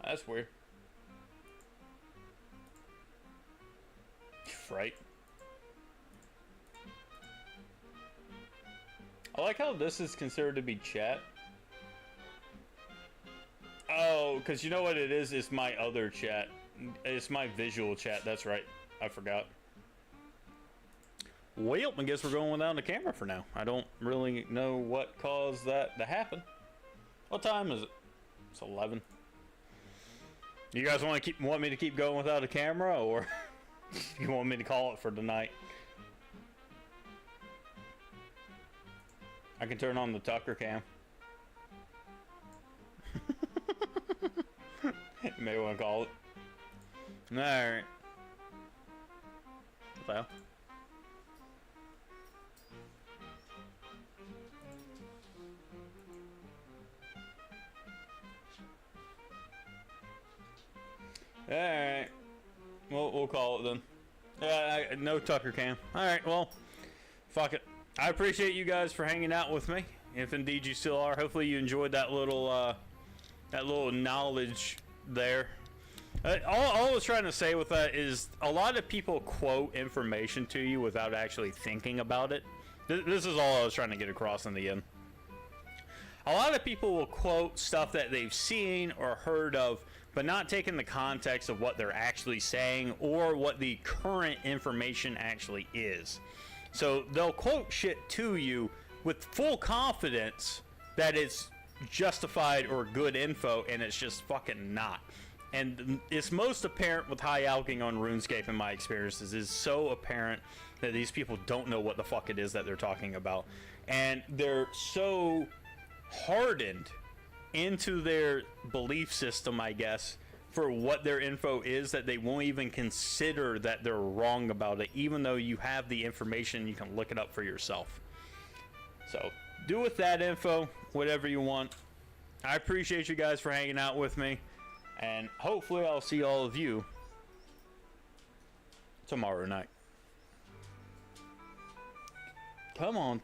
That's weird. Right. I like how this is considered to be chat. Oh, because you know what it is? It's my other chat. It's my visual chat. That's right. I forgot. Well, I guess we're going without a camera for now. I don't really know what caused that to happen. What time is it? It's 11. You guys want me to keep going without a camera, or you want me to call it for tonight? I can turn on the Tucker cam. You may want to call it. Alright. Well. Alright. We'll call it then. No Tucker cam. Alright, well, fuck it. I appreciate you guys for hanging out with me. If indeed you still are. Hopefully you enjoyed that little knowledge there. All I was trying to say with that is a lot of people quote information to you without actually thinking about it. This is all I was trying to get across in the end. A lot of people will quote stuff that they've seen or heard of, but not taking the context of what they're actually saying or what the current information actually is. So they'll quote shit to you with full confidence that it's justified or good info, and it's just fucking not. And it's most apparent with high alching on RuneScape in my experiences. It's so apparent that these people don't know what the fuck it is that they're talking about. And they're so hardened into their belief system, I guess, for what their info is, that they won't even consider that they're wrong about it, even though you have the information, you can look it up for yourself. So do with that info whatever you want. I appreciate you guys for hanging out with me, and hopefully I'll see all of you tomorrow night. Come on.